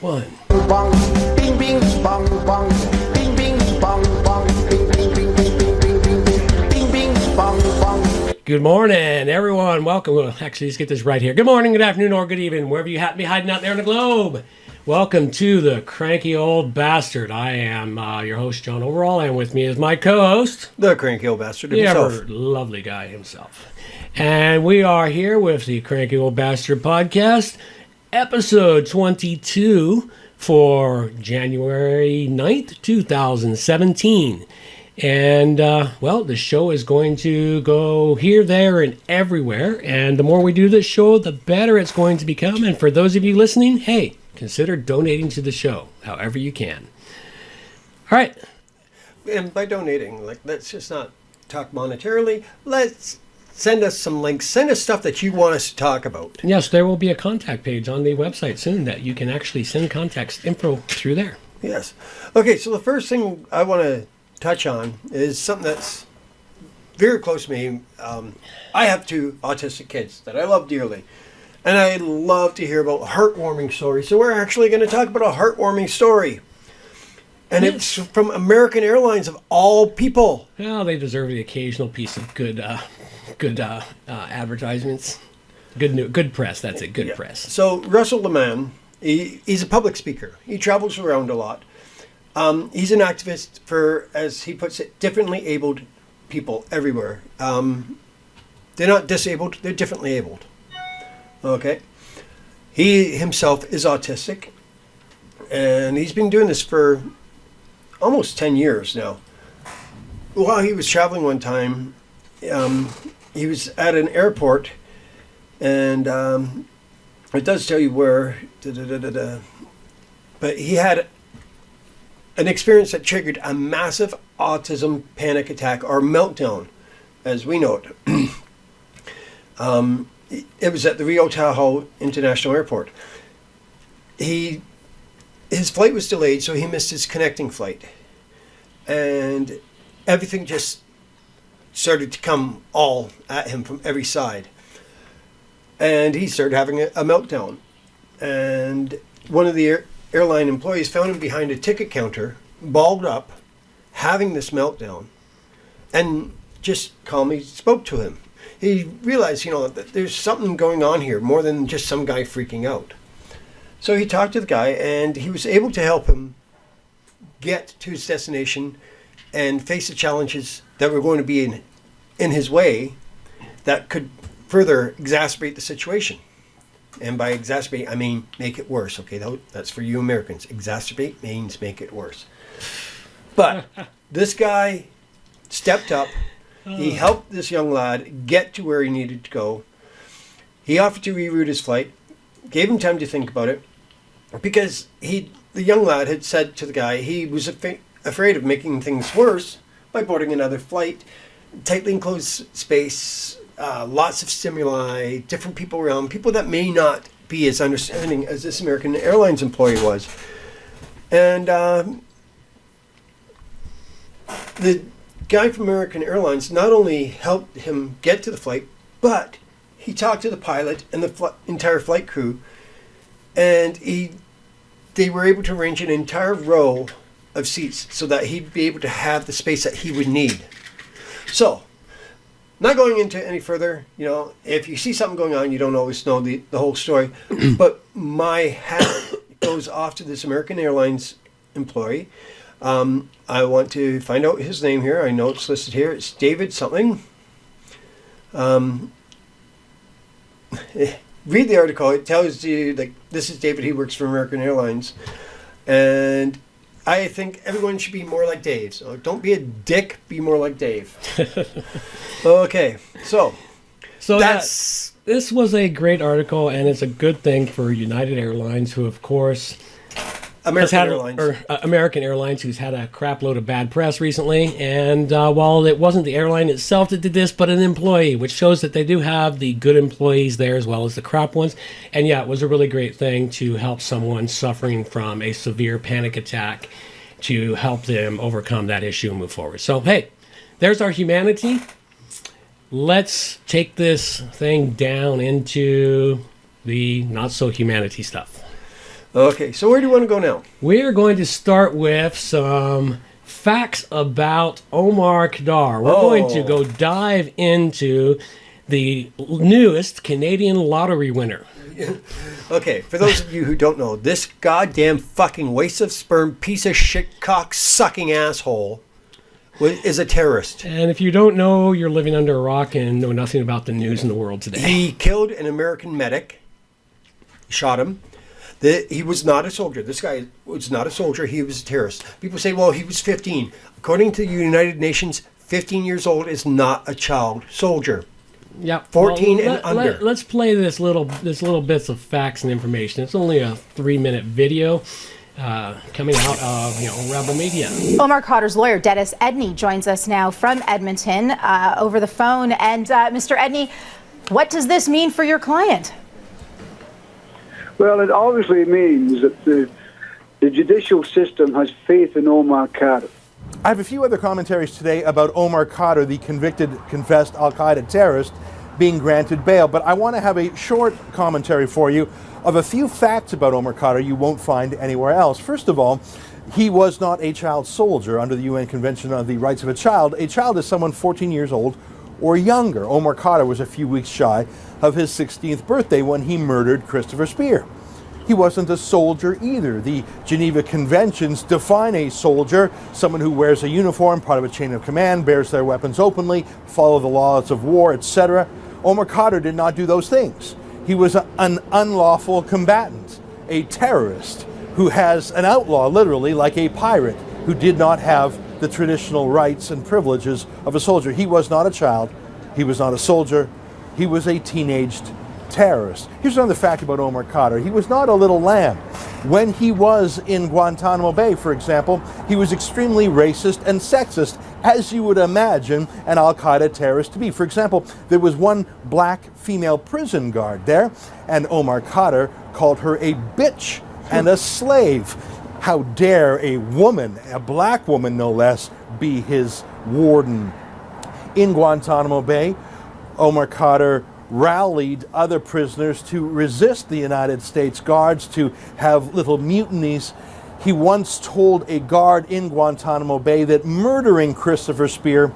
one. Bong, bing, bing, bong, bong, bing, bing, bong, bong, bing, bing, bing, bing, bing, bing, bing, bing, bing, bong, bong. Good morning, everyone. Welcome. Well, actually, let's get this right here. Good morning, good afternoon, or good evening, wherever you happen to be hiding out there in the globe. Welcome to the Cranky Old Bastard. I am your host, John Overall, and with me is my co-host, the Cranky Old Bastard the himself. ever lovely guy himself. And we are here with the Cranky Old Bastard Podcast, episode 22 for January 9th, 2017. And, well, the show is going to go here, there, and everywhere. And the more we do this show, the better it's going to become. And for those of you listening, hey, consider donating to the show however you can. All right. And by donating, let's just not talk monetarily. Let's send us some links. Send us stuff that you want us to talk about. Yes, there will be a contact page on the website soon that you can actually send contact info through there. Yes. Okay, so the first thing I want to touch on is something that's very close to me. I have two autistic kids that I love dearly. And I love to hear about heartwarming stories. So we're actually going to talk about a heartwarming story. And it's from American Airlines of all people. Well, they deserve the occasional piece of good advertisements. Good press, that's it, good press. So Russell LeMan, he's a public speaker. He travels around a lot. He's an activist for, as he puts it, differently abled people everywhere. They're not disabled, they're differently abled. Okay. He himself is autistic, and he's been doing this for almost 10 years now. While he was traveling one time, he was at an airport, and it does tell you where, but he had an experience that triggered a massive autism panic attack, or meltdown, as we know it. It was at the Rio Tahoe International Airport. His flight was delayed, so he missed his connecting flight. And everything just started to come all at him from every side. And he started having a meltdown. And one of the airline employees found him behind a ticket counter, balled up, having this meltdown, and just calmly spoke to him. He realized, that there's something going on here, more than just some guy freaking out. So he talked to the guy, and he was able to help him get to his destination and face the challenges that were going to be in his way that could further exacerbate the situation. And by exacerbate, I mean make it worse. Okay, that's for you Americans. Exacerbate means make it worse. But this guy stepped up. He helped this young lad get to where he needed to go. He offered to reroute his flight, gave him time to think about it, because the young lad had said to the guy he was afraid of making things worse by boarding another flight, tightly enclosed space, lots of stimuli, different people around, people that may not be as understanding as this American Airlines employee was. And the guy from American Airlines not only helped him get to the flight, but he talked to the pilot and the entire flight crew, and they were able to arrange an entire row of seats so that he'd be able to have the space that he would need. So, not going into any further, if you see something going on, you don't always know the whole story, but my hat goes off to this American Airlines employee. I want to find out his name here. I know it's listed here. It's David something. Read the article. It tells you this is David. He works for American Airlines, and I think everyone should be more like Dave. So don't be a dick. Be more like Dave. Okay, so that's. This was a great article, and it's a good thing for United Airlines, who, of course, American Airlines, who's had a crap load of bad press recently. And while it wasn't the airline itself that did this, but an employee, which shows that they do have the good employees there as well as the crap ones. And yeah, it was a really great thing to help someone suffering from a severe panic attack, to help them overcome that issue and move forward. So, hey, there's our humanity. Let's take this thing down into the not so humanity stuff. Okay, so where do you want to go now? We are going to start with some facts about Omar Khadr. We're going to go dive into the newest Canadian lottery winner. Okay, for those of you who don't know, this goddamn fucking waste of sperm, piece of shit, cock-sucking asshole is a terrorist. And if you don't know, you're living under a rock and know nothing about the news in the world today. He killed an American medic, shot him. He was not a soldier. This guy was not a soldier. He was a terrorist. People say, well, he was 15. According to the United Nations, 15 years old is not a child soldier. Yeah, 14 and under. Let's play this little bits of facts and information. It's only a 3-minute video coming out of Rebel Media. Omar Khadr's lawyer, Dennis Edney, joins us now from Edmonton over the phone. And Mr. Edney, what does this mean for your client? Well, it obviously means that the judicial system has faith in Omar Khadr. I have a few other commentaries today about Omar Khadr, the convicted, confessed al-Qaeda terrorist, being granted bail. But I want to have a short commentary for you of a few facts about Omar Khadr you won't find anywhere else. First of all, he was not a child soldier under the UN Convention on the Rights of a Child. A child is someone 14 years old or younger. Omar Khadr was a few weeks shy of his 16th birthday when he murdered Christopher Speer. He wasn't a soldier either. The Geneva Conventions define a soldier, someone who wears a uniform, part of a chain of command, bears their weapons openly, follow the laws of war, etc. Omar Khadr did not do those things. He was an unlawful combatant, a terrorist who has an outlaw, literally, like a pirate, who did not have the traditional rights and privileges of a soldier. He was not a child. He was not a soldier. He was a teenaged terrorist. Here's another fact about Omar Khadr. He was not a little lamb. When he was in Guantanamo Bay, for example, he was extremely racist and sexist, as you would imagine an al-Qaeda terrorist to be. For example, there was one black female prison guard there, and Omar Khadr called her a bitch and a slave. How dare a woman, a black woman no less, be his warden? In Guantanamo Bay, Omar Khadr rallied other prisoners to resist the United States guards, to have little mutinies. He once told a guard in Guantanamo Bay that murdering Christopher Speer,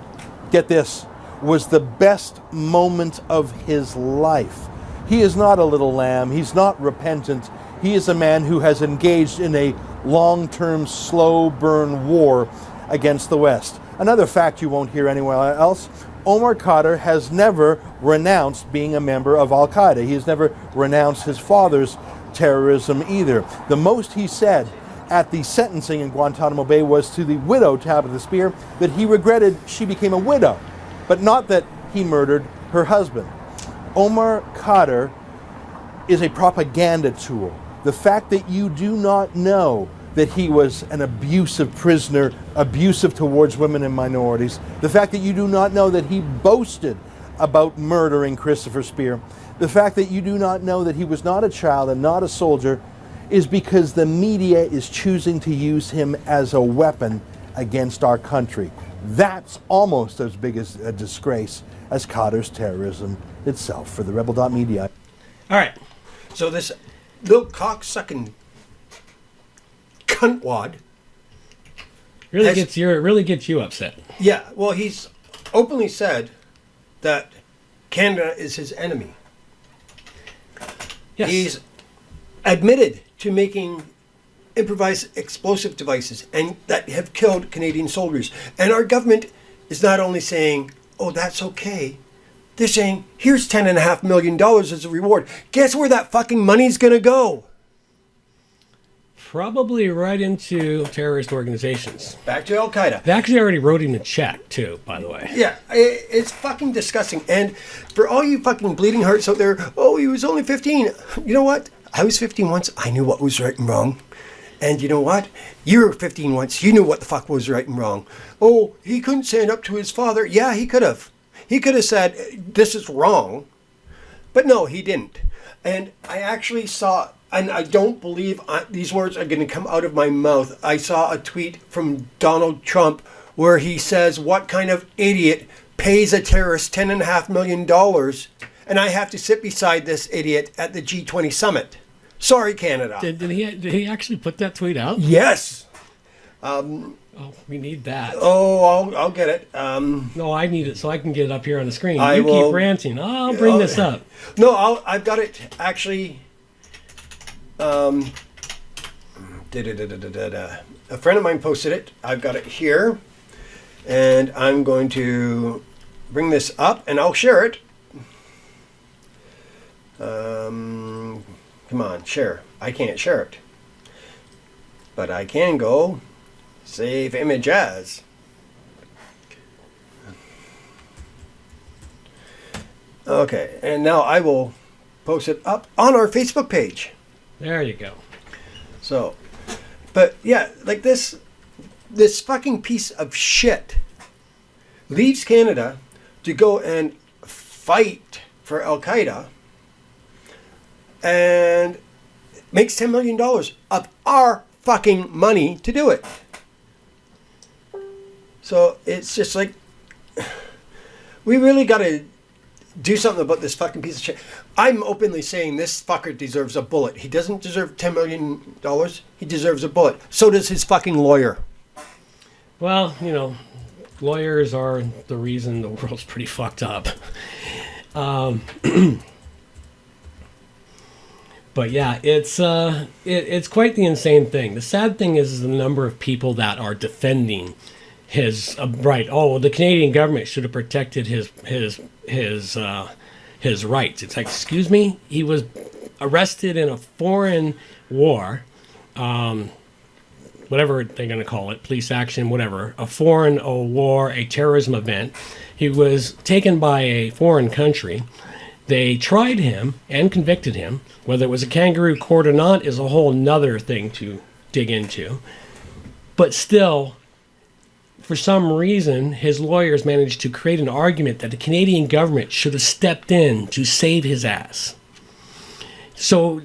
get this, was the best moment of his life. He is not a little lamb. He's not repentant. He is a man who has engaged in a long-term, slow burn war against the West. Another fact you won't hear anywhere else, Omar Khadr has never renounced being a member of al-Qaeda. He has never renounced his father's terrorism either. The most he said at the sentencing in Guantanamo Bay was to the widow, Tabitha Speer, that he regretted she became a widow, but not that he murdered her husband. Omar Khadr is a propaganda tool. The fact that you do not know that he was an abusive prisoner, abusive towards women and minorities, the fact that you do not know that he boasted about murdering Christopher Speer, the fact that you do not know that he was not a child and not a soldier, is because the media is choosing to use him as a weapon against our country. That's almost as big as a disgrace as Khadr's terrorism itself. For the Rebel.media. All right. So this little cock-sucking cuntwad really gets you upset. Yeah, well, he's openly said that Canada is his enemy. Yes. He's admitted to making improvised explosive devices and that have killed Canadian soldiers. And our government is not only saying, oh, that's okay. They're saying, here's $10.5 million as a reward. Guess where that fucking money's going to go? Probably right into terrorist organizations. Back to Al-Qaeda. They actually already wrote him a check, too, by the way. Yeah, it's fucking disgusting. And for all you fucking bleeding hearts out there, oh, he was only 15. You know what? I was 15 once. I knew what was right and wrong. And you know what? You were 15 once. You knew what the fuck was right and wrong. Oh, he couldn't stand up to his father. Yeah, he could have. He could have said, this is wrong. But no, he didn't. And I actually saw, and I don't believe these words are going to come out of my mouth. I saw a tweet from Donald Trump where he says, what kind of idiot pays a terrorist $10.5 million? And I have to sit beside this idiot at the G20 summit. Sorry, Canada. Did he actually put that tweet out? Yes. Oh, we need that. Oh, I'll get it. No, I need it so I can get it up here on the screen. I You will- keep ranting. I'll bring this up. No, I've got it actually. A friend of mine posted it. I've got it here, and I'm going to bring this up, and I'll share it. Come on, share. I can't share it, but I can go save image as. Okay, and now I will post it up on our Facebook page. There you go. So, but yeah, like this fucking piece of shit leaves Canada to go and fight for Al Qaeda and makes $10 million of our fucking money to do it. So it's just like, we really got to do something about this fucking piece of shit. I'm openly saying this fucker deserves a bullet. He doesn't deserve $10 million. He deserves a bullet. So does his fucking lawyer. Well, you know, lawyers are the reason the world's pretty fucked up. But yeah, it's quite the insane thing. The sad thing is the number of people that are defending his right. Oh, the Canadian government should have protected his rights. It's like, excuse me, he was arrested in a foreign war, whatever they're going to call it, police action, whatever, a foreign war, a terrorism event. He was taken by a foreign country. They tried him and convicted him. Whether it was a kangaroo court or not is a whole nother thing to dig into. But still, for some reason, his lawyers managed to create an argument that the Canadian government should have stepped in to save his ass. So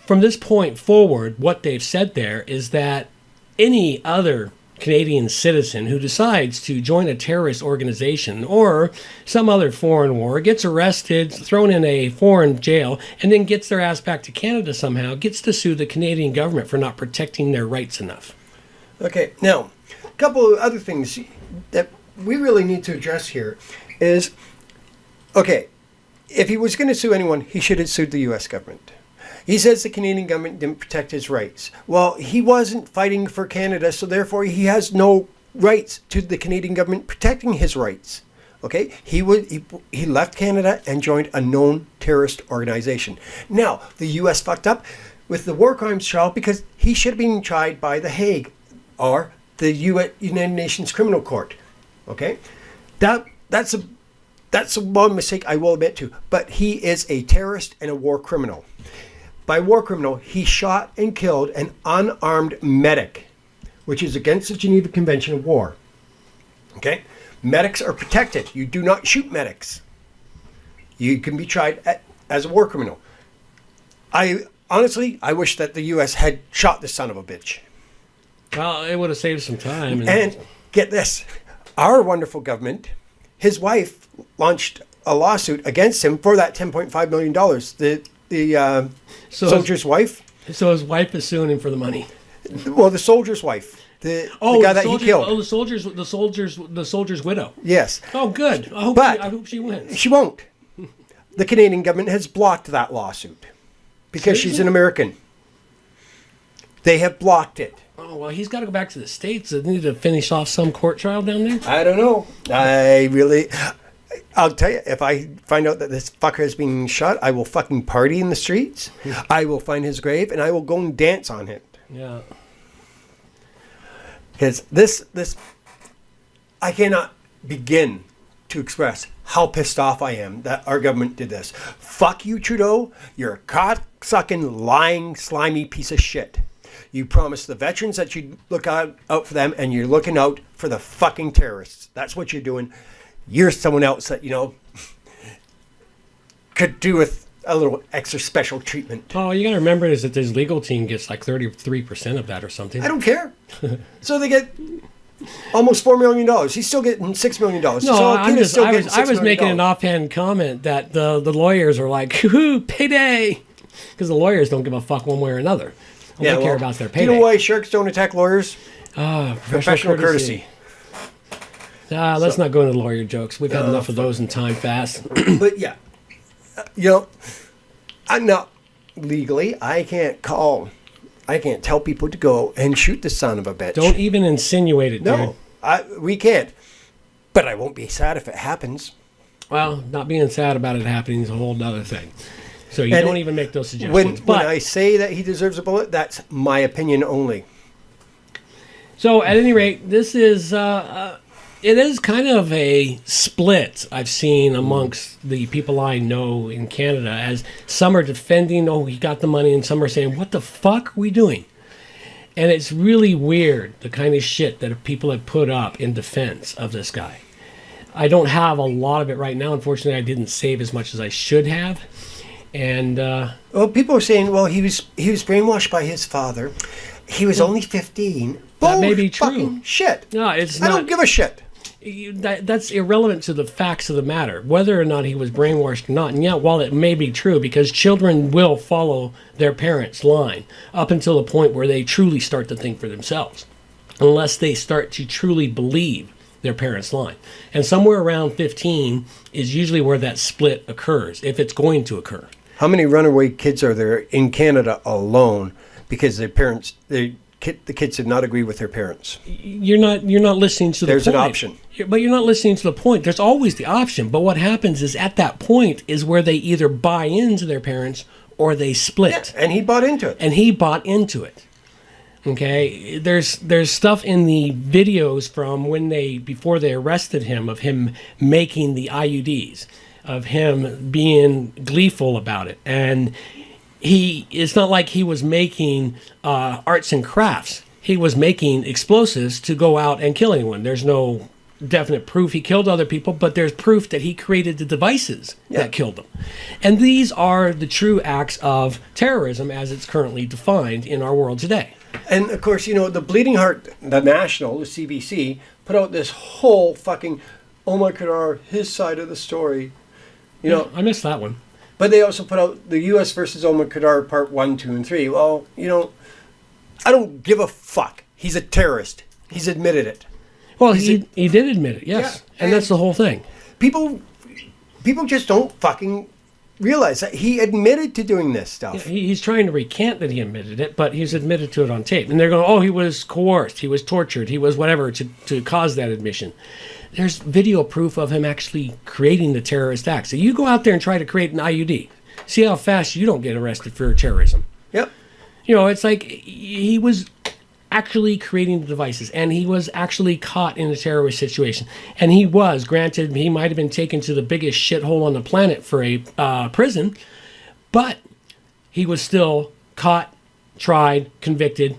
from this point forward, what they've said there is that any other Canadian citizen who decides to join a terrorist organization or some other foreign war, gets arrested, thrown in a foreign jail, and then gets their ass back to Canada somehow, gets to sue the Canadian government for not protecting their rights enough. Okay, now, a couple of other things that we really need to address here is, okay, if he was going to sue anyone, he should have sued the U.S. government. He says the Canadian government didn't protect his rights. Well, he wasn't fighting for Canada, so therefore he has no rights to the Canadian government protecting his rights. Okay, he left Canada and joined a known terrorist organization. Now, the U.S. fucked up with the war crimes trial because he should have been tried by The Hague or the United Nations Criminal Court. Okay, that's one mistake I will admit to. But he is a terrorist and a war criminal. By war criminal, he shot and killed an unarmed medic, which is against the Geneva Convention of War. Okay? Medics are protected. You do not shoot medics. You can be tried as a war criminal. I wish that the U.S. had shot this son of a bitch. Well, it would have saved some time. And get this, our wonderful government, his wife launched a lawsuit against him for that $10.5 million. The soldier's wife. So his wife is suing him for the money. Well, the soldier's wife. The guy that he killed. Oh, the soldier's widow. Yes. Oh, good. I hope she wins. She won't. The Canadian government has blocked that lawsuit because she's an American. They have blocked it. Oh, well, he's got to go back to the States. They need to finish off some court trial down there. I don't know. I'll tell you, if I find out that this fucker has been shot, I will fucking party in the streets. I will find his grave and I will go and dance on it. Yeah. Because this, I cannot begin to express how pissed off I am that our government did this. Fuck you, Trudeau. You're a cock-sucking, lying, slimy piece of shit. You promised the veterans that you'd look out for them, and you're looking out for the fucking terrorists. That's what you're doing. You're someone else that, could do with a little extra special treatment. Oh, you got to remember is that his legal team gets like 33% of that or something. I don't care. So they get almost $4 million. He's still getting $6 million. No, so I was making an offhand comment that the lawyers are like, "Hoo, payday." because the lawyers don't give a fuck one way or another. All they care about their payday. Do you know why sharks don't attack lawyers? Professional courtesy. Let's not go into lawyer jokes. We've had enough of those in time fast. But yeah, I'm not legally. I can't tell people to go and shoot the son of a bitch. Don't even insinuate it, dude. No, we can't. But I won't be sad if it happens. Well, not being sad about it happening is a whole other thing. So you don't even make those suggestions. When I say that he deserves a bullet, that's my opinion only. So at any rate, this is it is kind of a split I've seen amongst the people I know in Canada, as some are defending, oh, he got the money, and some are saying, what the fuck are we doing? And it's really weird, the kind of shit that people have put up in defense of this guy. I don't have a lot of it right now. Unfortunately, I didn't save as much as I should have. And well, people are saying, well, he was brainwashed by his father. He was only 15. That may be true. Fucking shit. No, it's not. I don't give a shit. That's irrelevant to the facts of the matter, whether or not he was brainwashed or not. And yeah, while it may be true, because children will follow their parents' line up until the point where they truly start to think for themselves, unless they start to truly believe their parents' line. And somewhere around 15 is usually where that split occurs, if it's going to occur. How many runaway kids are there in Canada alone because their parents, the kids did not agree with their parents? You're not listening to the point. There's an option. But you're not listening to the point. There's always the option. But what happens is at that point is where they either buy into their parents or they split. Yeah, and he bought into it. Okay, there's stuff in the videos from before they arrested him, of him making the IUDs, of him being gleeful about it, and it's not like he was making arts and crafts. He was making explosives to go out and kill anyone. There's no definite proof he killed other people, but there's proof that he created the devices that killed them. And these are the true acts of terrorism as it's currently defined in our world today. And of course, the Bleeding Heart, the National, the CBC, put out this whole fucking Omar Khadr, his side of the story. I missed that one. But they also put out the U.S. versus Omar Khadr Part 1, 2, and 3. Well, I don't give a fuck. He's a terrorist. He's admitted it. Well, he did admit it, yes. Yeah, and that's the whole thing. People just don't fucking realize that he admitted to doing this stuff. Yeah, he's trying to recant that he admitted it, but he's admitted to it on tape. And they're going, oh, he was coerced, he was tortured, he was whatever to cause that admission. There's video proof of him actually creating the terrorist act. So you go out there and try to create an IUD. See how fast you don't get arrested for terrorism. Yep. It's like he was actually creating the devices, and he was actually caught in a terrorist situation. And he was, granted, he might have been taken to the biggest shithole on the planet for a prison, but he was still caught, tried, convicted.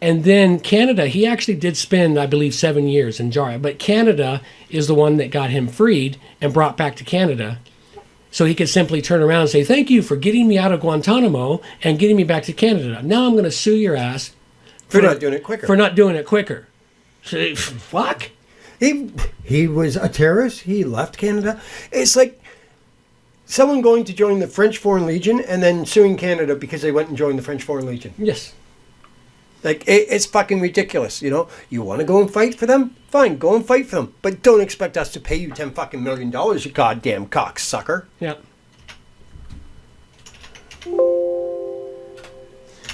And then Canada, he actually did spend, I believe, 7 years in jail. But Canada is the one that got him freed and brought back to Canada. So he could simply turn around and say, thank you for getting me out of Guantanamo and getting me back to Canada. Now I'm going to sue your ass for not doing it quicker. For not doing it quicker. So, fuck. He was a terrorist. He left Canada. It's like someone going to join the French Foreign Legion and then suing Canada because they went and joined the French Foreign Legion. Yes. Like, it's fucking ridiculous, You want to go and fight for them? Fine, go and fight for them. But don't expect us to pay you $10 fucking million, you goddamn cocksucker. Yeah.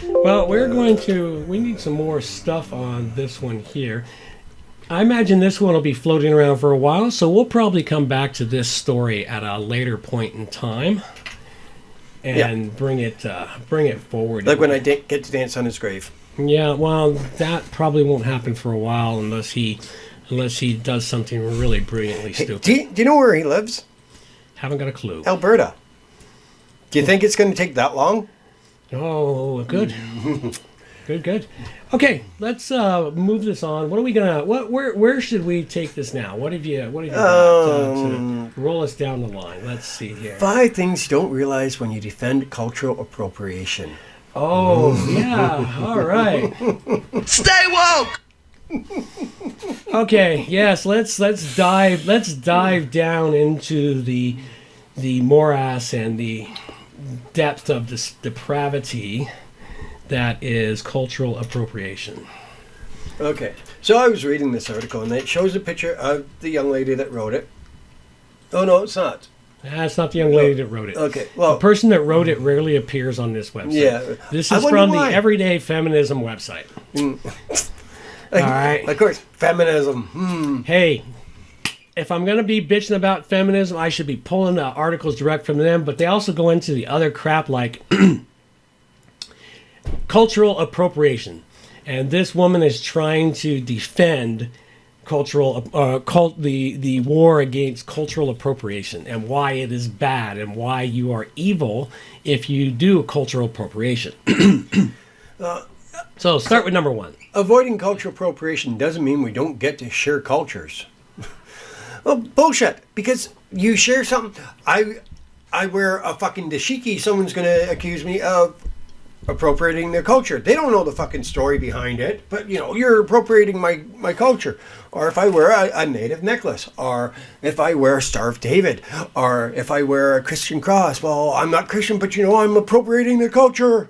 Well, we need some more stuff on this one here. I imagine this one will be floating around for a while, so we'll probably come back to this story at a later point in time and bring it forward. Like when I get to dance on his grave. Yeah, well, that probably won't happen for a while unless he does something really brilliantly stupid. Do you know where he lives? Haven't got a clue. Alberta. Do you think it's going to take that long? Oh, good. Good. Okay, let's move this on. What are we gonna? Where should we take this now? What have you got to roll us down the line? Let's see here. 5 things you don't realize when you defend cultural appropriation. Oh yeah, all right. Stay woke. Okay, yes, let's dive down into the morass and the depth of this depravity that is cultural appropriation. Okay. So I was reading this article, and it shows a picture of the young lady that wrote it. Oh, no, it's not. That's not the young lady that wrote it. Okay, well... The person that wrote it rarely appears on this website. Yeah. This I is wonder from why. the Everyday Feminism website. All right. Of course, feminism. Hey, if I'm going to be bitching about feminism, I should be pulling the articles direct from them, but they also go into the other crap like cultural appropriation. And this woman is trying to defend the war against cultural appropriation and why it is bad and why you are evil if you do cultural appropriation. So start with number one. Avoiding cultural appropriation doesn't mean we don't get to share cultures. Well, bullshit. Because you share something. I wear a fucking dashiki. Someone's going to accuse me of appropriating their culture. They don't know the fucking story behind it, but you're appropriating my culture. Or if I wear a native necklace, or if I wear a Star of David, or if I wear a Christian cross, well, I'm not Christian, but I'm appropriating their culture.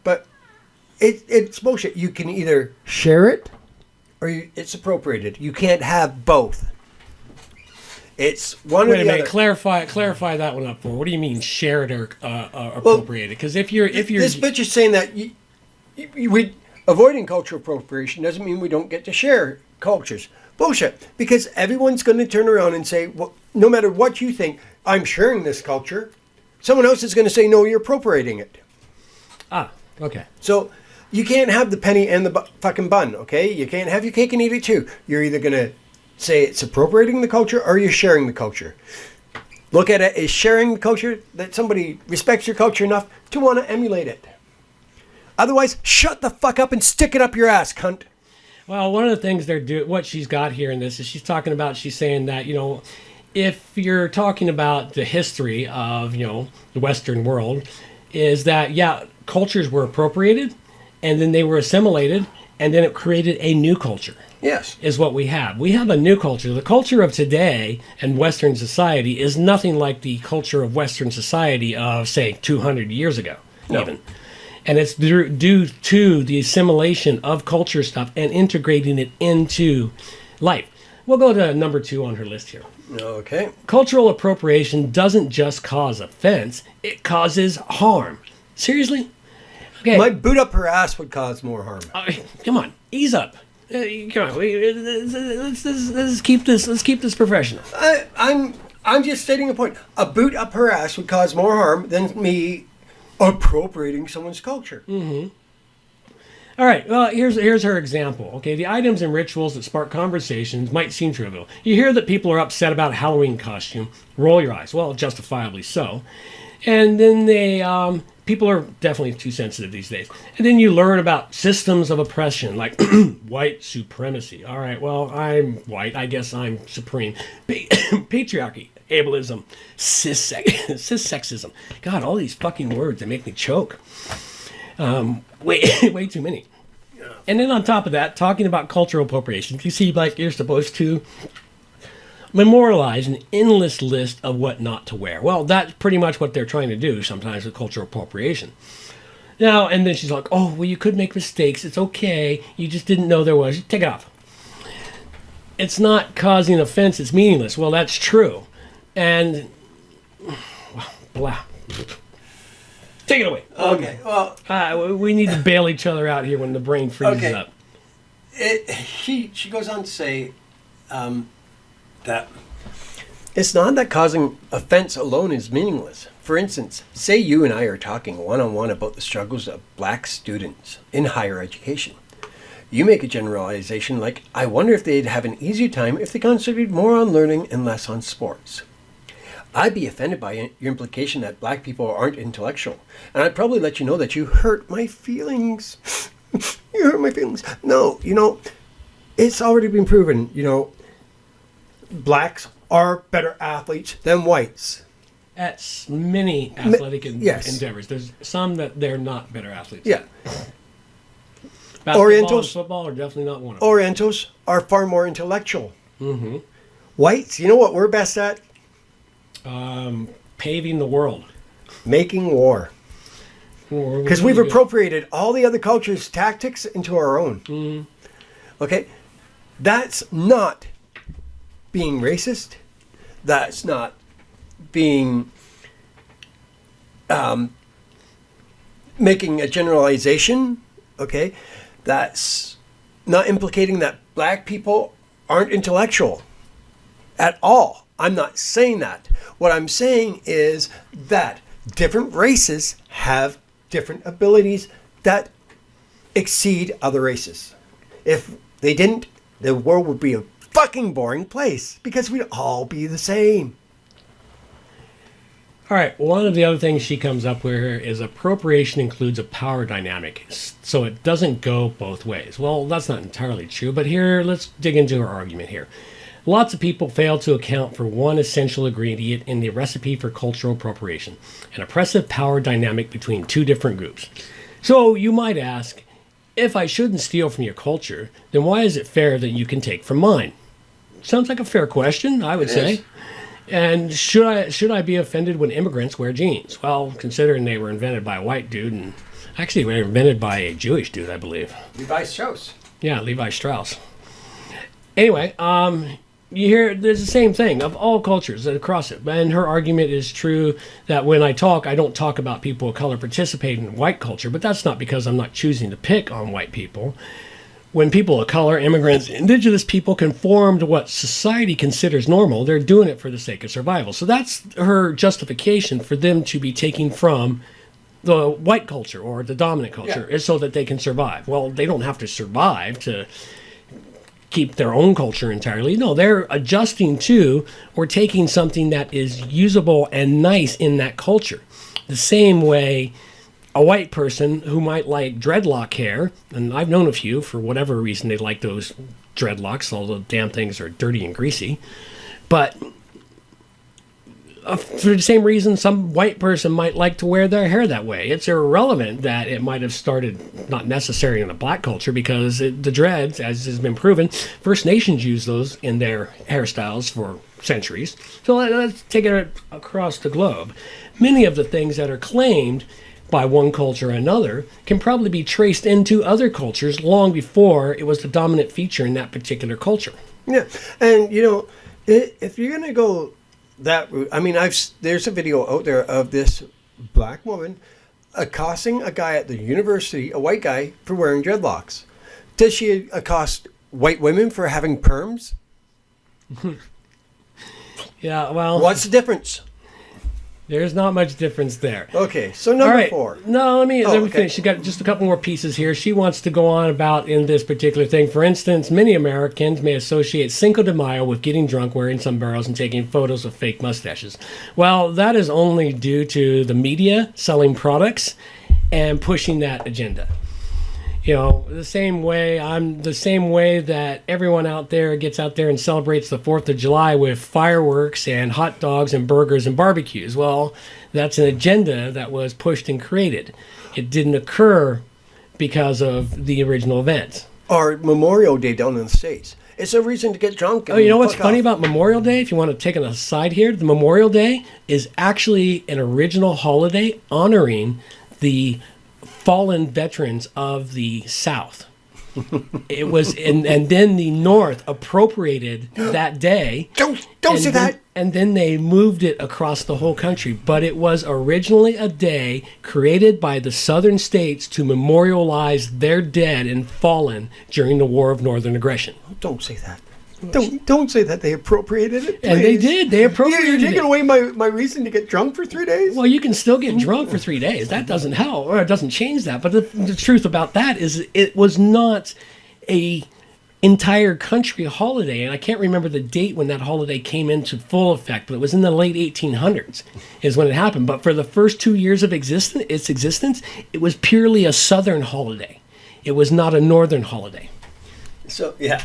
But it's bullshit. You can either share it or it's appropriated. You can't have both. It's one or the other. Wait a minute. Clarify that one up for. What do you mean share it or appropriate it? Because if you're this bitch is saying that we avoiding cultural appropriation doesn't mean we don't get to share cultures. Bullshit. Because everyone's going to turn around and say, well, no matter what you think, I'm sharing this culture. Someone else is going to say, no, you're appropriating it. Ah, okay. So you can't have the penny and the fucking bun. Okay, you can't have your cake and eat it too. You're either going to say it's appropriating the culture or you're sharing the culture. Look at it as sharing the culture, that somebody respects your culture enough to want to emulate it. Otherwise, shut the fuck up and stick it up your ass, cunt. Well, one of the things what she's got here in this is she's saying that, if you're talking about the history of, the Western world, is that, cultures were appropriated and then they were assimilated and then it created a new culture. Yes. Is what we have. We have a new culture. The culture of today and Western society is nothing like the culture of Western society of, say, 200 years ago, even. And it's due to the assimilation of culture stuff and integrating it into life. We'll go to number 2 on her list here. Okay. Cultural appropriation doesn't just cause offense, it causes harm. Seriously? Okay. My boot up her ass would cause more harm. Come on, ease up. Come on, let's keep this professional. I'm just stating a point. A boot up her ass would cause more harm than me appropriating someone's culture. Mm-hmm. All right. Well, here's her example. Okay, the items and rituals that spark conversations might seem trivial. You hear that people are upset about a Halloween costume. Roll your eyes. Well, justifiably so. And then people are definitely too sensitive these days. And then you learn about systems of oppression, like white supremacy. All right, well, I'm white. I guess I'm supreme. Patriarchy, ableism, cissexism. God, all these fucking words, they make me choke. Way too many. And then on top of that, talking about cultural appropriation, you see, like, you're supposed to memorialize an endless list of what not to wear. Well, that's pretty much what they're trying to do sometimes with cultural appropriation. Now, and then she's like, oh, well, you could make mistakes. It's okay. You just didn't know there was. Take it off. It's not causing offense. It's meaningless. Well, that's true. And, blah. Take it away. Okay. Well, we need to bail each other out here when the brain freezes up. She goes on to say that it's not that causing offense alone is meaningless. For instance, say you and I are talking one-on-one about the struggles of black students in higher education. You make a generalization like, I wonder if they'd have an easier time if they concentrated more on learning and less on sports. I'd be offended by your implication that black people aren't intellectual, and I'd probably let you know that you hurt my feelings. You hurt my feelings. No, it's already been proven, blacks are better athletes than whites. At many athletic yes. endeavors. There's some that they're not better athletes. Yeah. Basketball Orientals, and football are definitely not one of them. Orientals are far more intellectual. Mm-hmm. Whites, you know what we're best at? Paving the world. making war. Because we've appropriated all the other cultures' tactics into our own. Okay? That's not being racist. That's not being making a generalization. Okay? That's not implicating that black people aren't intellectual at all. I'm not saying that. What I'm saying is that different races have different abilities that exceed other races. If they didn't, the world would be a fucking boring place because we'd all be the same. All right, one of the other things she comes up with here is appropriation includes a power dynamic, so it doesn't go both ways. Well, that's not entirely true, but here, let's dig into her argument here. Lots of people fail to account for one essential ingredient in the recipe for cultural appropriation, an oppressive power dynamic between two different groups. So you might ask, if I shouldn't steal from your culture, then why is it fair that you can take from mine? Sounds like a fair question, I would say. And should I be offended when immigrants wear jeans? Well, considering they were invented by a white dude, and actually they were invented by a Jewish dude, I believe. Levi Strauss. Yeah, Levi Strauss. Anyway, you hear there's the same thing of all cultures across it. And her argument is true that when I talk, I don't talk about people of color participating in white culture, but that's not because I'm not choosing to pick on white people. When people of color, immigrants, indigenous people conform to what society considers normal, they're doing it for the sake of survival. So that's her justification for them to be taking from the white culture or the dominant culture, is so that they can survive. Well, they don't have to survive to keep their own culture entirely. No, they're adjusting to or taking something that is usable and nice in that culture. The same way a white person who might like dreadlock hair, and I've known a few for whatever reason they like those dreadlocks, all the damn things are dirty and greasy, but for the same reason some white person might like to wear their hair that way. It's irrelevant that it might have started not necessarily in the black culture, because the dreads, as has been proven, First Nations use those in their hairstyles for centuries. So let's take it across the globe. Many of the things that are claimed by one culture or another can probably be traced into other cultures long before it was the dominant feature in that particular culture. Yeah, and you know, if you're gonna go that route, I mean, there's a video out there of this black woman accosting a guy at the university, a white guy, for wearing dreadlocks. Does she accost white women for having perms? Yeah, well, what's the difference? There's not much difference there. Okay, so number 4. No, let me finish. She got just a couple more pieces here. She wants to go on about in this particular thing. For instance, many Americans may associate Cinco de Mayo with getting drunk, wearing sombreros, and taking photos of fake mustaches. Well, that is only due to the media selling products and pushing that agenda. You know, the same way that everyone out there gets out there and celebrates the 4th of July with fireworks and hot dogs and burgers and barbecues. Well, that's an agenda that was pushed and created. It didn't occur because of the original event. Or Memorial Day down in the States. It's a reason to get drunk. And you know what's funny about Memorial Day? If you want to take an aside here, the Memorial Day is actually an original holiday honoring the fallen veterans of the South. It was, and then the North appropriated that day. Don't say that. And then they moved it across the whole country. But it was originally a day created by the Southern states to memorialize their dead and fallen during the War of Northern Aggression. Don't say that. Don't say that they appropriated it, please. And they did. They appropriated it. You're taking away my reason to get drunk for 3 days? Well, you can still get drunk for 3 days. That doesn't help, or it doesn't change that. But the truth about that is it was not a entire country holiday. And I can't remember the date when that holiday came into full effect, but it was in the late 1800s is when it happened. But for the first 2 years of its existence, it was purely a Southern holiday. It was not a Northern holiday. So, yeah.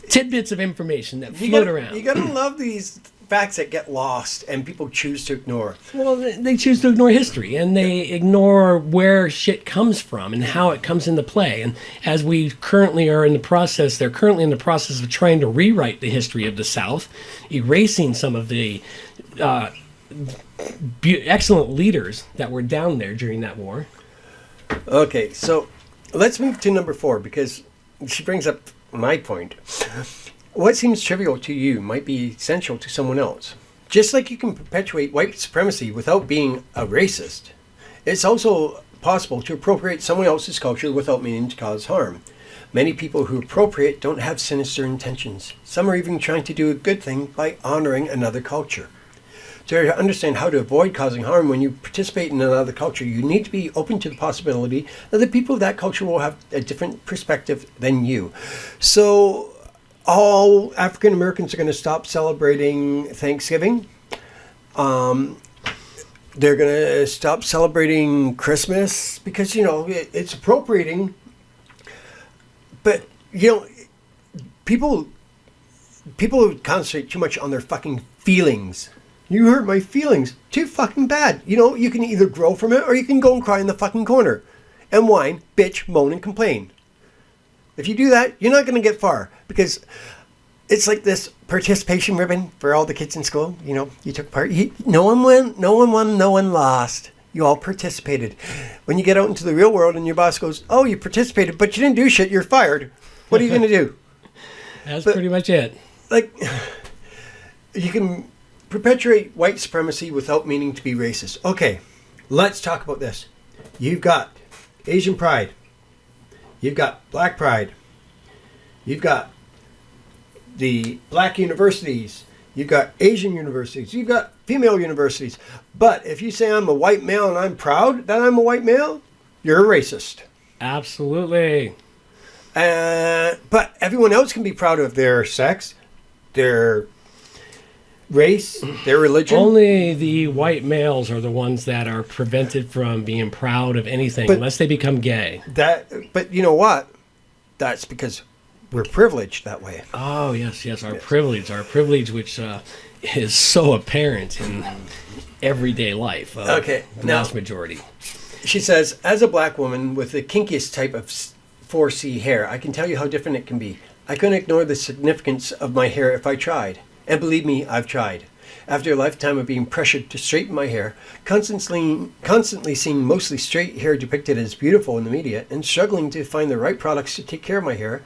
Tidbits of information that float around. You gotta love these facts that get lost and people choose to ignore. Well, they choose to ignore history, and they ignore where shit comes from and how it comes into play. And as we currently are in the process, they're currently in the process of trying to rewrite the history of the South, erasing some of the excellent leaders that were down there during that war. Okay, so let's move to number 4 because she brings up my point. What seems trivial to you might be essential to someone else. Just like you can perpetuate white supremacy without being a racist, it's also possible to appropriate someone else's culture without meaning to cause harm. Many people who appropriate don't have sinister intentions. Some are even trying to do a good thing by honoring another culture. To understand how to avoid causing harm when you participate in another culture, you need to be open to the possibility that the people of that culture will have a different perspective than you. So all African Americans are going to stop celebrating Thanksgiving. They're going to stop celebrating Christmas because, it's appropriating. But, people concentrate too much on their fucking feelings. You hurt my feelings. Too fucking bad. You can either grow from it or you can go and cry in the fucking corner and whine, bitch, moan, and complain. If you do that, you're not going to get far because it's like this participation ribbon for all the kids in school. You took part. No one won, no one lost. You all participated. When you get out into the real world and your boss goes, oh, you participated, but you didn't do shit, you're fired. What are you going to do? That's pretty much it. Like, you can perpetuate white supremacy without meaning to be racist. Okay, let's talk about this. You've got Asian pride. You've got black pride. You've got the black universities. You've got Asian universities. You've got female universities. But if you say I'm a white male and I'm proud that I'm a white male, you're a racist. Absolutely. But everyone else can be proud of their sex, their race, their religion. Only the white males are the ones that are prevented from being proud of anything unless they become gay. But you know what? That's because we're privileged that way. Oh, yes, our privilege, which is so apparent in everyday life. Okay, vast majority. She says, as a black woman with the kinkiest type of 4C hair, I can tell you how different it can be. I couldn't ignore the significance of my hair if I tried. And believe me, I've tried. After a lifetime of being pressured to straighten my hair, constantly seeing mostly straight hair depicted as beautiful in the media, and struggling to find the right products to take care of my hair,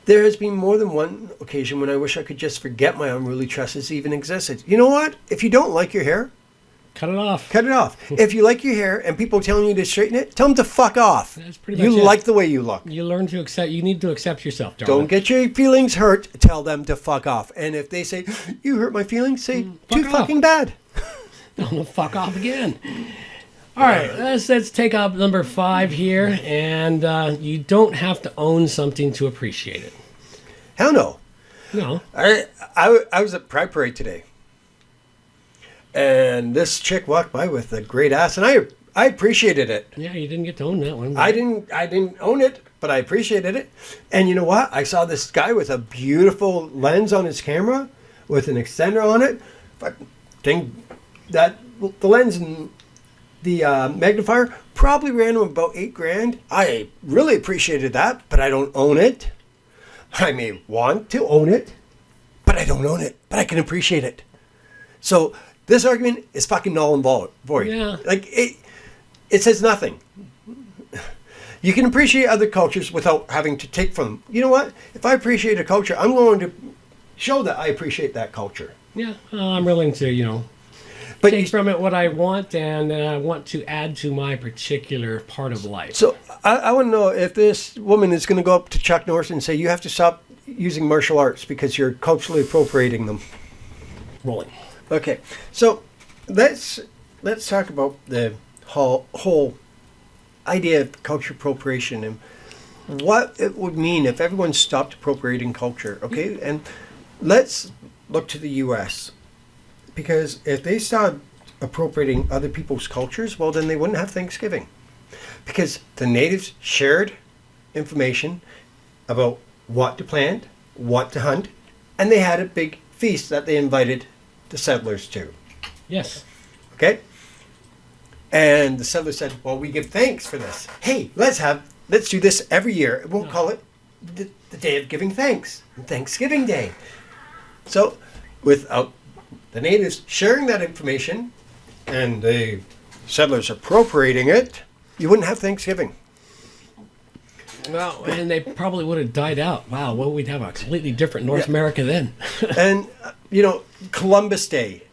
there has been more than one occasion when I wish I could just forget my unruly tresses even existed. You know what? If you don't like your hair, cut it off. Cut it off. If you like your hair and people telling you to straighten it, tell them to fuck off. That's pretty much you it. Like the way you look. You learn to accept. You need to accept yourself, darling. Don't get your feelings hurt. Tell them to fuck off. And if they say, you hurt my feelings, say, too fucking bad. Tell them to fuck off again. All right, let's take up number 5 here. And you don't have to own something to appreciate it. Hell no. No. I was at Pride Parade today. And this chick walked by with a great ass, and I appreciated it. Yeah, you didn't get to own that one. I didn't own it, but I appreciated it. And you know what? I saw this guy with a beautiful lens on his camera with an extender on it. The lens and the magnifier probably ran him about $8,000. I really appreciated that, but I don't own it. I may want to own it, but I don't own it. But I can appreciate it. So this argument is fucking null and void. Yeah. Like, it says nothing. You can appreciate other cultures without having to take from them. You know what? If I appreciate a culture, I'm going to show that I appreciate that culture. Yeah, I'm willing to, take from it what I want, and I want to add to my particular part of life. So I want to know if this woman is going to go up to Chuck Norris and say, you have to stop using martial arts because you're culturally appropriating them. Rolling. Okay, so let's talk about the whole idea of culture appropriation and what it would mean if everyone stopped appropriating culture, okay? And let's look to the U.S. because if they stopped appropriating other people's cultures, well, then they wouldn't have Thanksgiving because the natives shared information about what to plant, what to hunt, and they had a big feast that they invited the settlers to. Yes. Okay? And the settlers said, well, we give thanks for this. Hey, let's do this every year. We'll call it the Day of Giving Thanks, Thanksgiving Day. So without the natives sharing that information, and the settlers appropriating it, you wouldn't have Thanksgiving. Well, and they probably would have died out. Wow, well, we'd have a completely different North America then. And, Columbus Day.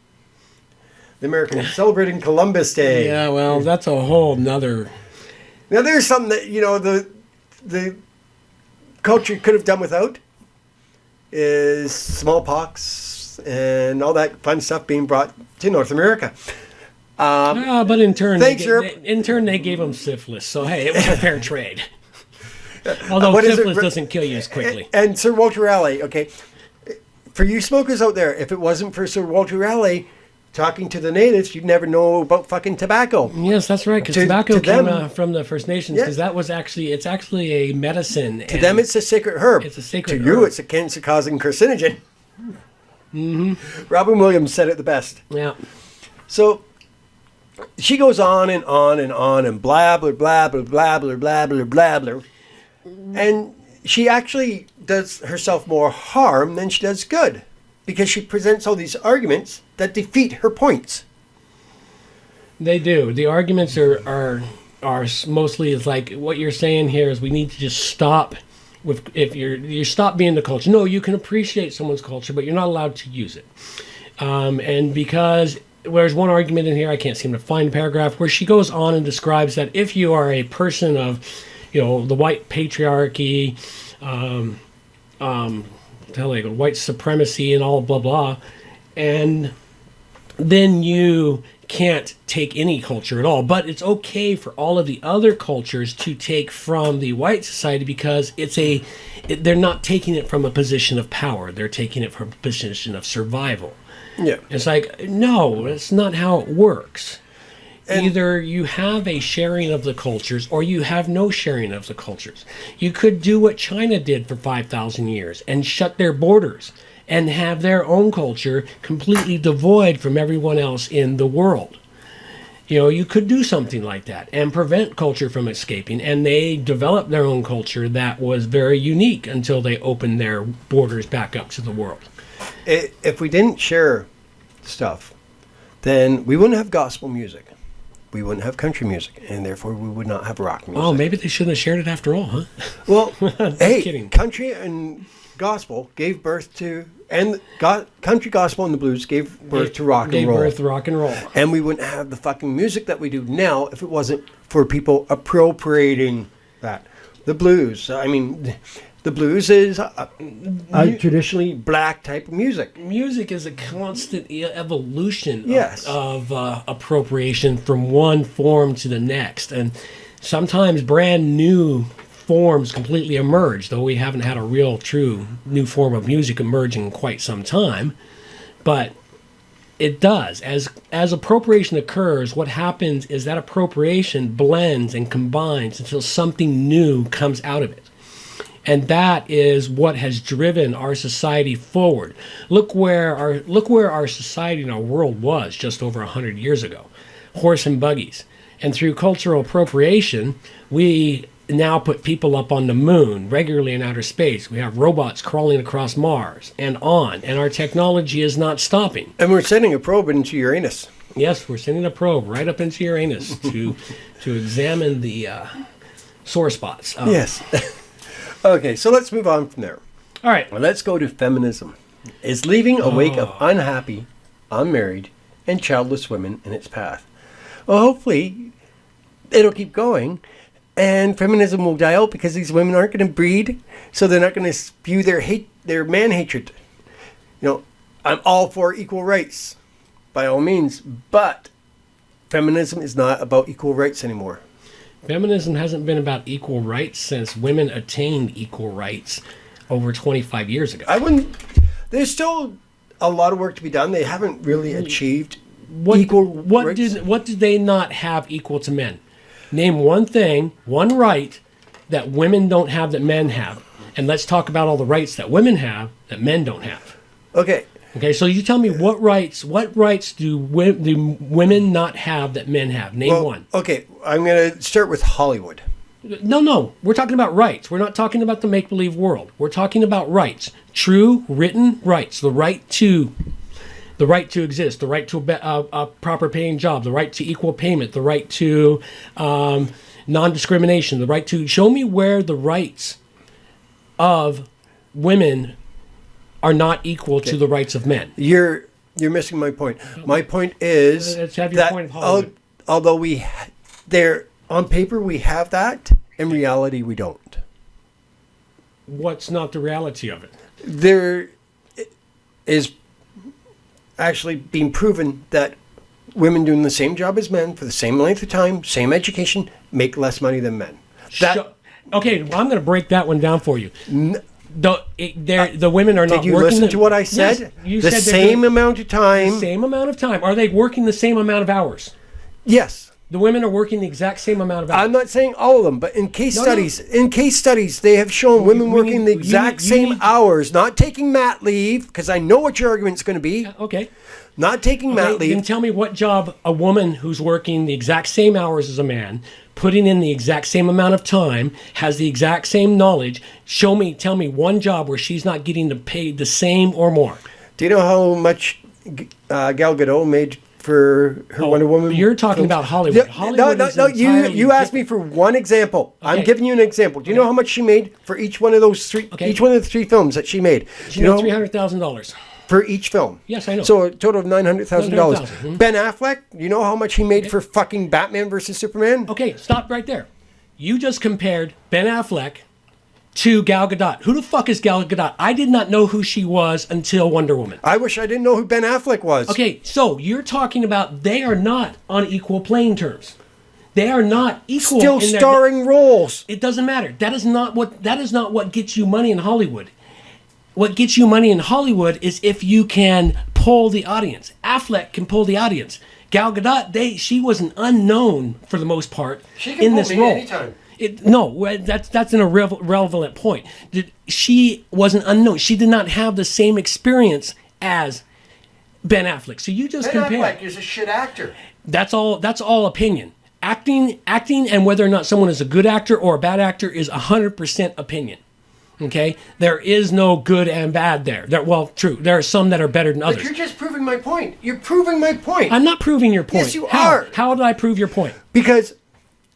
The Americans celebrating Columbus Day. Yeah, well, that's a whole nother... Now, there's something that, the culture could have done without is smallpox and all that fun stuff being brought to North America. but in turn, thanks, they gave them syphilis. So, hey, it was a fair trade. Although syphilis doesn't kill you as quickly. And Sir Walter Raleigh, okay, for you smokers out there, if it wasn't for Sir Walter Raleigh talking to the natives, you'd never know about fucking tobacco. Yes, that's right, because tobacco them, came from the First Nations, because that was it's actually a medicine. To them, it's a sacred herb. It's a sacred herb. To you, it's a cancer-causing carcinogen. Mm-hmm. Robin Williams said it the best. Yeah. So she goes on and on and on and blah, blah, blah, blah, blah, blah, blah, blah, blah, blah. And she actually does herself more harm than she does good, because she presents all these arguments that defeat her points. They do. The arguments are mostly is like what you're saying here is we need to just stop with if you stop being the culture. No, you can appreciate someone's culture, but you're not allowed to use it. And because there's one argument in here, I can't seem to find a paragraph where she goes on and describes that if you are a person of the white patriarchy, white supremacy and all blah, blah, and then you can't take any culture at all. But it's okay for all of the other cultures to take from the white society because they're not taking it from a position of power. They're taking it from a position of survival. Yeah. It's like, no, that's not how it works. And either you have a sharing of the cultures or you have no sharing of the cultures. You could do what China did for 5,000 years and shut their borders and have their own culture completely devoid from everyone else in the world. You could do something like that and prevent culture from escaping. And they developed their own culture that was very unique until they opened their borders back up to the world. If we didn't share stuff, then we wouldn't have gospel music. We wouldn't have country music, and therefore we would not have rock music. Oh, maybe they shouldn't have shared it after all, huh? Well, hey, kidding. Country and gospel gave birth to, and country, gospel, and the blues gave birth to rock and roll. Gave birth to rock and roll. And we wouldn't have the fucking music that we do now if it wasn't for people appropriating that. The blues, the blues is a traditionally black type of music. Music is a constant evolution Yes. of appropriation from one form to the next. And sometimes brand new forms completely emerge, though we haven't had a real true new form of music emerge in quite some time. But it does. As appropriation occurs, what happens is that appropriation blends and combines until something new comes out of it. And that is what has driven our society forward. Look where our society and our world was just over 100 years ago. Horse and buggies. And through cultural appropriation, we now put people up on the moon regularly in outer space. We have robots crawling across Mars and on. And our technology is not stopping. And we're sending a probe into Uranus. Yes, we're sending a probe right up into Uranus to examine the sore spots. Yes. Okay, so let's move on from there. All right. Well, let's go to feminism. It's leaving a wake of unhappy, unmarried, and childless women in its path. Well, hopefully, it'll keep going, and feminism will die out because these women aren't going to breed, so they're not going to spew their man hatred. I'm all for equal rights, by all means, but feminism is not about equal rights anymore. Feminism hasn't been about equal rights since women attained equal rights over 25 years ago. There's still a lot of work to be done. They haven't really achieved What rights. What did they not have equal to men? Name one thing, one right that women don't have that men have. And let's talk about all the rights that women have that men don't have. Okay. Okay, so you tell me what rights do women not have that men have? Name one. Okay, I'm going to start with Hollywood. No. We're talking about rights. We're not talking about the make-believe world. We're talking about rights. True, written rights. The right to the right to exist, the right to a proper paying job, the right to equal payment, the right to non-discrimination, the right to show me where the rights of women are not equal to the rights of men. You're missing my point. My point is Let's have your point of Hollywood. although there on paper we have that, in reality we don't. What's not the reality of it? There is actually being proven that women doing the same job as men for the same length of time, same education, make less money than men. Okay, well, I'm going to break that one down for you. The women are not working. Did you listen to what I said? Yes, you the said same amount of time. The same amount of time. Are they working the same amount of hours? Yes. The women are working the exact same amount of hours. I'm not saying all of them, but in case studies, they have shown women working the exact same hours, not taking mat leave, because I know what your argument's going to be. Okay. Not taking mat leave. Then tell me what job a woman who's working the exact same hours as a man, putting in the exact same amount of time, has the exact same knowledge. Tell me one job where she's not getting paid the same or more. Do you know how much Gal Gadot made for her Wonder Woman? You're talking about Hollywood. No. You asked me for one example. Okay. I'm giving you an example. Do you know how much she made for each one of those three? Okay. Each one of the three films that she made. She made $300,000 for each film. Yes, I know. So a total of $900,000. Ben Affleck. You know how much he made for fucking Batman versus Superman? Okay, stop right there. You just compared Ben Affleck to Gal Gadot. Who the fuck is Gal Gadot? I did not know who she was until Wonder Woman. I wish I didn't know who Ben Affleck was. Okay, so you're talking about they are not on equal playing terms. They are not equal. Still starring roles. It doesn't matter. That is not what gets you money in Hollywood. What gets you money in Hollywood is if you can pull the audience. Affleck can pull the audience. Gal Gadot, she was an unknown for the most part in this role. Anytime. That's an irrelevant point. She was an unknown. She did not have the same experience as Ben Affleck. So you just compare. Ben Affleck is a shit actor. That's all opinion. Acting, and whether or not someone is a good actor or a bad actor is 100% opinion. Okay, there is no good and bad there. True. There are some that are better than others. But you're just proving my point. You're proving my point. I'm not proving your point. Yes, you are. How did I prove your point? Because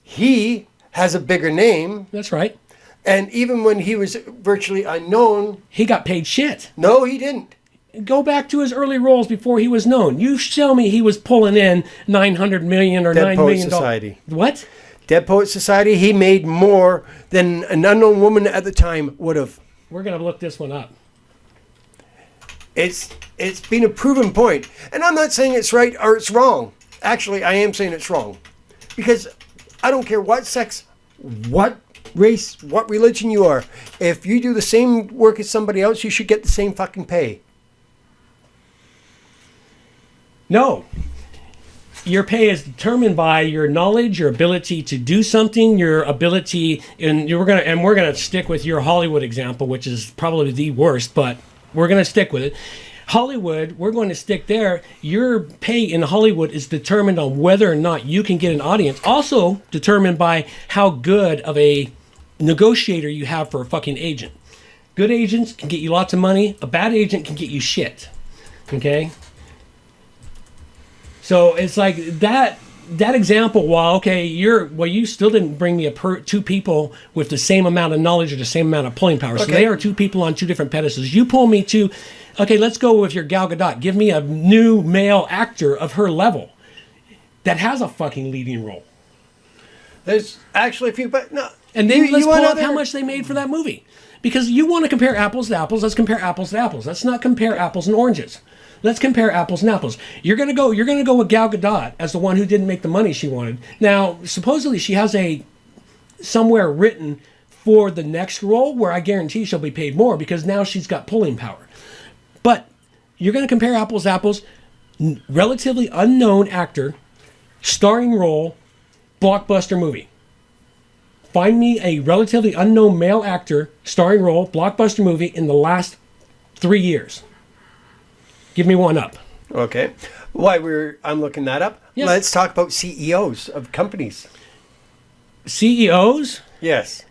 he has a bigger name. That's right. And even when he was virtually unknown, he got paid shit. No, he didn't. Go back to his early roles before he was known. You show me he was pulling in $900 million or $9 million. Society. What? Dead Poet Society. He made more than an unknown woman at the time would have. We're gonna look this one up. It's been a proven point, and I'm not saying it's right or it's wrong. Actually, I am saying it's wrong, because I don't care what sex, what race, what religion you are. If you do the same work as somebody else, you should get the same fucking pay. No. Your pay is determined by your knowledge, your ability to do something, your ability, and we're gonna stick with your Hollywood example, which is probably the worst, but we're gonna stick with it. Hollywood, we're going to stick there. Your pay in Hollywood is determined on whether or not you can get an audience. Also determined by how good of a negotiator you have for a fucking agent. Good agents can get you lots of money. A bad agent can get you shit. Okay? So it's like that example, you still didn't bring me two people with the same amount of knowledge or the same amount of pulling power. Okay. So they are two people on two different pedestals. You pull me to, okay, let's go with your Gal Gadot. Give me a new male actor of her level that has a fucking leading role. There's actually a few, but no. And then let's pull up how much they made for that movie. Because you want to compare apples to apples, let's compare apples to apples. Let's not compare apples and oranges. Let's compare apples and apples. You're gonna go with Gal Gadot as the one who didn't make the money she wanted. Now, supposedly she has somewhere written for the next role where I guarantee she'll be paid more because now she's got pulling power. But you're gonna compare apples to apples, relatively unknown actor, starring role, blockbuster movie. Find me a relatively unknown male actor, starring role, blockbuster movie in the last 3 years. Give me one up. Okay. I'm looking that up. Yeah. Let's talk about CEOs of companies. CEOs? Yes.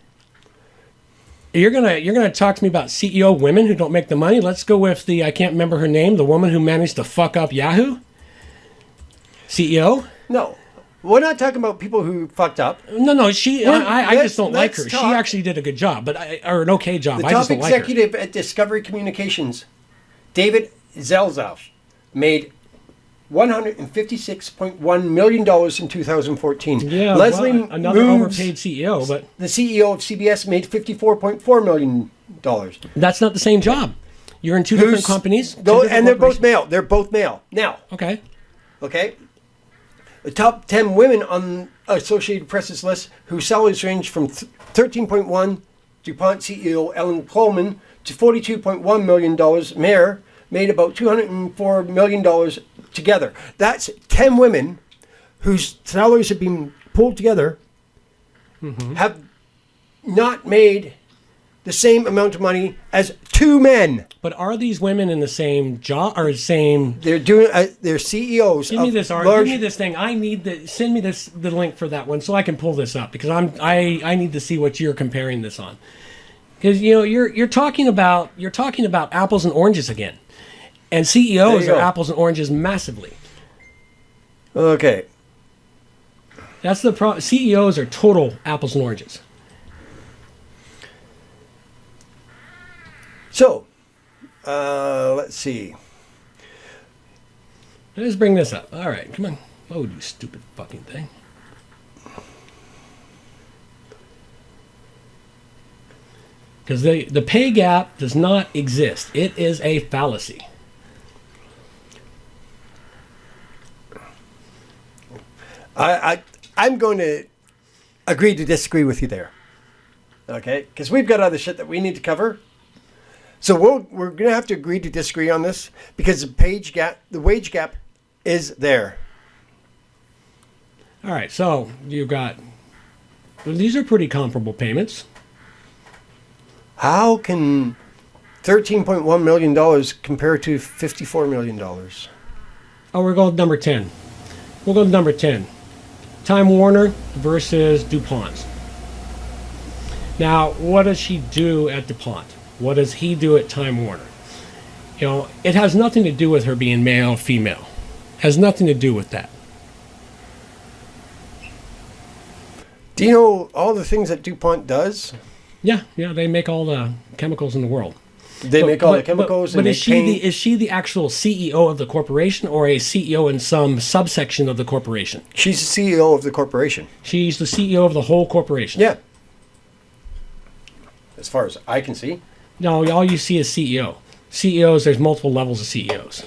You're gonna talk to me about CEO women who don't make the money? Let's go with I can't remember her name, the woman who managed to fuck up Yahoo. CEO? No, we're not talking about people who fucked up. No. I just don't like her. let's She talk- actually did a good job, or an okay job. The I top just don't like her. executive at Discovery Communications, David Zelzoff, made $156.1 million in 2014. Yeah, Leslie well, another Moonves, overpaid CEO, but the CEO of CBS, made $54.4 million. that's not the same job. You're in two different companies. two different And they're both corporations. male. They're both male. Now, Okay. the top 10 women on Associated Press's list whose salaries range from 13.1 DuPont CEO Ellen Coleman to $42.1 million. Mayor made about $204 million together. That's 10 women whose salaries have been pulled together, have not made the same amount of money as 2 men. But are these women in the same job or the same? They're doing. They're CEOs. Give me of this. large- Give me this thing. I need Send me the link for that one so I can pull this up because I need to see what you're comparing this on. Because you're talking about apples and oranges again, and CEOs There you are go. apples and oranges massively. Okay. That's the problem. CEOs are total apples and oranges. So, let's see. Let's bring this up. All right, come on. Oh, you stupid fucking thing. Because the pay gap does not exist. It is a fallacy. I'm going to agree to disagree with you there. Okay? Because we've got other shit that we need to cover. So we're going to have to agree to disagree on this because the wage gap is there. All right, so you've got... Well, these are pretty comparable payments. How can $13.1 million compare to $54 million? Oh, we're going to number 10. We'll go to number 10. Time Warner versus DuPont. Now, what does she do at DuPont? What does he do at Time Warner? It has nothing to do with her being male or female. Has nothing to do with that. Do you know all the things that DuPont does? Yeah, they make all the chemicals in the world. They make all the chemicals But and is they she paint. is she the actual CEO of the corporation or a CEO in some subsection of the corporation? She's the CEO of the corporation. She's the CEO of the whole corporation. Yeah. As far as I can see. No, all you see is CEO. CEOs, there's multiple levels of CEOs.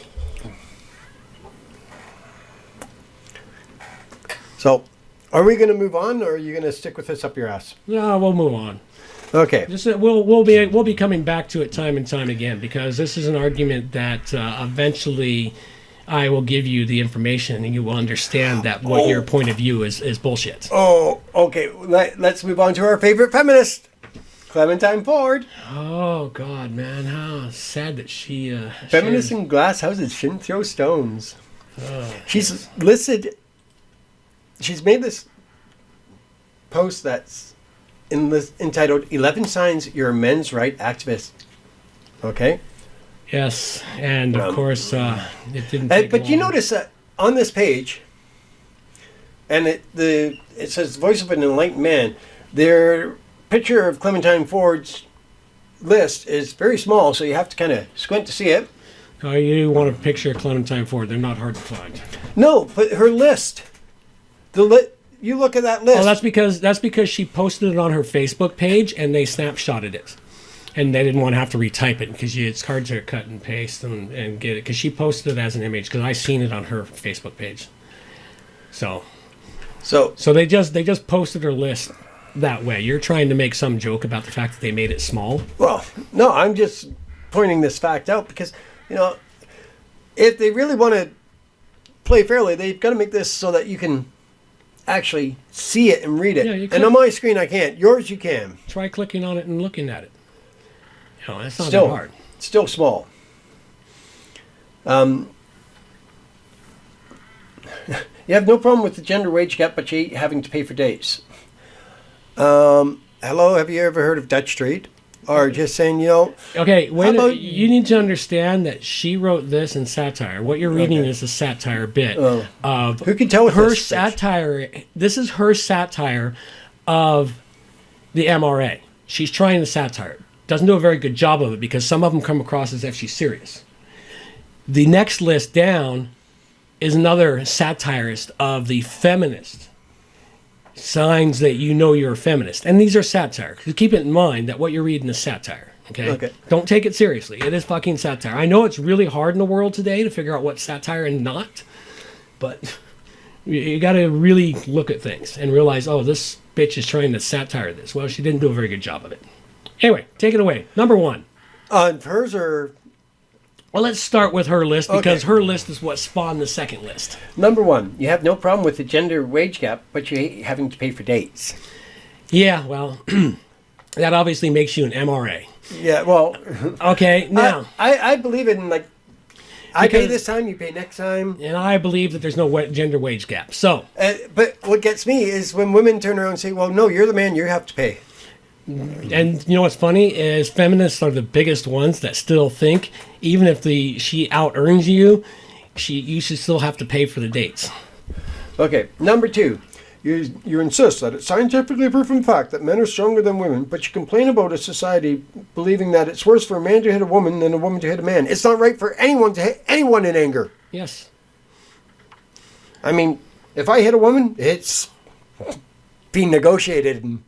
So, are we going to move on, or are you going to stick with this up your ass? No, we'll move on. Okay. We'll be coming back to it time and time again because this is an argument that eventually I will give you the information and you will understand that what your point of view is bullshit. Oh, okay. Let's move on to our favorite feminist, Clementine Ford. Oh God, man, how sad that she. Feminists in glass houses shouldn't throw stones. She's listed. She's made this post that's entitled 11 Signs You're a Men's Right Activist. Okay? Yes, and of course, it didn't take But you long. notice that on this page, and it says Voice of an Enlightened Man, their picture of Clementine Ford's list is very small, so you have to kind of squint to see it. Oh, you want to picture Clementine Ford. They're not hard to find. No, but her list. You look at that list. Oh, that's because she posted it on her Facebook page and they snapshotted it. And they didn't want to have to retype it because it's hard to cut and paste and get it. Because she posted it as an image because I seen it on her Facebook page. So they just posted her list that way. You're trying to make some joke about the fact that they made it small. Well, no, I'm just pointing this fact out because, if they really want to play fairly, they've got to make this so that you can actually see it and read it. Yeah, you and on my screen, I can't. Yours, you can. Try clicking on it and looking at it. That's not Still that hard. Still small. You have no problem with the gender wage gap, but you having to pay for dates. Hello, have you ever heard of Dutch Street? are just saying, Okay, wait. How about- You need to understand that she wrote this in satire. What you're reading is a satire bit of who can tell with her this, Rich? satire. This is her satire of the MRA. She's trying to satire. Doesn't do a very good job of it because some of them come across as if she's serious. The next list down is another satirist of the feminist. Signs that you know you're a feminist. And these are satire. Keep it in mind that what you're reading is satire. Okay? Don't take it seriously. It is fucking satire. I know it's really hard in the world today to figure out what's satire and not. But you got to really look at things and realize, oh, this bitch is trying to satire this. Well, she didn't do a very good job of it. Anyway, take it away. Number one. Hers are... Well, let's start with her list because Okay. her list is what spawned the second list. Number one, you have no problem with the gender wage gap, but you hate having to pay for dates. Yeah, well, that obviously makes you an MRA. Yeah, well... Okay, now... I believe in, like, I pay Because- this time, you pay next time. And I believe that there's no gender wage gap. So, But what gets me is when women turn around and say, well, no, you're the man, you have to pay. and you know what's funny is feminists are the biggest ones that still think even if she out earns you, you should still have to pay for the dates. Okay, number two, you insist that it's scientifically proven fact that men are stronger than women, but you complain about a society believing that it's worse for a man to hit a woman than a woman to hit a man. It's not right for anyone to hit anyone in anger. Yes. I mean, if I hit a woman, it's being negotiated, and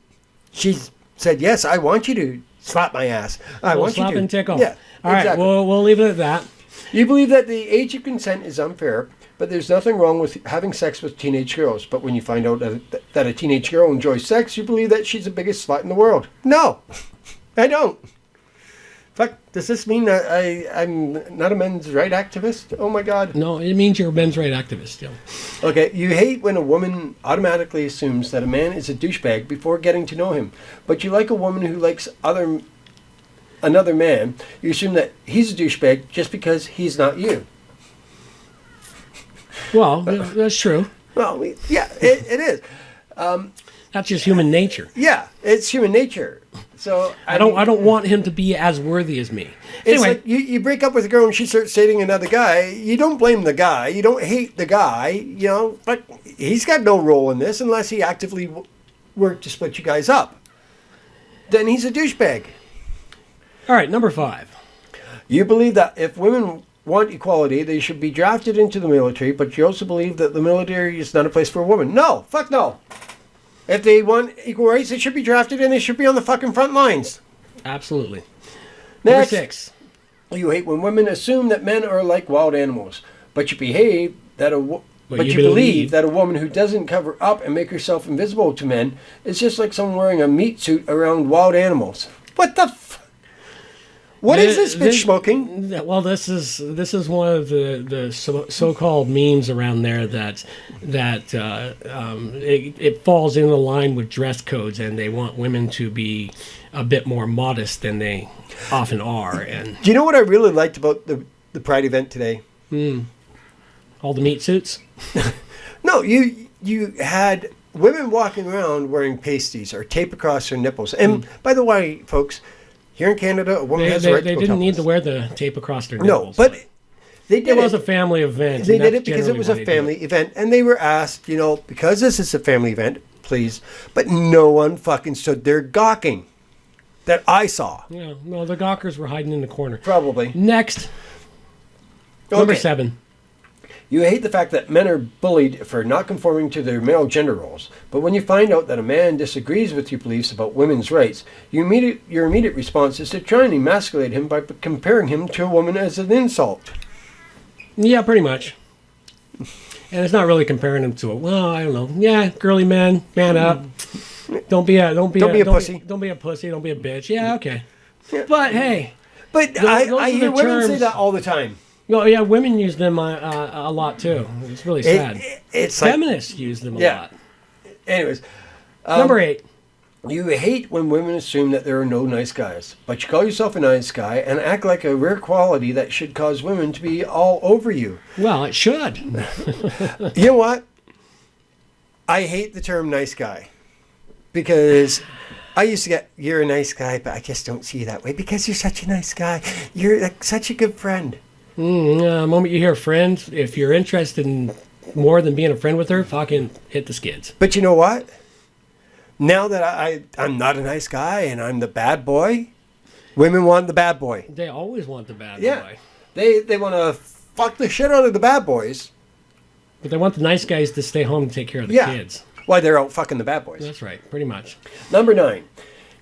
she's said, yes, I want you to slap my ass. I We'll want you slap to. and tickle. Yeah, All right, exactly. we'll leave it at that. You believe that the age of consent is unfair, but there's nothing wrong with having sex with teenage girls. But when you find out that a teenage girl enjoys sex, you believe that she's the biggest slut in the world. No, I don't. Fuck, does this mean that I'm not a men's right activist? Oh my God. No, it means you're a men's right activist still. Okay, you hate when a woman automatically assumes that a man is a douchebag before getting to know him. But you like a woman who likes another man. You assume that he's a douchebag just because he's not you. Well, that's true. Well, yeah, it is. That's just human nature. Yeah, it's human nature. So I don't want him to be as worthy as me. It's Anyway, like you break up with a girl and she starts dating another guy. You don't blame the guy. You don't hate the guy. But he's got no role in this unless he actively worked to split you guys up. Then he's a douchebag. all right, number 5. You believe that if women want equality, they should be drafted into the military, but you also believe that the military is not a place for a woman. No, fuck no. If they want equal rights, they should be drafted and they should be on the fucking front lines. Absolutely. Next. Number 6. You hate when women assume that men are like wild animals, but you believe that a woman who doesn't cover up and make herself invisible to men is just like someone wearing a meat suit around wild animals. What the What is this bitch smoking? Well, this is one of the so-called memes around there that it falls in the line with dress codes, and they want women to be a bit more modest than they often are. And Do you know what I really liked about the Pride event today? all the meat suits. No, you had women walking around wearing pasties or tape across their nipples. And by the way, folks, here in Canada, a woman has the right to They go didn't need topless. to wear the tape across their No, nipples. but they did it was a family event. They and did that's it because it generally was why a they do family it. event, and they were asked, because this is a family event, please. But no one fucking stood there gawking that I saw. Yeah, no, the gawkers were hiding in the corner. Probably. Next, number Okay. 7. You hate the fact that men are bullied for not conforming to their male gender roles. But when you find out that a man disagrees with your beliefs about women's rights, your immediate response is to try and emasculate him by comparing him to a woman as an insult. Yeah, pretty much. And it's not really comparing him to a, well, I don't know. Yeah, girly man up. Don't be a pussy. Don't be a pussy. Don't be a bitch. Yeah, okay. But hey, But those I are hear the women say terms. that all the time. well, yeah, women use them a lot too. It's really sad. It's like, Feminists use them a Yeah. lot. anyways. Number 8. You hate when women assume that there are no nice guys, but you call yourself a nice guy and act like a rare quality that should cause women to be all over you. Well, it should. You know what? I hate the term nice guy because I used to get, you're a nice guy, but I just don't see you that way because you're such a nice guy. You're like such a good friend. The moment you hear friend, if you're interested in more than being a friend with her, fucking hit the skids. But you know what? Now that I'm not a nice guy and I'm the bad boy, women want the bad boy. They always want the bad Yeah. boy. They want to fuck the shit out of the bad boys. But they want the nice guys to stay home and take care of the Yeah. kids. Why they're out fucking the bad boys. That's right, pretty much. Number 9.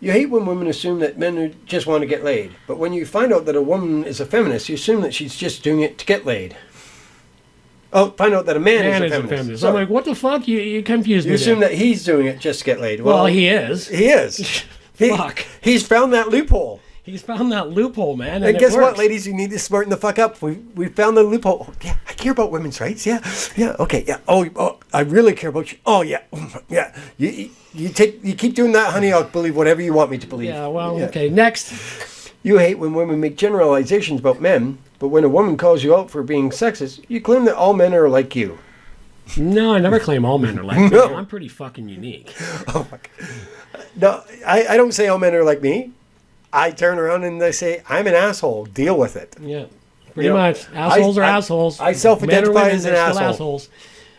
You hate when women assume that men just want to get laid. But when you find out that a woman is a feminist, you assume that she's just doing it to get laid. Oh, find out that a man is a feminist. I'm like, what the fuck? You confused me. You assume there. that he's doing it just to get laid. Well, he is. He is. Fuck. He's found that loophole. He's found that loophole, man. And it guess what, works. ladies? You need to smarten the fuck up. We found the loophole. Oh, yeah, I care about women's rights. Yeah, yeah. Okay, yeah. Oh, I really care about you. Oh, yeah, yeah. You keep doing that, honey. I'll believe whatever you want me to believe. Yeah. Well, okay. Next. You hate when women make generalizations about men, but when a woman calls you out for being sexist, you claim that all men are like you. No, I never claim all men are like me. No. I'm pretty fucking unique. Oh my God. No, I don't say all men are like me. I turn around and I say, I'm an asshole. Deal with it. Yeah. Pretty You know, much. Assholes are I- assholes. I self-identify Men or women, as an they're still asshole. assholes.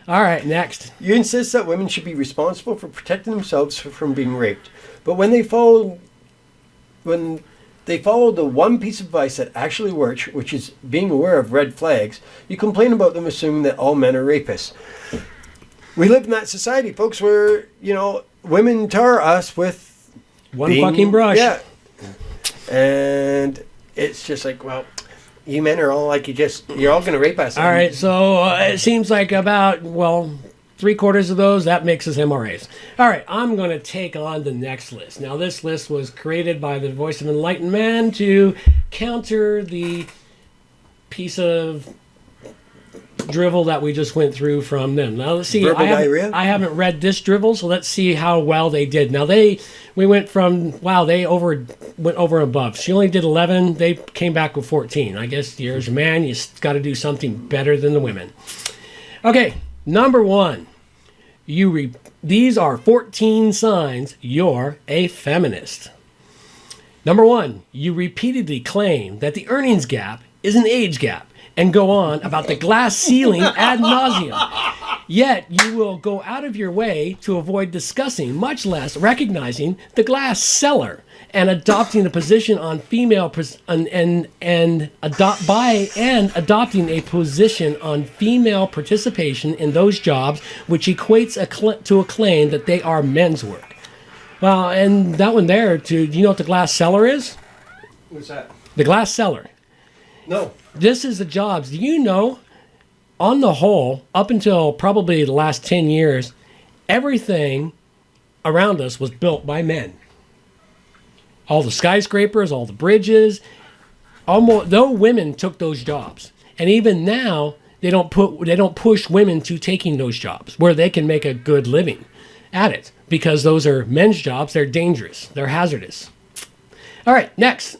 All right. Next. You insist that women should be responsible for protecting themselves from being raped. But when they follow the one piece of advice that actually works, which is being aware of red flags, you complain about them assuming that all men are rapists. We live in that society, folks, where, women tar us with One fucking brush. Yeah. And it's just like, well, you men are all like, you're all going to rape us. All right. So it seems like about, 3/4 of those, that makes us MRAs. All right, I'm going to take on the next list. Now, this list was created by the voice of enlightened man to counter the piece of drivel that we just went through from them. Now, let's see. Verbal diarrhea? I haven't read this drivel, so let's see how well they did. Now, we went from, they went over and above. She only did 11. They came back with 14. I guess you're a man, you got to do something better than the women. Okay, number 1. These are 14 signs you're a feminist. Number 1, you repeatedly claim that the earnings gap is an age gap and go on about the glass ceiling ad nauseum. Yet you will go out of your way to avoid discussing, much less recognizing, the glass cellar and adopting a position on adopting a position on female participation in those jobs, which equates to a claim that they are men's work. Well, and that one there, do you know what the glass cellar is? What's that? The glass cellar. No. This is the jobs. Do you know, on the whole, up until probably the last 10 years, everything around us was built by men. All the skyscrapers, all the bridges, though women took those jobs. And even now, they don't push women to taking those jobs where they can make a good living at it, because those are men's jobs. They're dangerous. They're hazardous. All right, next.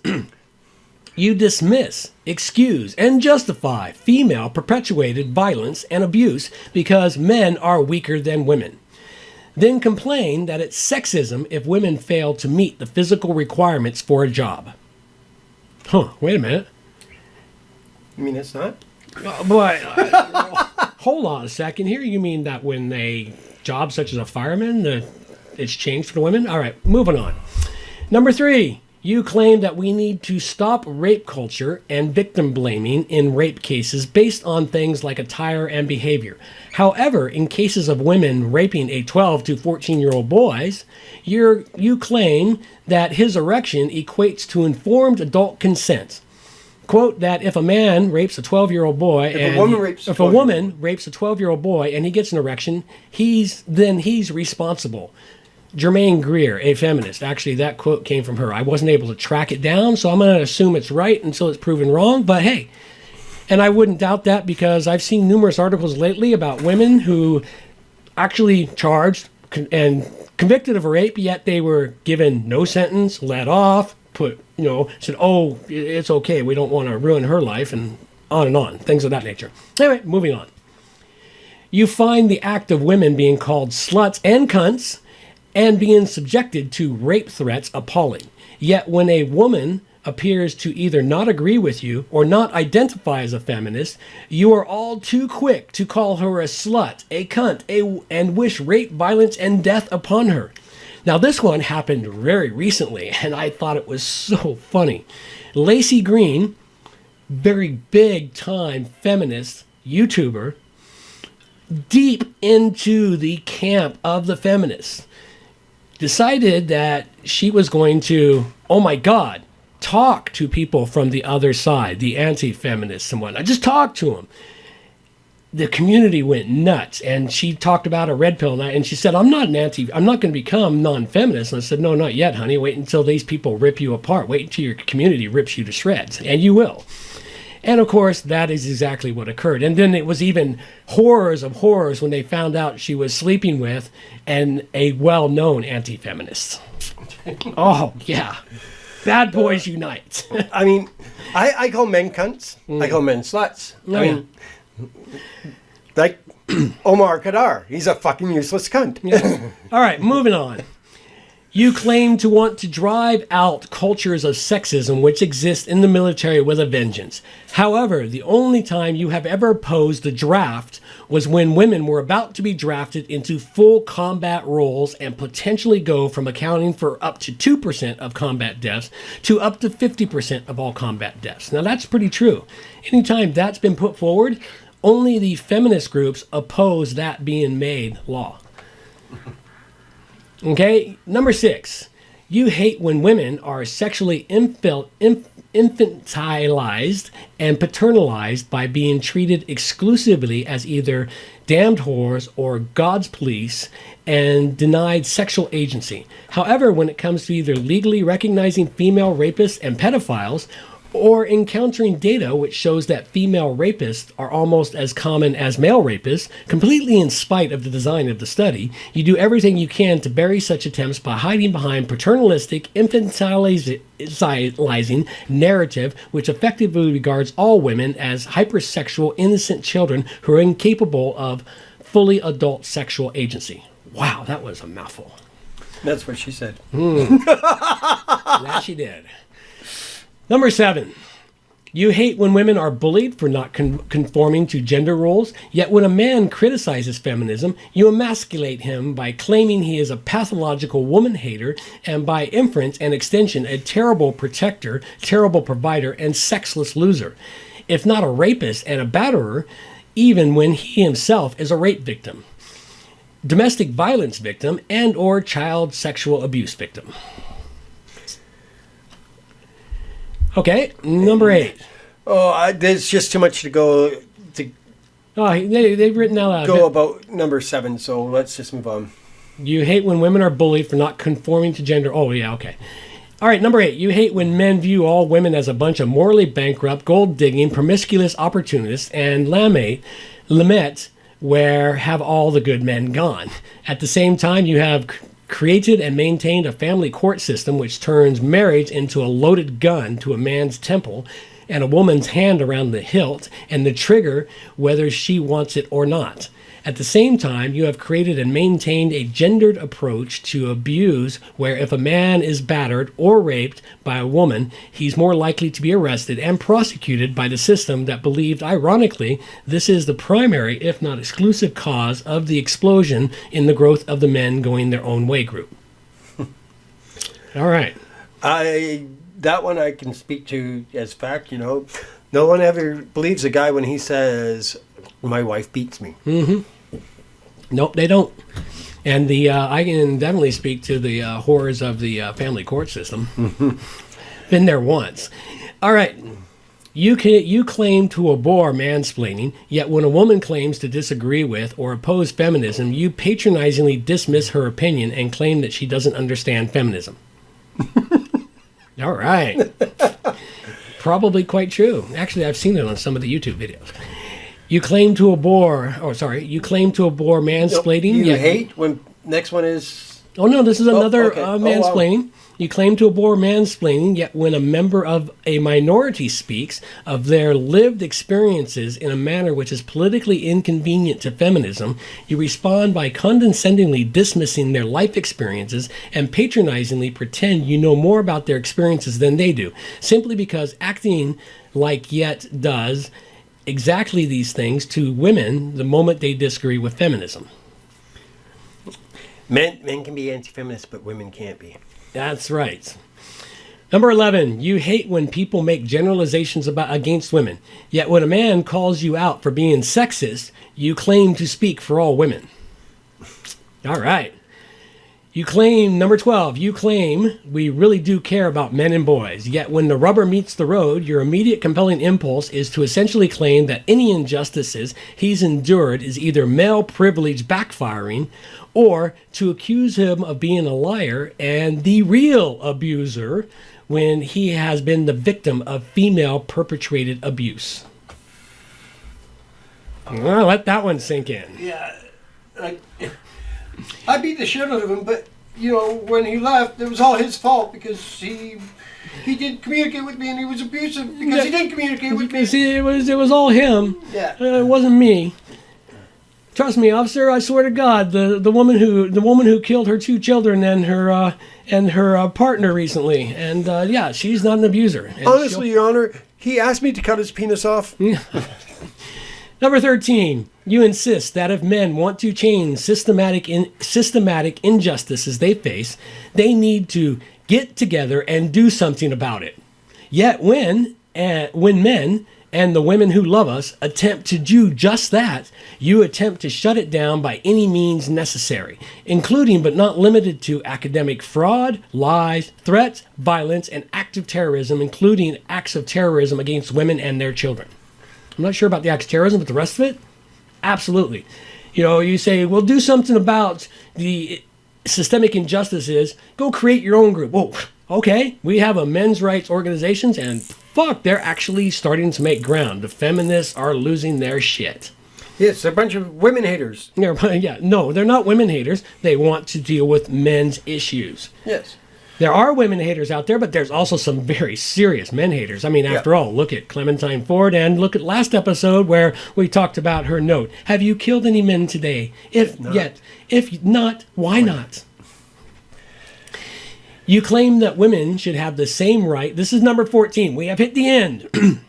You dismiss, excuse, and justify female perpetuated violence and abuse because men are weaker than women. Then complain that it's sexism if women fail to meet the physical requirements for a job. Wait a minute. You mean it's not? Hold on a second here. You mean that when they jobs such as a fireman, it's changed for the women? All right, moving on. Number 3. You claim that we need to stop rape culture and victim blaming in rape cases based on things like attire and behavior. However, in cases of women raping a 12 to 14-year-old boys, you claim that his erection equates to informed adult consent. Quote that if a man rapes a 12-year-old boy, If a woman rapes a 12-year-old boy and he gets an erection, he's responsible. Germaine Greer, a feminist. Actually, that quote came from her. I wasn't able to track it down, so I'm going to assume it's right until it's proven wrong. But hey, and I wouldn't doubt that because I've seen numerous articles lately about women who actually charged and convicted of a rape, yet they were given no sentence, let off, said, oh, it's okay, we don't want to ruin her life, and on, things of that nature. Anyway, moving on. You find the act of women being called sluts and cunts and being subjected to rape threats appalling. Yet when a woman appears to either not agree with you or not identify as a feminist, you are all too quick to call her a slut, a cunt, and wish rape, violence, and death upon her. Now, this one happened very recently, and I thought it was so funny. Lacey Green, very big-time feminist YouTuber, deep into the camp of the feminists, decided that she was going to, oh my God, talk to people from the other side, the anti-feminists and whatnot. Just talk to them. The community went nuts, and she talked about a red pill, and she said, I'm not going to become non-feminist. And I said, no, not yet, honey. Wait until these people rip you apart. Wait until your community rips you to shreds, and you will. And of course, that is exactly what occurred. And then it was even horrors of horrors when they found out she was sleeping with a well-known anti-feminist. Oh, yeah. Bad boys unite. I mean, I call men cunts. I call men sluts. Oh, I mean, like Omar Kadar. He's a fucking useless cunt. All right, moving on. You claim to want to drive out cultures of sexism which exist in the military with a vengeance. However, the only time you have ever opposed the draft was when women were about to be drafted into full combat roles and potentially go from accounting for up to 2% of combat deaths to up to 50% of all combat deaths. Now, that's pretty true. Anytime that's been put forward, only the feminist groups oppose that being made law. Okay, number 6. You hate when women are sexually infantilized and paternalized by being treated exclusively as either damned whores or God's police and denied sexual agency. However, when it comes to either legally recognizing female rapists and pedophiles or encountering data which shows that female rapists are almost as common as male rapists, completely in spite of the design of the study, you do everything you can to bury such attempts by hiding behind paternalistic, infantilizing narrative which effectively regards all women as hypersexual, innocent children who are incapable of fully adult sexual agency. Wow, that was a mouthful. That's what she said. That she did. Number 7, you hate when women are bullied for not conforming to gender roles, yet when a man criticizes feminism, you emasculate him by claiming he is a pathological woman hater and by inference and extension a terrible protector, terrible provider, and sexless loser, if not a rapist and a batterer, even when he himself is a rape victim, domestic violence victim, and or child sexual abuse victim. Okay, number 8. Oh, there's just too much to go Oh, they've written out about number 7, so let's just move on. You hate when women are bullied for not conforming to gender. Oh, yeah, okay. All right, number 8. You hate when men view all women as a bunch of morally bankrupt, gold-digging, promiscuous opportunists and lament where have all the good men gone. At the same time, you have created and maintained a family court system which turns marriage into a loaded gun to a man's temple and a woman's hand around the hilt and the trigger whether she wants it or not. At the same time, you have created and maintained a gendered approach to abuse where if a man is battered or raped by a woman, he's more likely to be arrested and prosecuted by the system that believed, ironically, this is the primary, if not exclusive, cause of the explosion in the growth of the men going their own way group. All right. That one I can speak to as fact, No one ever believes a guy when he says, my wife beats me. Mm-hmm. Nope, they don't. And I can definitely speak to the horrors of the family court system. Been there once. All right. You claim to abhor mansplaining, yet when a woman claims to disagree with or oppose feminism, you patronizingly dismiss her opinion and claim that she doesn't understand feminism. All right. Probably quite true. Actually, I've seen it on some of the YouTube videos. You claim to abhor mansplaining. You hate when next one is. Oh no, this is another okay. mansplaining. Oh, wow. You claim to abhor mansplaining, yet when a member of a minority speaks of their lived experiences in a manner which is politically inconvenient to feminism, you respond by condescendingly dismissing their life experiences and patronizingly pretend you know more about their experiences than they do, simply because acting like Yet does exactly these things to women the moment they disagree with feminism. Men can be anti-feminist, but women can't be. That's right. Number 11, you hate when people make generalizations against women. Yet when a man calls you out for being sexist, you claim to speak for all women. All right. Number 12, you claim we really do care about men and boys. Yet when the rubber meets the road, your immediate compelling impulse is to essentially claim that any injustices he's endured is either male privilege backfiring, or to accuse him of being a liar and the real abuser when he has been the victim of female perpetrated abuse. Well, let that one sink in. Yeah, I beat the shit out of him, but when he left, it was all his fault because he didn't communicate with me and he was abusive because he didn't communicate with me. See, it was all him. Yeah, it wasn't me. Trust me, officer. I swear to God, the woman who killed her 2 children and her partner recently, and yeah, she's not an abuser. And honestly, Your Honor, he asked me to cut his penis off. Number 13, you insist that if men want to change systematic injustices they face, they need to get together and do something about it. Yet when men and the women who love us attempt to do just that, you attempt to shut it down by any means necessary, including but not limited to academic fraud, lies, threats, violence, and active terrorism, including acts of terrorism against women and their children. I'm not sure about the acts of terrorism, but the rest of it, absolutely. You say, well, do something about the systemic injustices. Go create your own group. Whoa, okay. We have a men's rights organizations, and fuck, they're actually starting to make ground. The feminists are losing their shit. Yes, they're a bunch of women haters. Yeah, no, they're not women haters. They want to deal with men's issues. Yes. There are women haters out there, but there's also some very serious men haters. I mean, after all, look at Clementine Ford and look at last episode where we talked about her note. Have you killed any men today? If not, why not? You claim that women should have the same right. This is number 14. We have hit the end.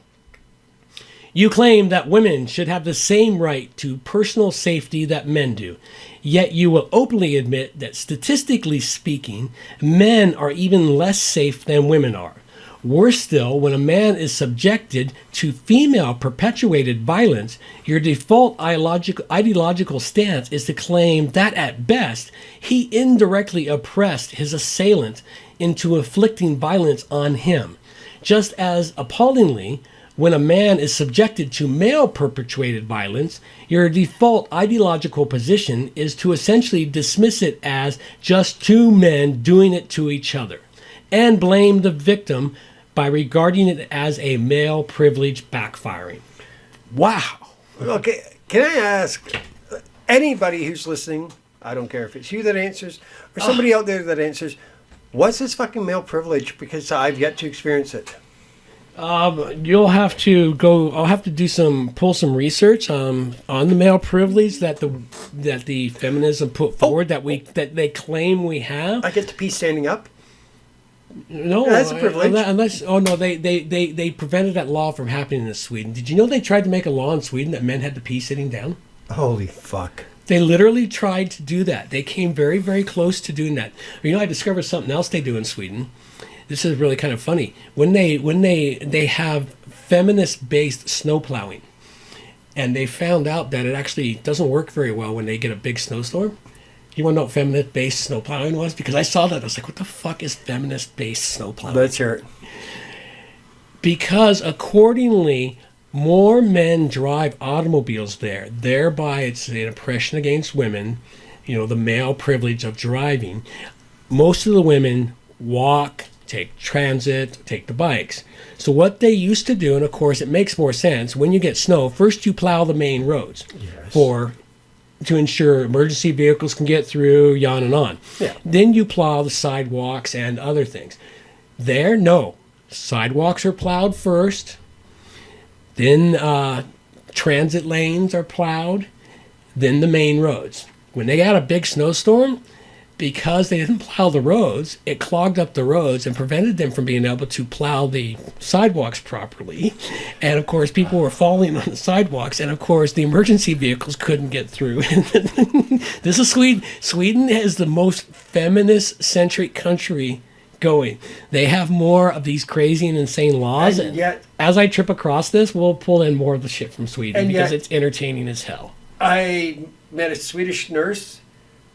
You claim that women should have the same right to personal safety that men do. Yet you will openly admit that statistically speaking, men are even less safe than women are. Worse still, when a man is subjected to female perpetuated violence, your default ideological stance is to claim that at best, he indirectly oppressed his assailant into inflicting violence on him. Just as appallingly, when a man is subjected to male perpetuated violence, your default ideological position is to essentially dismiss it as just 2 men doing it to each other, and blame the victim by regarding it as a male privilege backfiring. Wow. Okay, can I ask anybody who's listening, I don't care if it's you that answers, or somebody out there that answers, what's this fucking male privilege? Because I've yet to experience it. You'll have to go. I'll have to pull some research on the male privilege that the feminism put forward that they claim we have. I get to pee standing up. No, that's a privilege. They prevented that law from happening in Sweden. Did you know they tried to make a law in Sweden that men had to pee sitting down? Holy fuck! They literally tried to do that. They came very, very close to doing that. I discovered something else they do in Sweden. This is really kind of funny. When they have feminist-based snow plowing, and they found out that it actually doesn't work very well when they get a big snowstorm. You want to know what feminist-based snow plowing was? Because I saw that. I was like, what the fuck is feminist-based snow plowing? Let's hear it. Because accordingly, more men drive automobiles there. Thereby, it's an oppression against women, the male privilege of driving. Most of the women walk, take transit, take the bikes. So what they used to do, and of course it makes more sense, when you get snow, first you plow the main roads for to ensure emergency vehicles can get through, on and on. Yeah. Then you plow the sidewalks and other things. There, no. Sidewalks are plowed first. Then transit lanes are plowed. Then the main roads. When they got a big snowstorm, because they didn't plow the roads, it clogged up the roads and prevented them from being able to plow the sidewalks properly. And of course, people were falling on the sidewalks, and of course, the emergency vehicles couldn't get through. This is Sweden. Sweden is the most feminist-centric country going. They have more of these crazy and insane laws. And yet, as I trip across this, we'll pull in more of the shit from Sweden because yet, it's entertaining as hell. I met a Swedish nurse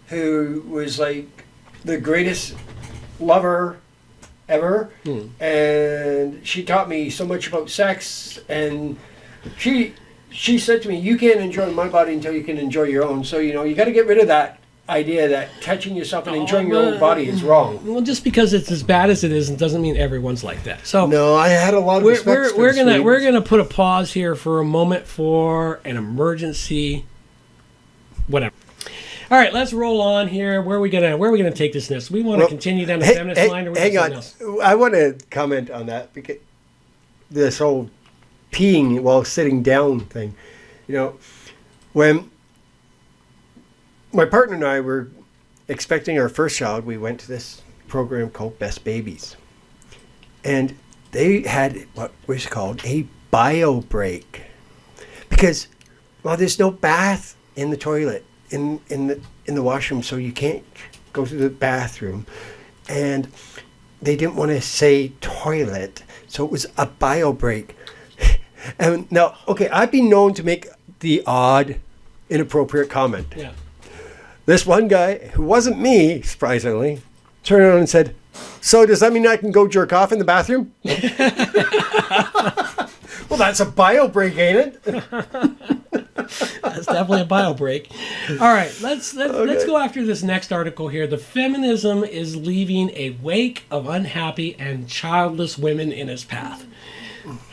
who was like the greatest lover ever, and she taught me so much about sex, and she said to me, you can't enjoy my body until you can enjoy your own. So, you got to get rid of that idea that touching yourself and enjoying your own body is wrong. Well, just because it's as bad as it is, it doesn't mean everyone's like that. So No, I had a lot of respect for we're the Swedes. gonna put a pause here for a moment for an emergency. Whatever. All right, let's roll on here. Where are we gonna take this next? We want to continue down the feminist line, or we hang something on. else? I want to comment on that because this whole peeing while sitting down thing. When my partner and I were expecting our first child, we went to this program called Best Babies, and they had what was called a bio break because, there's no bath in the toilet. In the washroom, so you can't go to the bathroom, and they didn't want to say toilet, so it was a bio break. And now, okay, I've been known to make the odd, inappropriate comment. Yeah. This one guy, who wasn't me, surprisingly, turned around and said, "So does that mean I can go jerk off in the bathroom?" Well, that's a bio break, ain't it? That's definitely a bio break. All right, let's go after this next article here. The Feminism is leaving a wake of unhappy and childless women in its path.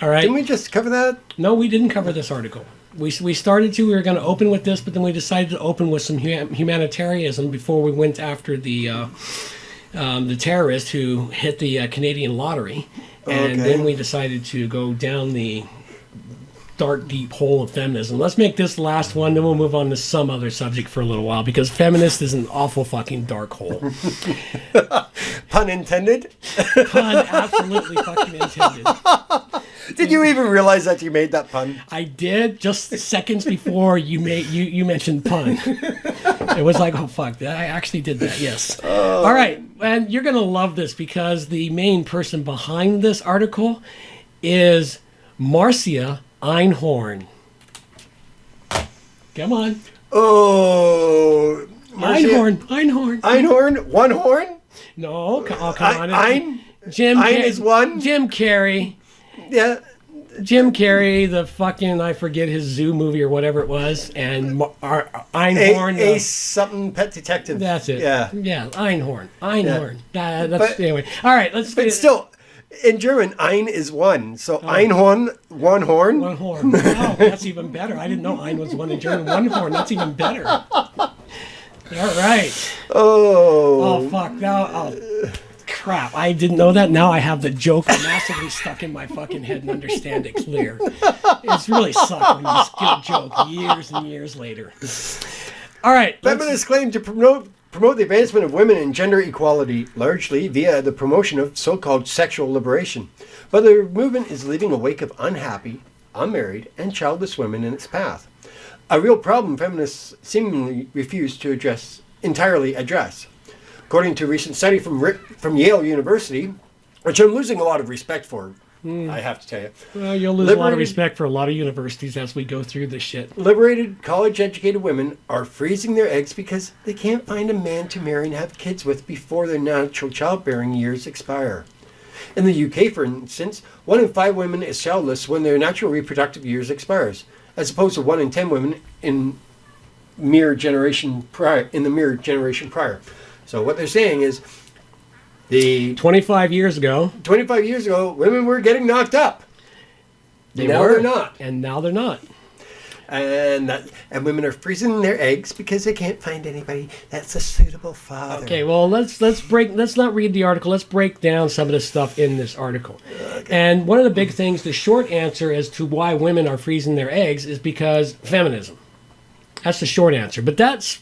All right. Didn't we just cover that? No, we didn't cover this article. We started to. We were going to open with this, but then we decided to open with some humanitarianism before we went after the terrorist who hit the Canadian lottery, and then we decided to go down the dark, deep hole of feminism. Let's make this last one, then we'll move on to some other subject for a little while, because feminist is an awful fucking dark hole. Pun intended? Pun absolutely fucking intended. Did you even realize that you made that pun? I did, just seconds before you mentioned pun. It was like, oh fuck, I actually did that, yes. All right, and you're going to love this, because the main person behind this article is Marcia Einhorn. Come on. Oh. Einhorn. One horn? No, come on. Ein is one? Jim Carrey. Yeah. Jim Carrey, the fucking, I forget his Zoo movie or whatever it was, and Einhorn. Ace something pet detective. That's it. Yeah. Yeah, Einhorn. Yeah. That's anyway. All right, let's. But still, in German, ein is one. So Einhorn, one horn. One horn. Wow, that's even better. I didn't know ein was one in German. One horn. That's even better. All right. Oh fuck. Now, crap. I didn't know that. Now I have the joke massively stuck in my fucking head and understand it clear. It's really sucked when you get a joke years and years later. All right. Feminists claim to promote the advancement of women and gender equality largely via the promotion of so-called sexual liberation. But the movement is leaving a wake of unhappy, unmarried, and childless women in its path. A real problem feminists seemingly refuse to entirely address. According to a recent study from Yale University, which I'm losing a lot of respect for, I have to tell you. Well, you'll lose a lot of respect for a lot of universities as we go through this shit. Liberated, college-educated women are freezing their eggs because they can't find a man to marry and have kids with before their natural childbearing years expire. In the UK, for instance, 1 in 5 women is childless when their natural reproductive years expires, as opposed to 1 in 10 women in the mere generation prior. So what they're saying is, 25 years ago, women were getting knocked up. They're not. And now they're not. And women are freezing their eggs because they can't find anybody that's a suitable father. Okay, well, let's not read the article. Let's break down some of the stuff in this article. Okay. And one of the big things, the short answer as to why women are freezing their eggs is because feminism. That's the short answer. But that's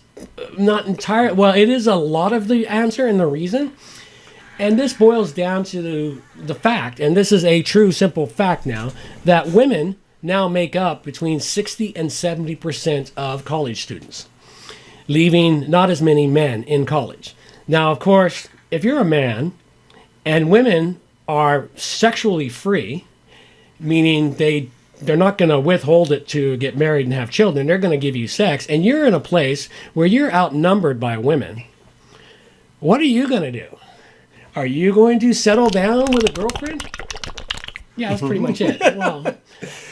not entirely, well, it is a lot of the answer and the reason. And this boils down to the fact, and this is a true, simple fact now, that women now make up between 60 and 70% of college students, leaving not as many men in college. Now, of course, if you're a man and women are sexually free, meaning they're not going to withhold it to get married and have children, they're going to give you sex, and you're in a place where you're outnumbered by women, what are you going to do? Are you going to settle down with a girlfriend? Yeah, that's pretty much it. Well,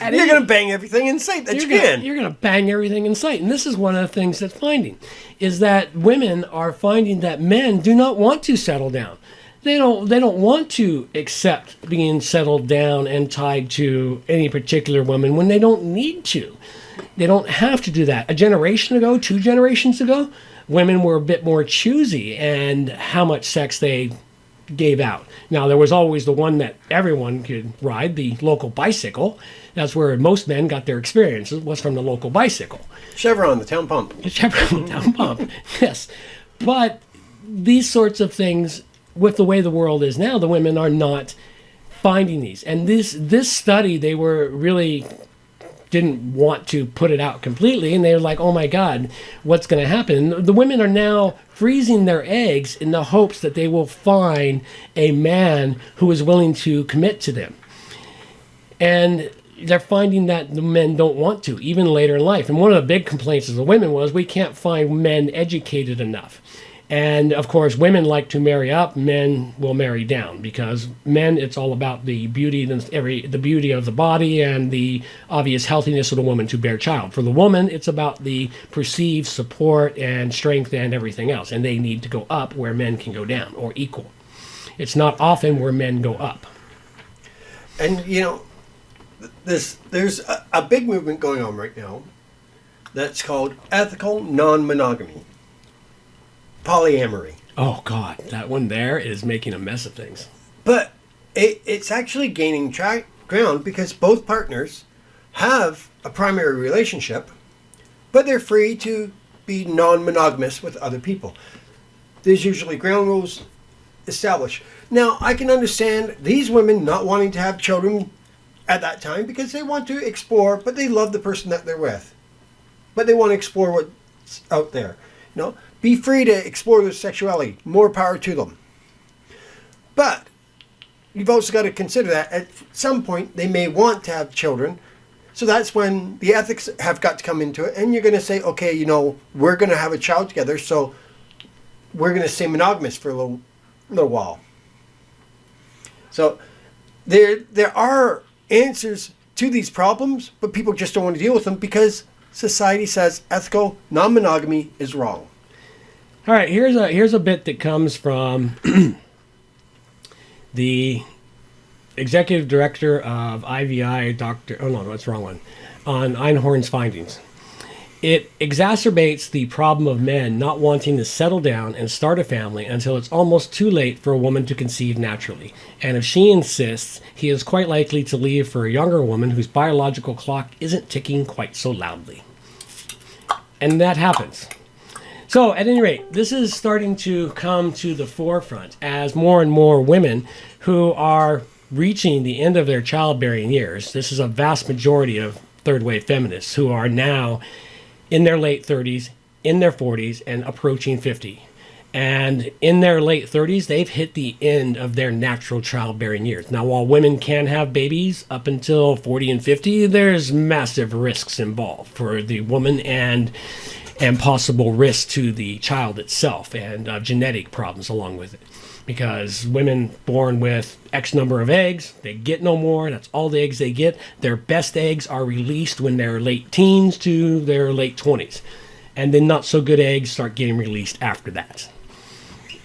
you're going to bang everything in sight that you can. You're going to bang everything in sight. And this is one of the things that's finding, is that women are finding that men do not want to settle down. They don't want to accept being settled down and tied to any particular woman when they don't need to. They don't have to do that. A generation ago, 2 generations ago, women were a bit more choosy and how much sex they gave out. Now, there was always the one that everyone could ride, the local bicycle. That's where most men got their experiences, was from the local bicycle. Chevron, the town pump. Chevron, the town pump, yes. But these sorts of things, with the way the world is now, the women are not finding these. And this study, they were really didn't want to put it out completely, and they were like, oh my God, what's going to happen? The women are now freezing their eggs in the hopes that they will find a man who is willing to commit to them. And they're finding that the men don't want to, even later in life. And one of the big complaints of the women was, we can't find men educated enough. And of course, women like to marry up, men will marry down, because men, it's all about the beauty, the beauty of the body and the obvious healthiness of the woman to bear child. For the woman, it's about the perceived support and strength and everything else. And they need to go up where men can go down, or equal. It's not often where men go up. And there's a big movement going on right now that's called ethical non-monogamy. Polyamory. Oh God, that one there is making a mess of things. But it's actually gaining ground because both partners have a primary relationship, but they're free to be non-monogamous with other people. There's usually ground rules established. Now, I can understand these women not wanting to have children at that time because they want to explore, but they love the person that they're with. But they want to explore what's out there. Be free to explore their sexuality. More power to them. But you've also got to consider that at some point they may want to have children. So that's when the ethics have got to come into it. And you're going to say, okay, we're going to have a child together. So we're going to stay monogamous for a little while. So there are answers to these problems, but people just don't want to deal with them because society says ethical non-monogamy is wrong. All right, here's a bit that comes from the executive director of IVI, that's the wrong one, on Einhorn's findings. It exacerbates the problem of men not wanting to settle down and start a family until it's almost too late for a woman to conceive naturally. And if she insists, he is quite likely to leave for a younger woman whose biological clock isn't ticking quite so loudly. And that happens. So, at any rate, this is starting to come to the forefront as more and more women who are reaching the end of their childbearing years. This is a vast majority of third-wave feminists who are now in their late 30s, in their 40s, and approaching 50. And in their late 30s, they've hit the end of their natural childbearing years. Now, while women can have babies up until 40 and 50, there's massive risks involved for the woman and possible risk to the child itself, and genetic problems along with it. Because women born with X number of eggs, they get no more. That's all the eggs they get. Their best eggs are released when they're late teens to their late 20s. And then not so good eggs start getting released after that.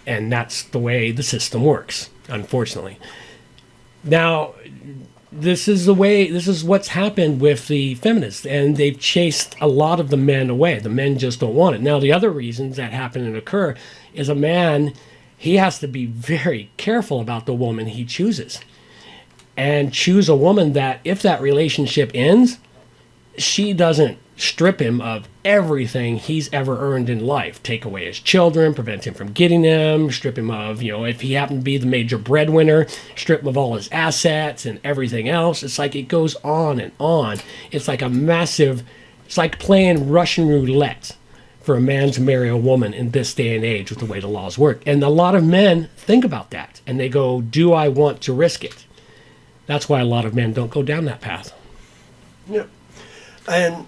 And that's the way the system works, unfortunately. Now, this is what's happened with the feminists, and they've chased a lot of the men away. The men just don't want it. Now, the other reasons that happen and occur is a man, he has to be very careful about the woman he chooses, and choose a woman that if that relationship ends, she doesn't strip him of everything he's ever earned in life. Take away his children, prevent him from getting them, strip him of, if he happened to be the major breadwinner, strip him of all his assets and everything else. It's like it goes on and on. It's like it's like playing Russian roulette for a man to marry a woman in this day and age with the way the laws work. And a lot of men think about that and they go, do I want to risk it? That's why a lot of men don't go down that path. Yeah. And,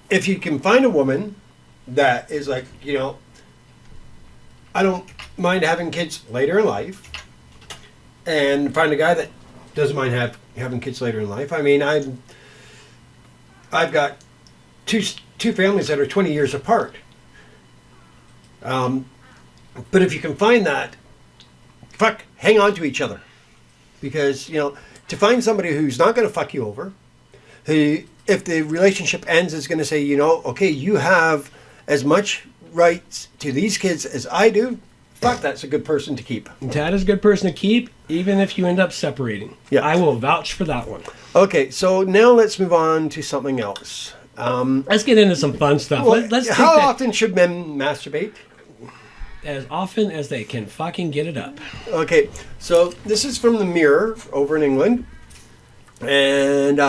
if you can find a woman that is like, I don't mind having kids later in life, and find a guy that doesn't mind having kids later in life. I mean, I've got two families that are 20 years apart. But if you can find that, hang on to each other. Because, to find somebody who's not going to fuck you over, who, if the relationship ends, is going to say, okay, you have as much rights to these kids as I do, that's a good person to keep. That is a good person to keep, even if you end up separating. Yeah. I will vouch for that one. Okay, so now let's move on to something else. Let's get into some fun stuff. Well, Let's take how that often should men masturbate? as often as they can fucking get it up. Okay, so this is from the Mirror over in England. And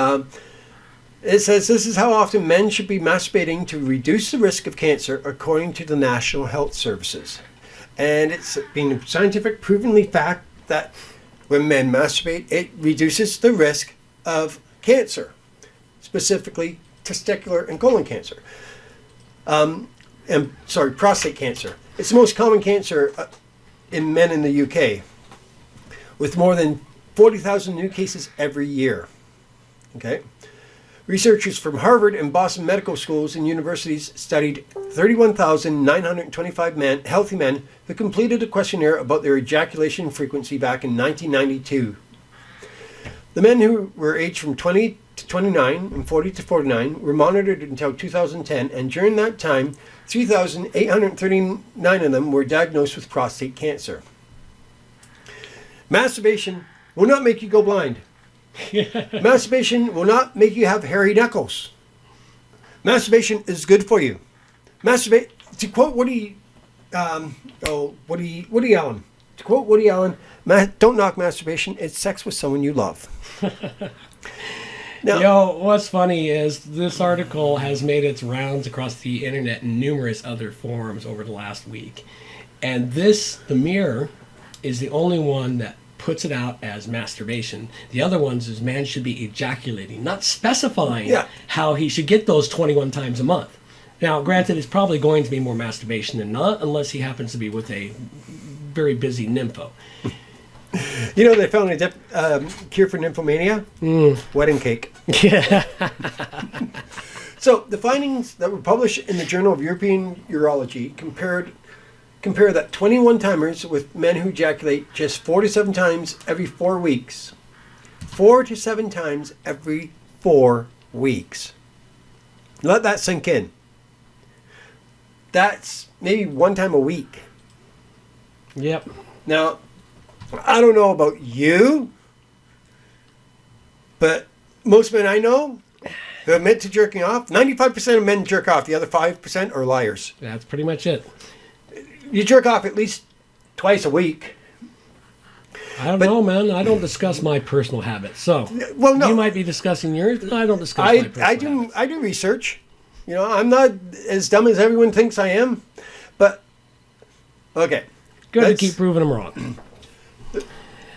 it says this is how often men should be masturbating to reduce the risk of cancer according to the National Health Services. And it's been scientific provenly fact that when men masturbate, it reduces the risk of cancer, specifically testicular and colon cancer. Prostate cancer. It's the most common cancer in men in the UK, with more than 40,000 new cases every year. Okay. Researchers from Harvard and Boston medical schools and universities studied 31,925 healthy men who completed a questionnaire about their ejaculation frequency back in 1992. The men who were aged from 20 to 29 and 40 to 49 were monitored until 2010, and during that time, 3,839 of them were diagnosed with prostate cancer. Masturbation will not make you go blind. Masturbation will not make you have hairy knuckles. Masturbation is good for you. Masturbate, to quote Woody Allen. To quote Woody Allen, don't knock masturbation. It's sex with someone you love. Now, what's funny is this article has made its rounds across the internet in numerous other forums over the last week. And the Mirror, is the only one that puts it out as masturbation. The other ones is man should be ejaculating, not specifying how he should get those 21 times a month. Now, granted, it's probably going to be more masturbation than not, unless he happens to be with a very busy nympho. They found a cure for nymphomania? Wedding cake. Yeah. So, the findings that were published in the Journal of European Urology compare that 21 timers with men who ejaculate just 4 to 7 times every 4 weeks. 4 to 7 times every 4 weeks. Let that sink in. That's maybe 1 time a week. Yep. Now, I don't know about you, but most men I know who admit to jerking off, 95% of men jerk off. The other 5% are liars. That's pretty much it. You jerk off at least twice a week. I don't know, man. I don't discuss my personal habits. So, well, no. You might be discussing yours, but I don't discuss my personal habits. I do research. I'm not as dumb as everyone thinks I am. But, okay. Good to keep proving them wrong.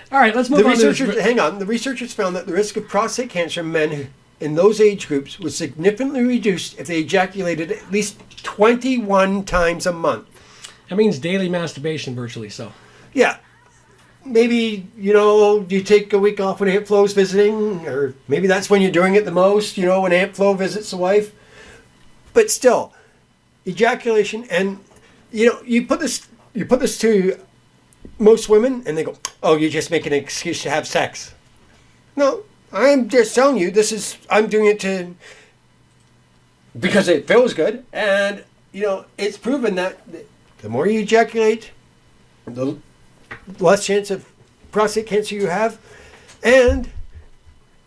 All right, let's move on. Hang on. The researchers found that the risk of prostate cancer in men in those age groups was significantly reduced if they ejaculated at least 21 times a month. That means daily masturbation, virtually so. Yeah. Maybe, you take a week off when Aunt Flo's visiting, or maybe that's when you're doing it the most, when Aunt Flo visits the wife. But still, ejaculation, and, you put this to most women, and they go, oh, you're just making an excuse to have sex. No, I'm just telling you, I'm doing it because it feels good. And, it's proven that the more you ejaculate, the less chance of prostate cancer you have. And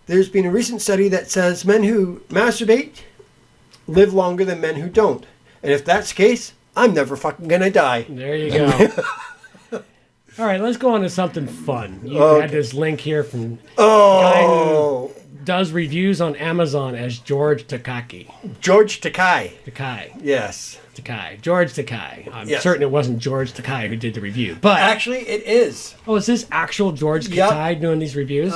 there's been a recent study that says men who masturbate live longer than men who don't. And if that's the case, I'm never fucking gonna die. There you go. All right, let's go on to something fun. You had this link here from a guy who does reviews on Amazon as George Takei. George Takei. Takei. Yes. Takei. George Takei. I'm Yes. certain it wasn't George Takei who did the review. But Actually, it is. oh, is this actual George Yep. Takei doing these reviews?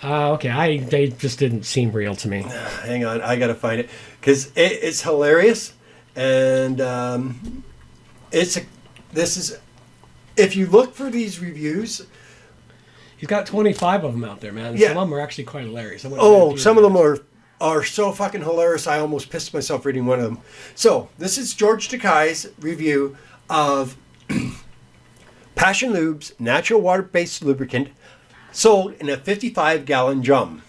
Okay. They just didn't seem real to me. Hang on, I gotta find it because it's hilarious, and if you look for these reviews. He's got 25 of them out there, man. Yeah. Some of them are actually quite hilarious. Some of them are so fucking hilarious. I almost pissed myself reading one of them. So this is George Takei's review of Passion Lube's natural water-based lubricant, sold in a 55-gallon drum.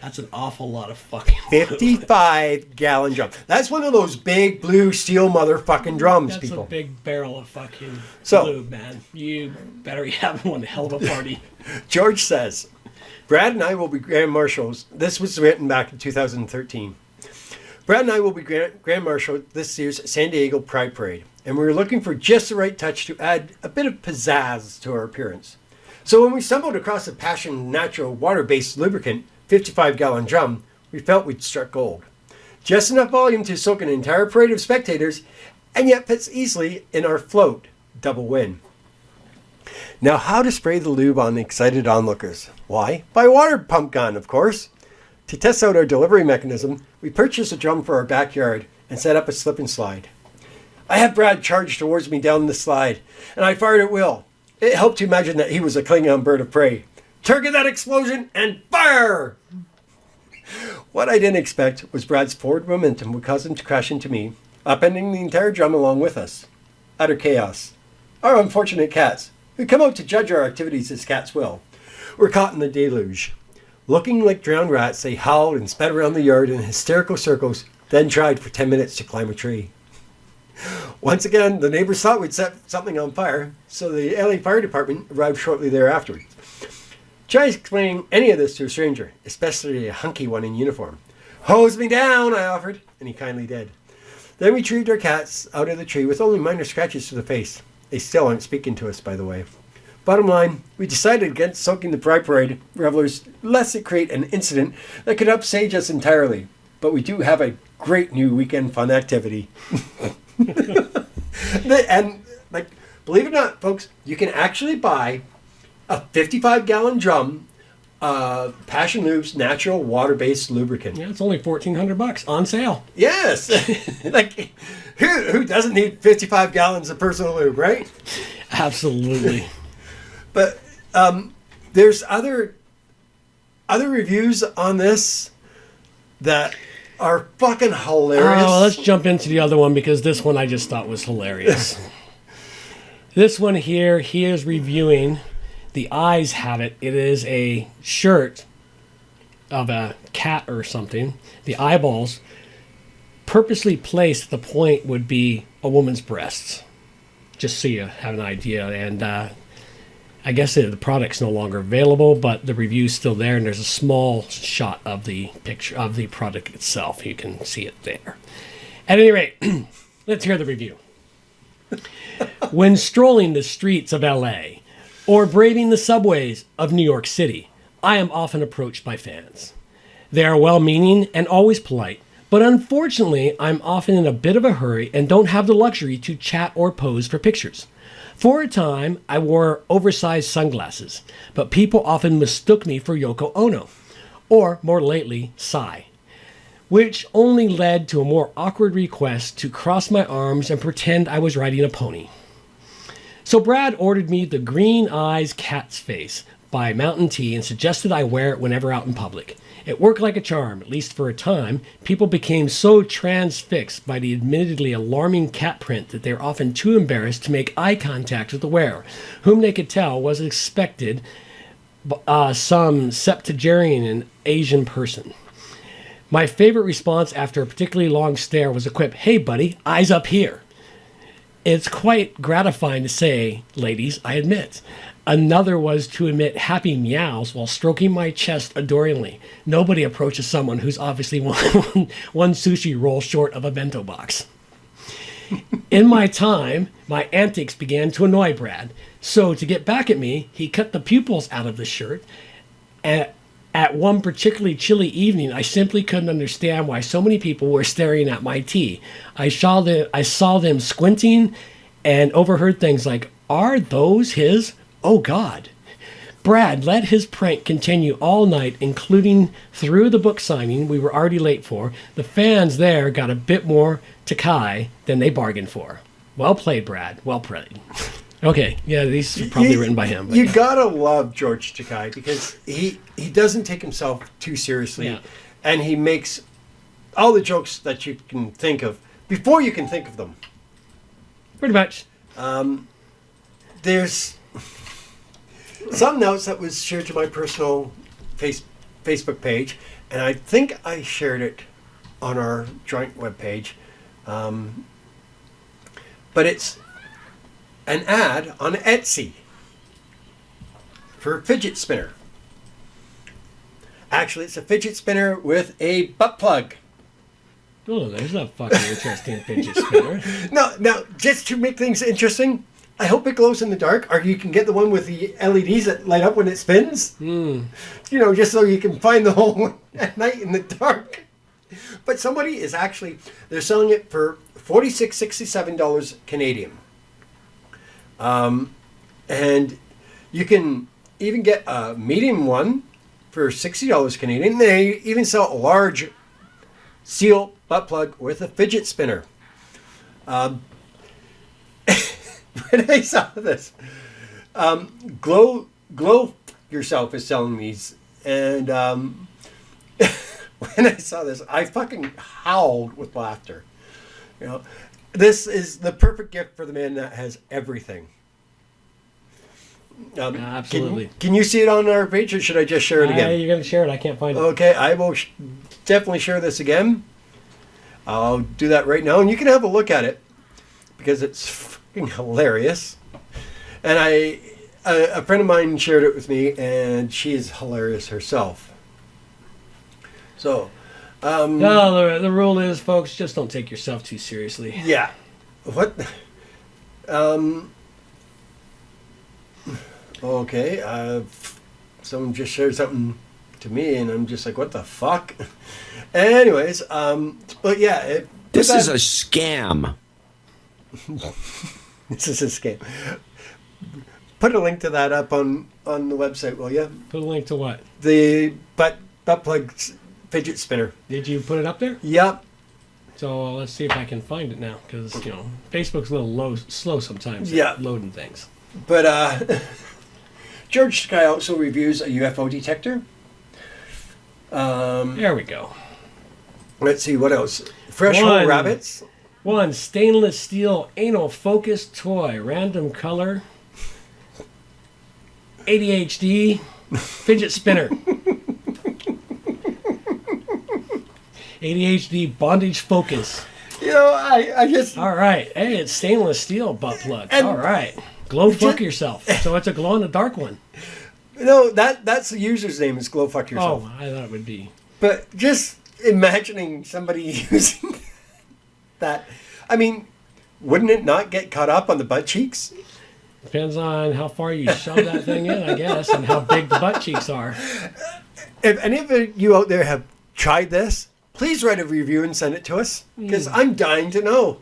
That's an awful lot of fucking 55-gallon drum. That's one of those big blue steel motherfucking drums, That's people. a big barrel of fucking So- lube, man. You better be having one hell of a party. George says, Brad and I will be Grand Marshals. This was written back in 2013. Brad and I will be Grand Marshal this year's San Diego Pride Parade, and we were looking for just the right touch to add a bit of pizzazz to our appearance. So when we stumbled across a Passion natural water-based lubricant 55-gallon drum, we felt we'd struck gold. Just enough volume to soak an entire parade of spectators, and yet fits easily in our float. Double win. Now, how to spray the lube on the excited onlookers? Why? By water pump gun, of course. To test out our delivery mechanism, we purchased a drum for our backyard and set up a slip and slide. I had Brad charge towards me down the slide, and I fired at will. It helped to imagine that he was a Klingon bird of prey. Target that explosion and fire! What I didn't expect was Brad's forward momentum would cause him to crash into me, upending the entire drum along with us. Utter chaos. Our unfortunate cats, who come out to judge our activities as cats will, were caught in the deluge. Looking like drowned rats, they howled and sped around the yard in hysterical circles, then tried for 10 minutes to climb a tree. Once again, the neighbors thought we'd set something on fire, so the LA Fire Department arrived shortly thereafter. Try explaining any of this to a stranger, especially a hunky one in uniform. Hose me down, I offered, and he kindly did. Then we retrieved our cats out of the tree with only minor scratches to the face. They still aren't speaking to us, by the way. Bottom line, we decided against soaking the Pride Parade revelers, lest it create an incident that could upstage us entirely. But we do have a great new weekend fun activity. And, believe it or not, folks, you can actually buy a 55-gallon drum of Passion Lube's natural water-based lubricant. Yeah, it's only $1,400 on sale. Yes. Who doesn't need 55 gallons of personal lube, right? Absolutely. But there's other reviews on this that are fucking hilarious. Oh, let's jump into the other one because this one I just thought was hilarious. This one here, he is reviewing The Eyes Have It. It is a shirt of a cat or something. The eyeballs purposely placed at the point would be a woman's breasts. Just so you have an idea. And I guess the product's no longer available, but the review's still there, and there's a small shot of the picture of the product itself. You can see it there. At any rate, let's hear the review. When strolling the streets of LA or braving the subways of New York City, I am often approached by fans. They are well-meaning and always polite, but unfortunately, I'm often in a bit of a hurry and don't have the luxury to chat or pose for pictures. For a time, I wore oversized sunglasses, but people often mistook me for Yoko Ono, or more lately, Psy, which only led to a more awkward request to cross my arms and pretend I was riding a pony. So Brad ordered me the Green Eyes Cat's Face by Mountain Tea and suggested I wear it whenever out in public. It worked like a charm, at least for a time. People became so transfixed by the admittedly alarming cat print that they were often too embarrassed to make eye contact with the wearer, whom they could tell was expected some septuagenarian and Asian person. My favorite response after a particularly long stare was a quip, "Hey buddy, eyes up here." It's quite gratifying to say, ladies, I admit. Another was to emit happy meows while stroking my chest adoringly. Nobody approaches someone who's obviously one sushi roll short of a bento box. In my time, my antics began to annoy Brad. So to get back at me, he cut the pupils out of the shirt. At one particularly chilly evening, I simply couldn't understand why so many people were staring at my tea. I saw them squinting and overheard things like, "Are those his? Oh God." Brad let his prank continue all night, including through the book signing we were already late for. The fans there got a bit more Takai than they bargained for. Well played, Brad. Well played. Okay, yeah, these are probably written by him. But You yeah. gotta love George Takai because he doesn't take himself too seriously, Yeah. and he makes all the jokes that you can think of before you can think of them. Pretty much. There's some notes that was shared to my personal Facebook page, and I think I shared it on our joint webpage. But it's an ad on Etsy for a fidget spinner. Actually, it's a fidget spinner with a butt plug. Oh, there's a fucking interesting fidget spinner. Now, just to make things interesting, I hope it glows in the dark, or you can get the one with the LEDs that light up when it spins. You know, just so you can find the whole one at night in the dark. But somebody is actually, they're selling it for $46.67 Canadian. And you can even get a medium one for $60 Canadian. They even sell a large seal butt plug with a fidget spinner. When I saw this, Glow Yourself is selling these, and when I saw this, I fucking howled with laughter. You know, this is the perfect gift for the man that has everything. Absolutely. Can you see it on our page, or should I just share it again? You're going to share it. I can't find it. Okay, I will definitely share this again. I'll do that right now, and you can have a look at it because it's fucking hilarious. And a friend of mine shared it with me, and she is hilarious herself. So, No, the rule is, folks, just don't take yourself too seriously. yeah. What? Okay. Someone just shared something to me, and I'm just like, what the fuck? Anyways, but yeah. This is a scam. This is a scam. Put a link to that up on the website, will you? Put a link to what? The butt plug fidget spinner. Did you put it up there? Yep. So let's see if I can find it now, because Facebook's a little slow sometimes. Yeah. At loading things. But George Takai also reviews a UFO detector. There we go. Let's see what else. Fresh whole rabbits. 1 stainless steel anal focus toy, random color, ADHD fidget spinner. ADHD bondage focus. You know, I just... All right. Hey, it's stainless steel butt plug. And- All right. Glow fuck yourself. So it's a glow in the dark one. No, that's the user's name is Glowfuck Yourself. Oh, I thought it would be. But just imagining somebody using that, I mean, wouldn't it not get caught up on the butt cheeks? Depends on how far you shove that thing in, I guess, and how big the butt cheeks are. If any of you out there have tried this, please write a review and send it to us, because I'm dying to know.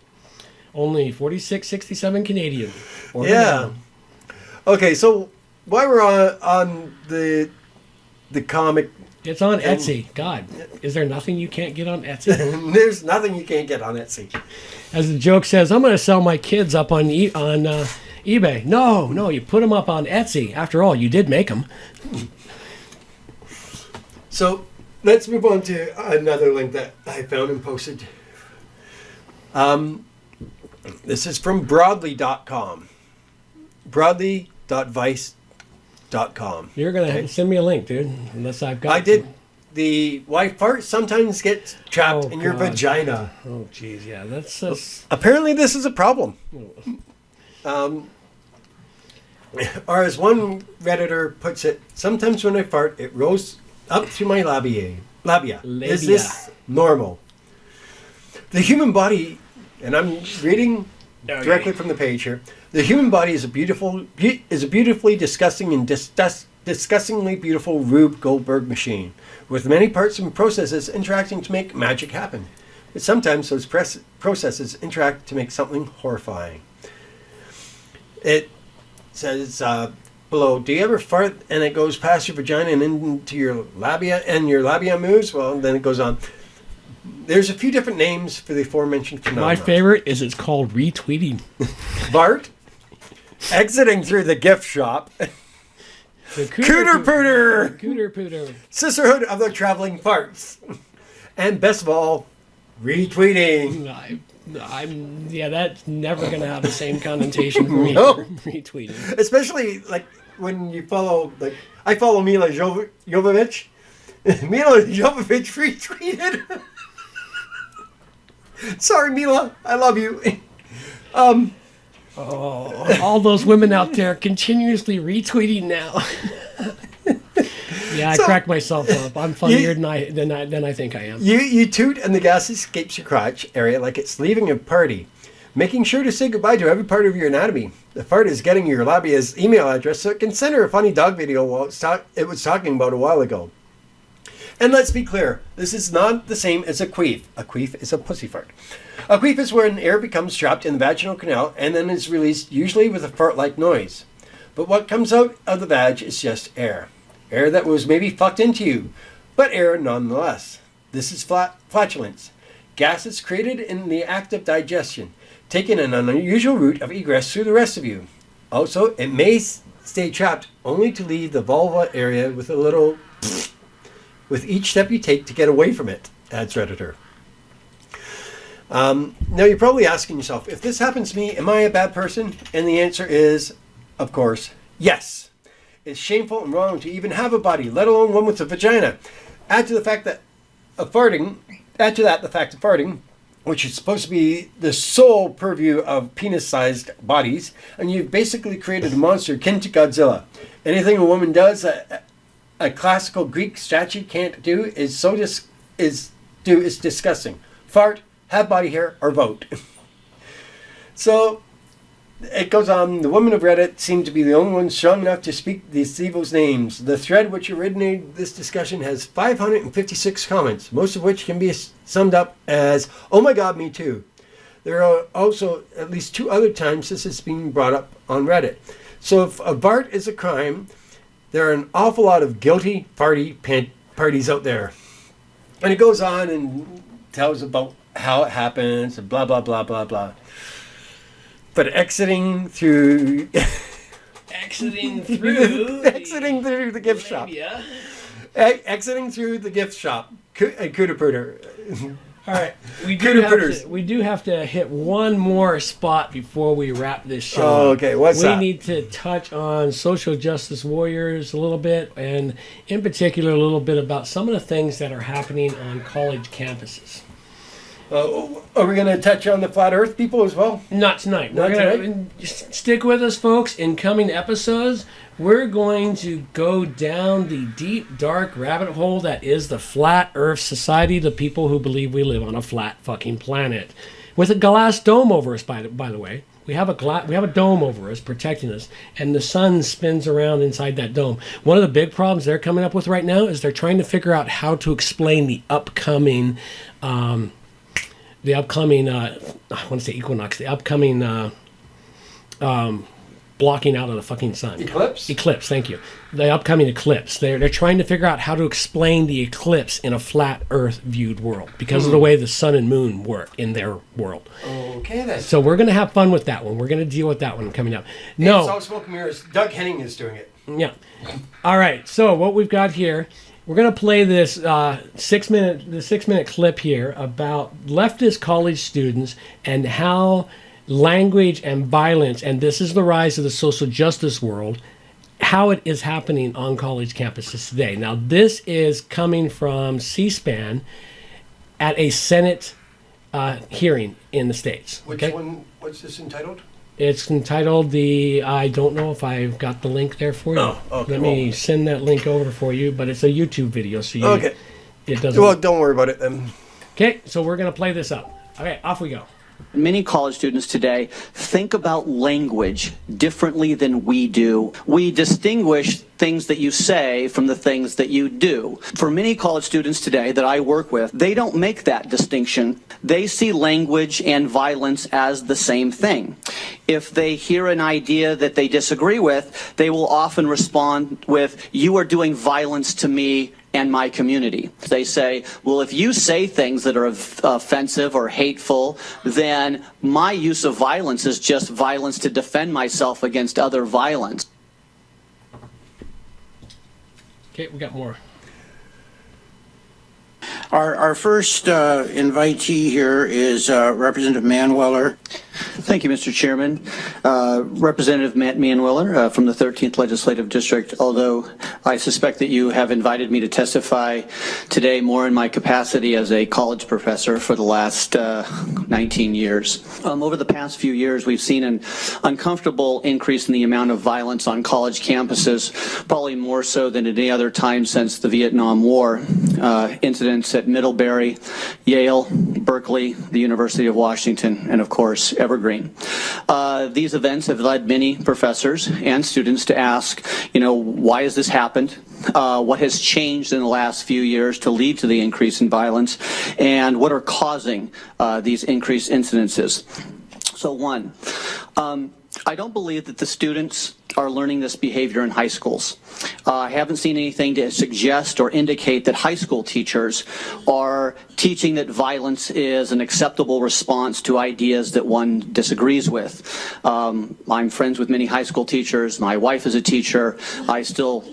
Only $46.67 Canadian. Order Yeah. now. Okay, so while we're on the comic, It's on Etsy. God, is there nothing you can't get on Etsy? there's nothing you can't get on Etsy. As the joke says, I'm going to sell my kids up on eBay. No, you put them up on Etsy. After all, you did make them. So let's move on to another link that I found and posted. This is from broadly.com. Broadly.vice. fart.com. You're going to have to send me a link, dude, unless I've got I did. The why fart sometimes gets trapped Oh, in your God. vagina. Oh, jeez, yeah, that's Apparently, this is a problem. Or as one Redditor puts it, sometimes when I fart, it rolls up through my labia. Is this normal? The human body, and I'm reading directly from the page here. The human body is a beautifully disgusting and disgustingly beautiful Rube Goldberg machine, with many parts and processes interacting to make magic happen. But sometimes those processes interact to make something horrifying. It says below, do you ever fart and it goes past your vagina and into your labia and your labia moves? Well, then it goes on. There's a few different names for the aforementioned phenomenon. my favorite is it's called retweeting. Fart, exiting through the gift shop, The Cooter Pooter, Cooter Pooter. Sisterhood of the Traveling Farts, and best of all, retweeting. Yeah, that's never going to have the same connotation for me. No. For retweeting. Especially like when you follow, like I follow Mila Jovovich. Mila Jovovich retweeted. Sorry, Mila, I love you. All those women out there continuously retweeting now. Yeah, I crack myself up. I'm funnier than I think I am. You toot and the gas escapes your crotch area like it's leaving a party, making sure to say goodbye to every part of your anatomy. The fart is getting your labia's email address so it can send her a funny dog video it was talking about a while ago. And let's be clear, this is not the same as a queef. A queef is a pussy fart. A queef is when air becomes trapped in the vaginal canal and then is released, usually with a fart-like noise. But what comes out of the vag is just air. Air that was maybe fucked into you, but air nonetheless. This is flatulence. Gases created in the act of digestion, taking an unusual route of egress through the rest of you. Also, it may stay trapped only to leave the vulva area with a little with each step you take to get away from it, adds Redditor. Now you're probably asking yourself, if this happens to me, am I a bad person? And the answer is, of course, yes. It's shameful and wrong to even have a body, let alone one with a vagina. Add to that the fact of farting, which is supposed to be the sole purview of penis-sized bodies, and you've basically created a monster akin to Godzilla. Anything a woman does a classical Greek statue can't do is disgusting. Fart, have body hair, or vote. So it goes on. The women of Reddit seem to be the only ones strong enough to speak these evils' names. The thread which originated this discussion has 556 comments, most of which can be summed up as, oh my god, me too. There are also at least 2 other times this has been brought up on Reddit. So if a fart is a crime, there are an awful lot of guilty parties out there. And it goes on and tells about how it happens and blah, blah, blah, blah, blah. But exiting through the gift shop. Exiting through the gift shop. Cooter Pooter. All right, we do have to hit one more spot before we wrap this show. Oh, okay. What's that? We need to touch on social justice warriors a little bit, and in particular, a little bit about some of the things that are happening on college campuses. Are we going to touch on the flat Earth people as well? Not tonight. Not We're tonight? gonna just stick with us, folks. In coming episodes, we're going to go down the deep, dark rabbit hole that is the Flat Earth Society, the people who believe we live on a flat fucking planet, with a glass dome over us. By the way, we have a dome over us protecting us, and the sun spins around inside that dome. One of the big problems they're coming up with right now is they're trying to figure out how to explain the upcoming. I want to say equinox, the upcoming blocking out of the fucking sun. Eclipse, thank you. The upcoming eclipse. They're trying to figure out how to explain the eclipse in a flat Earth viewed world because of the way the sun and moon work in their world. Okay, then. So we're going to have fun with that one. We're going to deal with that one coming up. No. It's all smoke and mirrors. Doug Henning is doing it. Yeah. All right. So what we've got here, we're going to play this 6-minute clip here about leftist college students and how language and violence, and this is the rise of the social justice world, how it is happening on college campuses today. Now, this is coming from C-SPAN at a Senate hearing in the States. Which okay? one? What's this entitled? It's entitled I don't know if I've got the link there for you. Oh, okay. Let me send that link over for you, but it's a YouTube video, so Okay. it doesn't. Well, don't worry about it then. Okay, so we're going to play this up. Okay, off we go. Many college students today think about language differently than we do. We distinguish things that you say from the things that you do. For many college students today that I work with, they don't make that distinction. They see language and violence as the same thing. If they hear an idea that they disagree with, they will often respond with, "You are doing violence to me and my community." They say, well, if you say things that are offensive or hateful, then my use of violence is just violence to defend myself against other violence. Okay, we got more. Our first invitee here is Representative Manweller. Thank you, Mr. Chairman. Representative Matt Manweller from the 13th Legislative District, although I suspect that you have invited me to testify today more in my capacity as a college professor for the last 19 years. Over the past few years, we've seen an uncomfortable increase in the amount of violence on college campuses, probably more so than at any other time since the Vietnam War. Incidents at Middlebury, Yale, Berkeley, the University of Washington, and of course, Evergreen. These events have led many professors and students to ask, why has this happened? What has changed in the last few years to lead to the increase in violence? And what are causing these increased incidences? So one, I don't believe that the students are learning this behavior in high schools. I haven't seen anything to suggest or indicate that high school teachers are teaching that violence is an acceptable response to ideas that one disagrees with. I'm friends with many high school teachers. My wife is a teacher. I still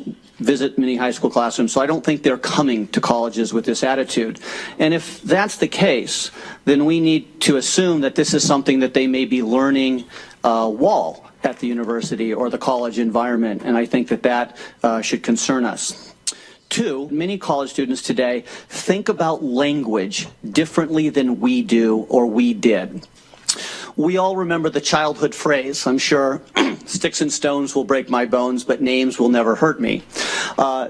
visit many high school classrooms, so I don't think they're coming to colleges with this attitude. And if that's the case, then we need to assume that this is something that they may be learning while at the university or the college environment, and I think that should concern us. Two, many college students today think about language differently than we do or we did. We all remember the childhood phrase, I'm sure, sticks and stones will break my bones, but names will never hurt me.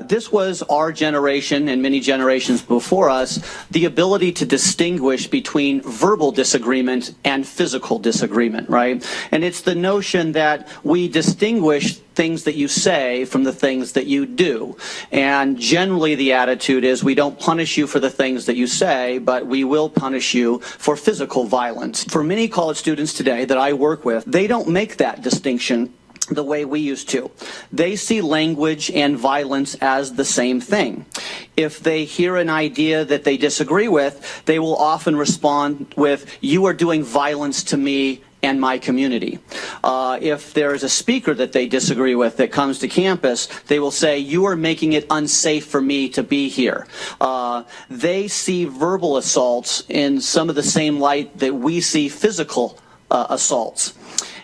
This was our generation and many generations before us, the ability to distinguish between verbal disagreement and physical disagreement, right? And it's the notion that we distinguish things that you say from the things that you do. And generally the attitude is we don't punish you for the things that you say, but we will punish you for physical violence. For many college students today that I work with, they don't make that distinction the way we used to. They see language and violence as the same thing. If they hear an idea that they disagree with, they will often respond with, "You are doing violence to me and my community." If there is a speaker that they disagree with that comes to campus, they will say, "You are making it unsafe for me to be here." They see verbal assaults in some of the same light that we see physical assaults.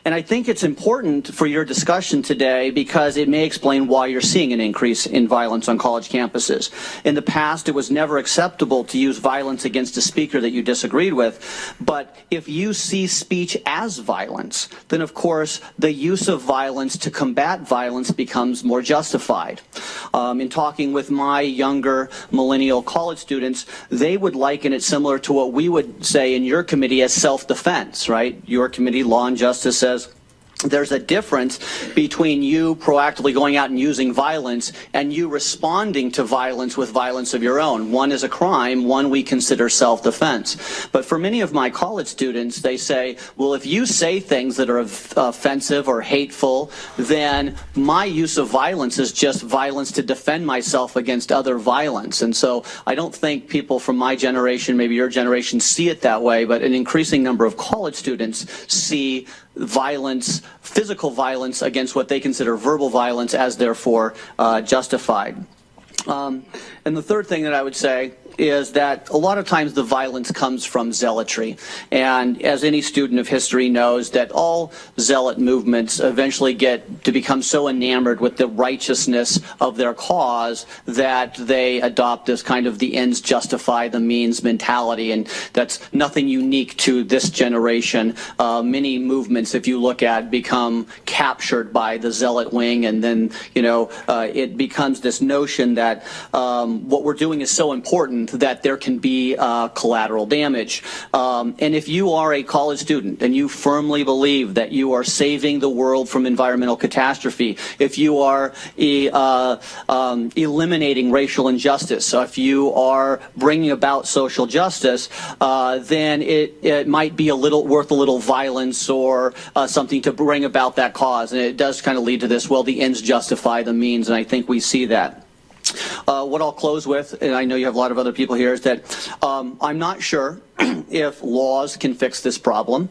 And I think it's important for your discussion today because it may explain why you're seeing an increase in violence on college campuses. In the past, it was never acceptable to use violence against a speaker that you disagreed with. But if you see speech as violence, then of course the use of violence to combat violence becomes more justified. In talking with my younger millennial college students, they would liken it similar to what we would say in your committee as self-defense, right? Your committee, Law and Justice, says there's a difference between you proactively going out and using violence and you responding to violence with violence of your own. One is a crime, one we consider self-defense. But for many of my college students, they say, well, if you say things that are offensive or hateful, then my use of violence is just violence to defend myself against other violence. And so I don't think people from my generation, maybe your generation, see it that way, but an increasing number of college students see violence, physical violence against what they consider verbal violence as therefore justified. And the third thing that I would say is that a lot of times the violence comes from zealotry. And as any student of history knows, that all zealot movements eventually get to become so enamored with the righteousness of their cause that they adopt this kind of the ends justify the means mentality. And that's nothing unique to this generation. Many movements, if you look at, become captured by the zealot wing, and then, it becomes this notion that what we're doing is so important that there can be collateral damage. And if you are a college student and you firmly believe that you are saving the world from environmental catastrophe, if you are eliminating racial injustice, if you are bringing about social justice, then it might be worth a little violence or something to bring about that cause. And it does kind of lead to this, well, the ends justify the means, and I think we see that. What I'll close with, and I know you have a lot of other people here, is that I'm not sure if laws can fix this problem.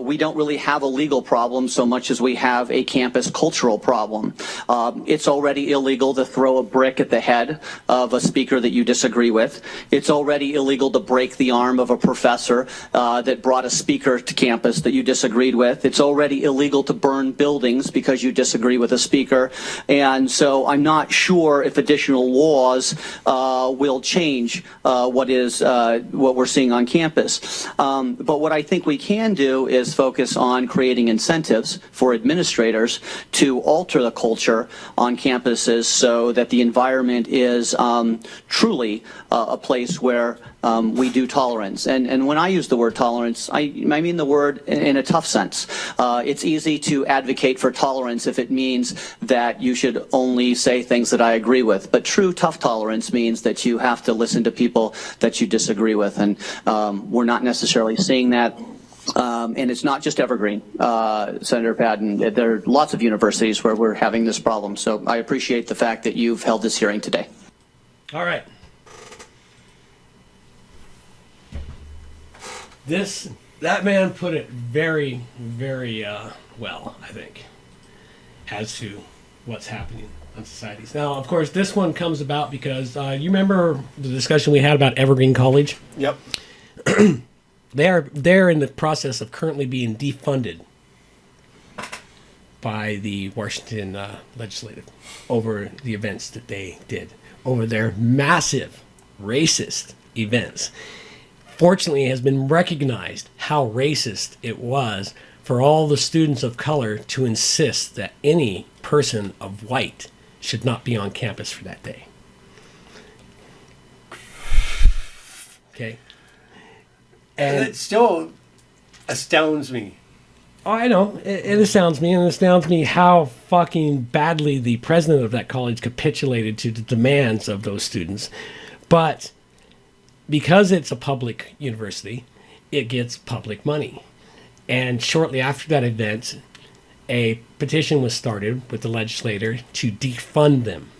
We don't really have a legal problem so much as we have a campus cultural problem. It's already illegal to throw a brick at the head of a speaker that you disagree with. It's already illegal to break the arm of a professor that brought a speaker to campus that you disagreed with. It's already illegal to burn buildings because you disagree with a speaker. And so I'm not sure if additional laws will change what we're seeing on campus. But what I think we can do is focus on creating incentives for administrators to alter the culture on campuses so that the environment is truly a place where we do tolerance. And when I use the word tolerance, I mean the word in a tough sense. It's easy to advocate for tolerance if it means that you should only say things that I agree with. But true tough tolerance means that you have to listen to people that you disagree with. And we're not necessarily seeing that. And it's not just Evergreen, Senator Patton. There are lots of universities where we're having this problem. So I appreciate the fact that you've held this hearing today. All right. That man put it very, very well, I think, as to what's happening on societies. Now, of course, this one comes about because you remember the discussion we had about Evergreen College? Yep. They're in the process of currently being defunded by the Washington legislative over the events that they did, over their massive racist events. Fortunately, it has been recognized how racist it was for all the students of color to insist that any person of white should not be on campus for that day. Okay? And it still astounds me. Oh, I know. It astounds me, and it astounds me how fucking badly the president of that college capitulated to the demands of those students. But because it's a public university, it gets public money. And shortly after that event, a petition was started with the legislator to defund them.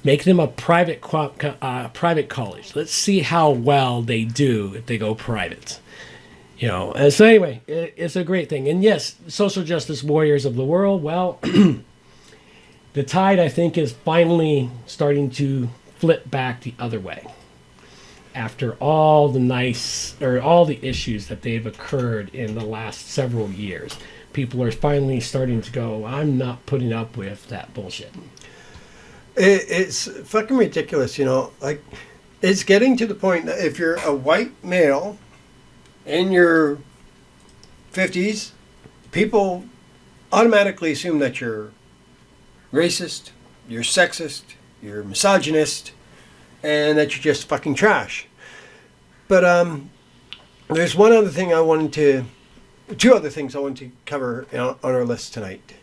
Make them a private college. Let's see how well they do if they go private. And so anyway, it's a great thing. And yes, social justice warriors of the world, well, the tide, I think, is finally starting to flip back the other way. After all the issues that they've occurred in the last several years, people are finally starting to go, I'm not putting up with that bullshit. It's fucking ridiculous, like, it's getting to the point that if you're a white male in your 50s, people automatically assume that you're racist, you're sexist, you're misogynist, and that you're just fucking trash. But there's two other things I wanted to cover on our list tonight.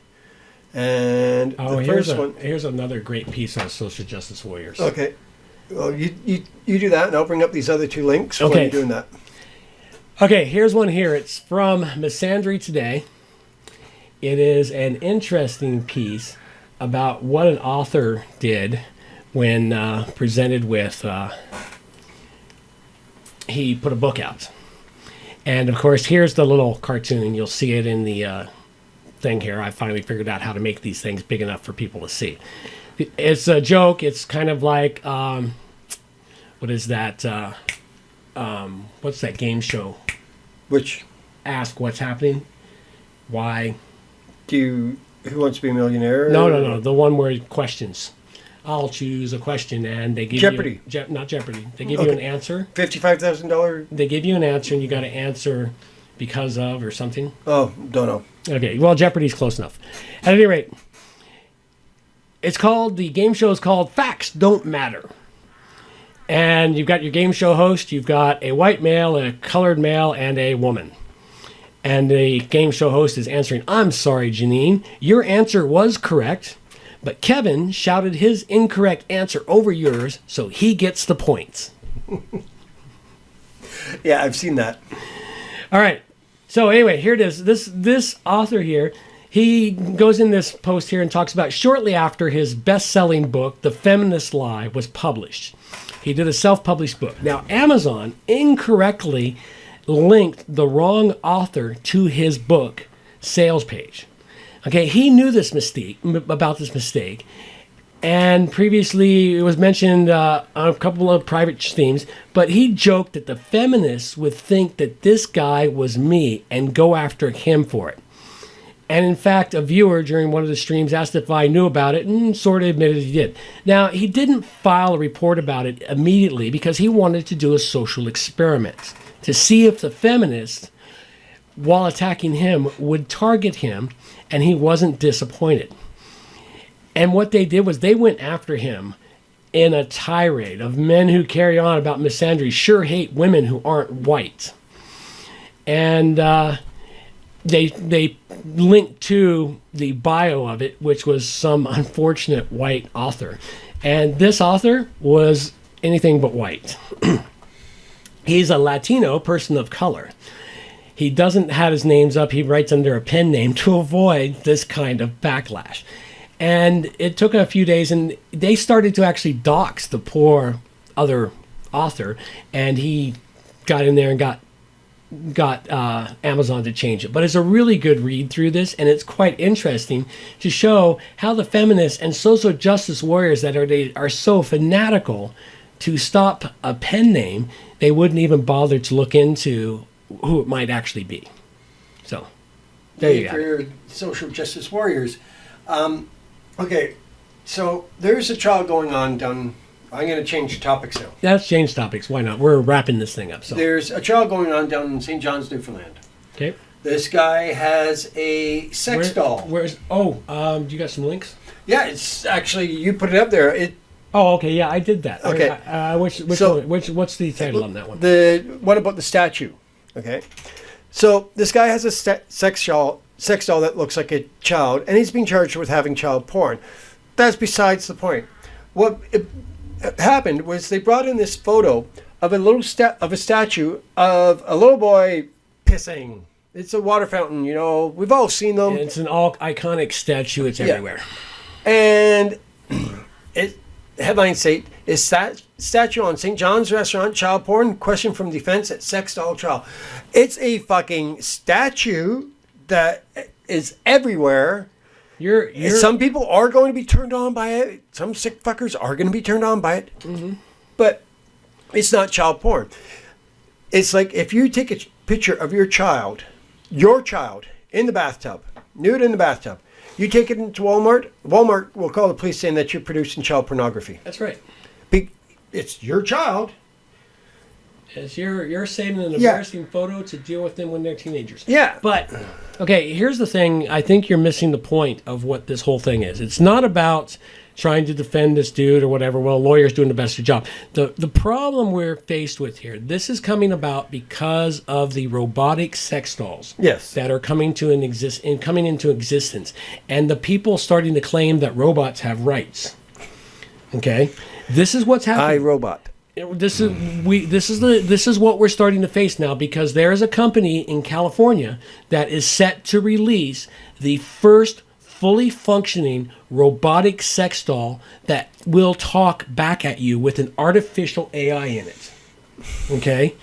And the first one. Here's another great piece on social justice warriors. Okay. Well, you do that, and I'll bring up these other two links while you're doing that. Okay, here's one here. It's from Misandry Today. It is an interesting piece about what an author did when presented with, he put a book out. And of course, here's the little cartoon. You'll see it in the thing here. I finally figured out how to make these things big enough for people to see. It's a joke. It's kind of like, what is that? What's that game show? Which Ask What's Happening. Why? Who Wants to Be a Millionaire? No. The one where questions. I'll choose a question and they give Jeopardy. you... not Jeopardy. They give you an answer. $55,000? They give you an answer and you got to answer because of or something. Oh, don't know. Okay, well, Jeopardy's close enough. At any rate, the game show is called Facts Don't Matter. And you've got your game show host, you've got a white male, a colored male, and a woman. And the game show host is answering, I'm sorry, Janine, your answer was correct, but Kevin shouted his incorrect answer over yours, so he gets the points. Yeah, I've seen that. All right. So anyway, here it is. This author here, he goes in this post here and talks about shortly after his best-selling book, The Feminist Lie, was published. He did a self-published book. Now, Amazon incorrectly linked the wrong author to his book sales page. Okay, he knew about this mistake, and previously it was mentioned on a couple of private themes, but he joked that the feminists would think that this guy was me and go after him for it. And in fact, a viewer during one of the streams asked if I knew about it and sort of admitted he did. Now, he didn't file a report about it immediately because he wanted to do a social experiment to see if the feminists, while attacking him, would target him, and he wasn't disappointed. And what they did was they went after him in a tirade of men who carry on about misandry sure hate women who aren't white. And they linked to the bio of it, which was some unfortunate white author. And this author was anything but white. He's a Latino person of color. He doesn't have his names up. He writes under a pen name to avoid this kind of backlash. And it took a few days, and they started to actually dox the poor other author, and he got in there and got Amazon to change it. But it's a really good read through this, and it's quite interesting to show how the feminists and social justice warriors that are so fanatical to stop a pen name, they wouldn't even bother to look into who it might actually be. So, there you go. For social justice warriors. Okay, so there's a trial going on down... I'm going to change topics now. Let's change topics. Why not? We're wrapping this thing up. So there's a trial going on down in St. John's, Newfoundland. Okay. This guy has a sex doll. Do you got some links? Yeah, it's actually, you put it up there. Oh, okay. Yeah, I did that. Okay. What's the title on that one? What about the statue? Okay. So this guy has a sex doll that looks like a child, and he's being charged with having child porn. That's besides the point. What happened was they brought in this photo of a statue of a little boy pissing. It's a water fountain, we've all seen them. It's an all iconic statue. It's everywhere. And headline state, is that statue on St. John's restaurant child porn? Question from defense at sex doll trial. It's a fucking statue that is everywhere. Some people are going to be turned on by it. Some sick fuckers are going to be turned on by it. Mm-hmm. But it's not child porn. It's like if you take a picture of your child in the bathtub, nude in the bathtub, you take it into Walmart will call the police saying that you're producing child pornography. That's right. It's your child. It's you're saving an embarrassing photo to deal with them when they're teenagers. Yeah. But, okay, here's the thing. I think you're missing the point of what this whole thing is. It's not about trying to defend this dude or whatever. Well, lawyers doing the best of their job. The problem we're faced with here, this is coming about because of the robotic sex dolls that are coming into existence, and the people starting to claim that robots have rights. Okay? This is what's happening. iRobot. This is what we're starting to face now, because there is a company in California that is set to release the first fully functioning robotic sex doll that will talk back at you with an artificial AI in it. Okay?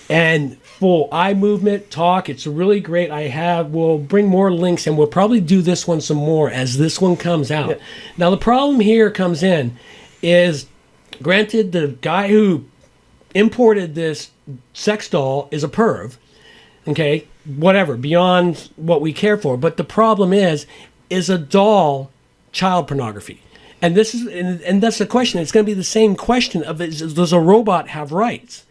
And full eye movement, talk. It's really great. We'll bring more links, and we'll probably do this one some more as this one comes out. Yeah. Now, the problem here comes in is Granted, the guy who imported this sex doll is a perv. Okay, whatever, beyond what we care for. But the problem is a doll child pornography? And this is, and that's the question. It's going to be the same question of, does a robot have rights?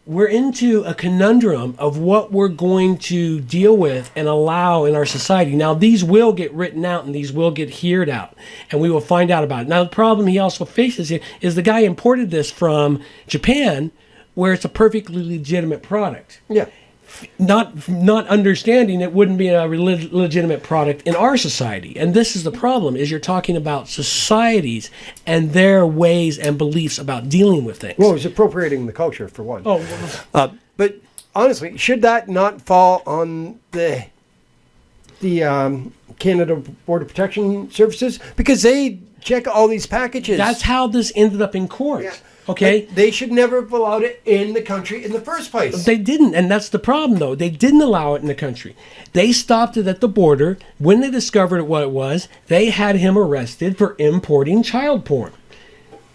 We're into a conundrum of what we're going to deal with and allow in our society. Now, these will get written out and these will get heard out, and we will find out about it. Now, the problem he also faces here is the guy imported this from Japan, where it's a perfectly legitimate product. Yeah. Not understanding it wouldn't be a legitimate product in our society. And this is the problem, is you're talking about societies and their ways and beliefs about dealing with things. Well, it's appropriating the culture, for one. Oh, But honestly, should that not fall on the Canada Border Protection Services? Because they check all these packages. that's how this ended up in court. Yeah. Okay? But they should never have allowed it in the country in the first place. They didn't, and that's the problem, though. They didn't allow it in the country. They stopped it at the border. When they discovered what it was, they had him arrested for importing child porn.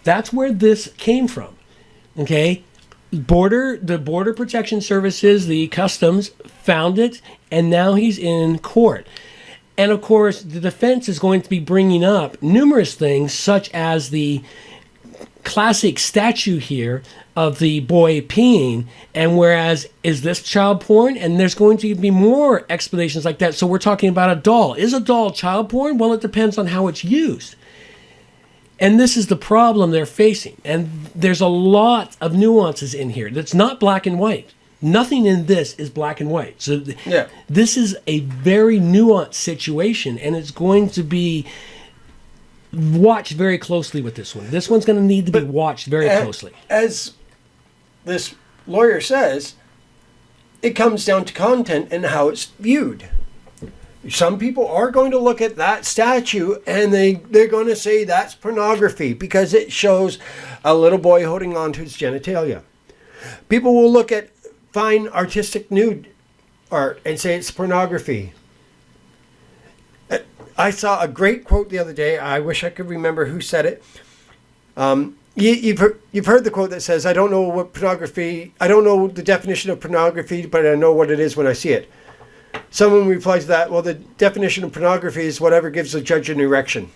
That's where this came from. Okay? The Border Protection Services, the Customs, found it, and now he's in court. And, of course, the defense is going to be bringing up numerous things, such as the classic statue here of the boy peeing, and whereas, is this child porn? And there's going to be more explanations like that. So we're talking about a doll. Is a doll child porn? Well, it depends on how it's used. And this is the problem they're facing. And there's a lot of nuances in here that's not black and white. Nothing in this is black and white. So this is a very nuanced situation, and it's going to be watch very closely with this one. This one's going to need to be watched very closely. As this lawyer says, it comes down to content and how it's viewed. Some people are going to look at that statue and they're going to say that's pornography because it shows a little boy holding on to his genitalia. People will look at fine artistic nude art and say it's pornography. I saw a great quote the other day. I wish I could remember who said it. You've heard the quote that says, I don't know the definition of pornography, but I know what it is when I see it. Someone replies to that, well, the definition of pornography is whatever gives the judge an erection.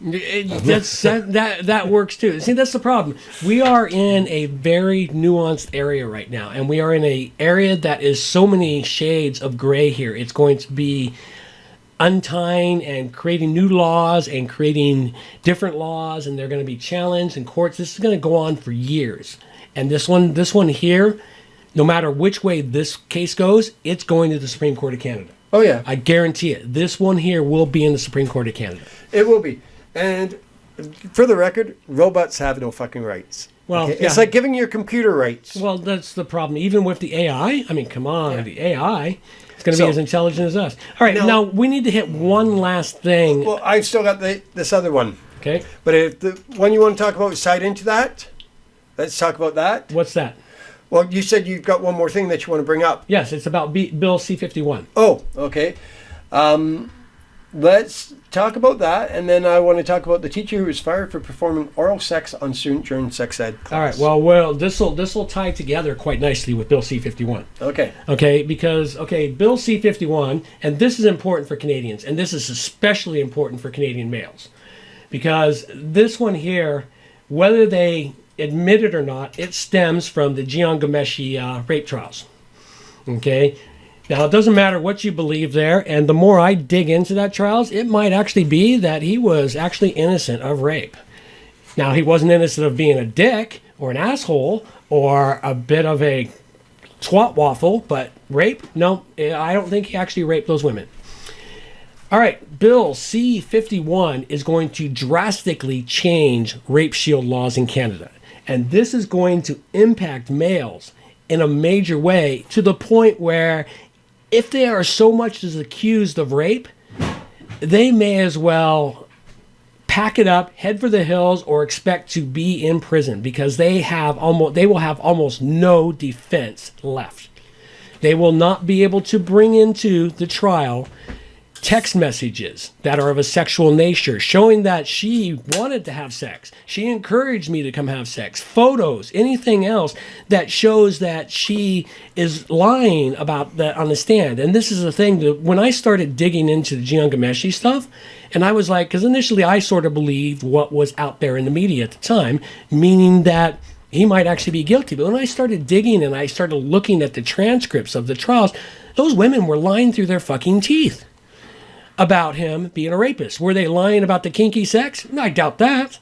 That works too. See, that's the problem. We are in a very nuanced area right now, and we are in an area that is so many shades of gray here. It's going to be untying and creating new laws and creating different laws, and they're going to be challenged in courts. This is going to go on for years. And this one here, no matter which way this case goes, it's going to the Supreme Court of Canada. Oh, yeah. I guarantee it. This one here will be in the Supreme Court of Canada. It will be. And for the record, robots have no fucking rights. Well, okay? It's like giving your computer rights. Well, that's the problem. Even with the AI, I mean, come on, the AI, it's going to be as intelligent as us. All right, now we need to hit one last thing. Well, I've still got this other one. Okay. But if the one you want to talk about is tied into that, let's talk about that. What's that? Well, you said you've got one more thing that you want to bring up. Yes, it's about Bill C-51. Oh, okay. Let's talk about that, and then I want to talk about the teacher who was fired for performing oral sex on student during sex ed class. All right. Well, this will tie together quite nicely with Bill C-51. Okay. Okay, because Bill C-51, and this is important for Canadians, and this is especially important for Canadian males, because this one here, whether they admit it or not, it stems from the Jian Ghomeshi rape trials. Okay. Now, it doesn't matter what you believe there, and the more I dig into that trials, it might actually be that he was actually innocent of rape. Now, he wasn't innocent of being a dick or an asshole or a bit of a twat waffle, but rape? No, I don't think he actually raped those women. All right, Bill C-51 is going to drastically change rape shield laws in Canada, and this is going to impact males in a major way to the point where if they are so much as accused of rape, they may as well pack it up, head for the hills, or expect to be in prison because they will have almost no defense left. They will not be able to bring into the trial text messages that are of a sexual nature, showing that she wanted to have sex. She encouraged me to come have sex. Photos, anything else that shows that she is lying about that on the stand. And this is the thing that when I started digging into the Jian Ghomeshi stuff, and I was like, because initially I sort of believed what was out there in the media at the time, meaning that he might actually be guilty. But when I started digging and I started looking at the transcripts of the trials, those women were lying through their fucking teeth about him being a rapist. Were they lying about the kinky sex? I doubt that.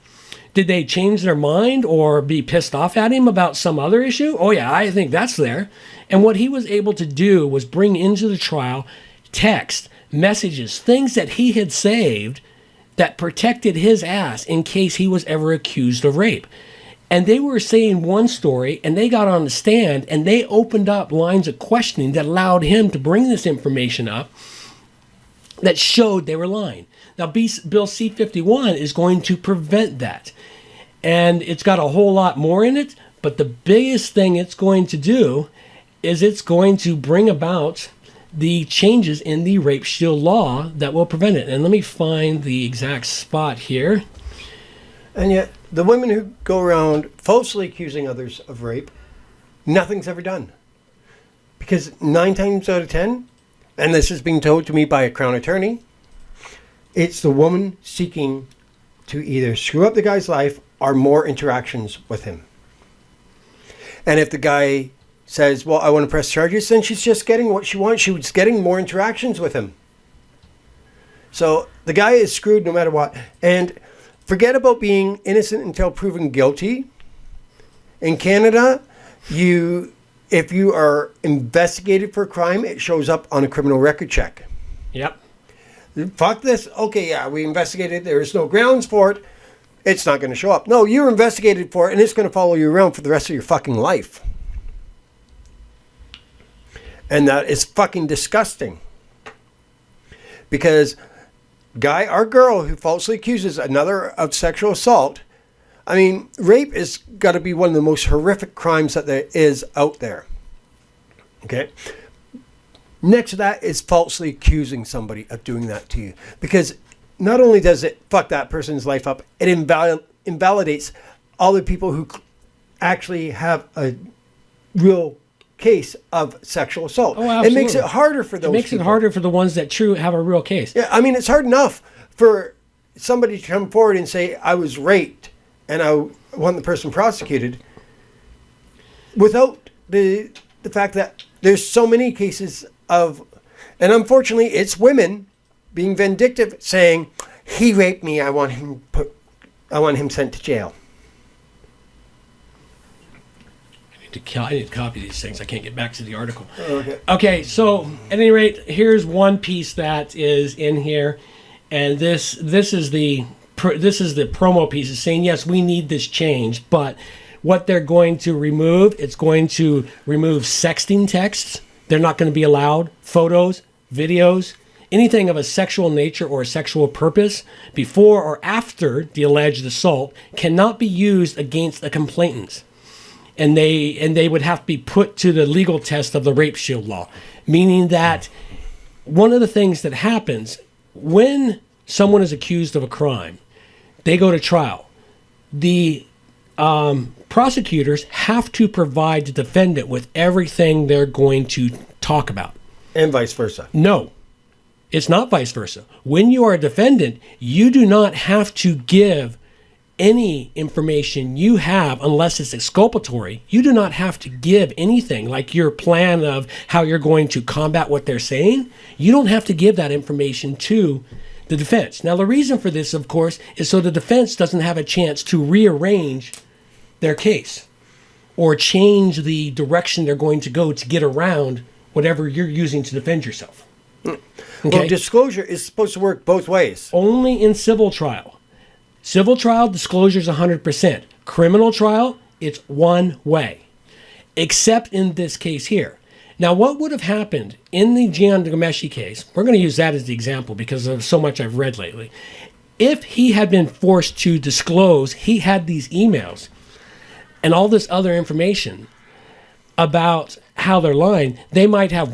Did they change their mind or be pissed off at him about some other issue? Oh yeah, I think that's there. And what he was able to do was bring into the trial text, messages, things that he had saved that protected his ass in case he was ever accused of rape. And they were saying one story, and they got on the stand, and they opened up lines of questioning that allowed him to bring this information up that showed they were lying. Now, Bill C-51 is going to prevent that. And it's got a whole lot more in it, but the biggest thing it's going to do is it's going to bring about the changes in the rape shield law that will prevent it. And let me find the exact spot here. And yet, the women who go around falsely accusing others of rape, nothing's ever done. Because 9 times out of 10, and this is being told to me by a Crown attorney, it's the woman seeking to either screw up the guy's life or more interactions with him. And if the guy says, well, I want to press charges, then she's just getting what she wants. She was getting more interactions with him. So the guy is screwed no matter what. And forget about being innocent until proven guilty. In Canada, if you are investigated for a crime, it shows up on a criminal record check. Yep. Fuck this. Okay, yeah, we investigated. There is no grounds for it. It's not going to show up. No, you were investigated for it, and it's going to follow you around for the rest of your fucking life. And that is fucking disgusting. Because guy or girl who falsely accuses another of sexual assault, I mean, rape is got to be one of the most horrific crimes that there is out there. Okay? Next to that is falsely accusing somebody of doing that to you. Because not only does it fuck that person's life up, it invalidates all the people who actually have a real case of sexual assault. Oh, absolutely. It makes it harder for those It makes people. it harder for the ones that have a real case. Yeah, I mean, it's hard enough for somebody to come forward and say, I was raped and I want the person prosecuted, without the fact that there's so many cases of, and unfortunately it's women being vindictive, saying, he raped me, I want him sent to jail. I need to copy these things. I can't get back to the article. Okay. Okay, so at any rate, here's one piece that is in here, and this is the promo piece. Is saying yes, we need this change, but what they're going to remove, it's going to remove sexting texts. They're not going to be allowed photos, videos, anything of a sexual nature or a sexual purpose before or after the alleged assault cannot be used against a complainant. And they would have to be put to the legal test of the rape shield law, meaning that one of the things that happens when someone is accused of a crime, they go to trial. The prosecutors have to provide the defendant with everything they're going to talk about. And vice versa. No, it's not vice versa. When you are a defendant, you do not have to give any information you have unless it's exculpatory. You do not have to give anything like your plan of how you're going to combat what they're saying. You don't have to give that information to the defense. Now, the reason for this, of course, is so the defense doesn't have a chance to rearrange their case or change the direction they're going to go to get around whatever you're using to defend yourself. Okay? Well, disclosure is supposed to work both ways. Only in civil trial. Civil trial, disclosure is 100%. Criminal trial, it's one way. Except in this case here. Now, what would have happened in the Jian Ghomeshi case, we're going to use that as the example because of so much I've read lately. If he had been forced to disclose he had these emails and all this other information about how they're lying, they might have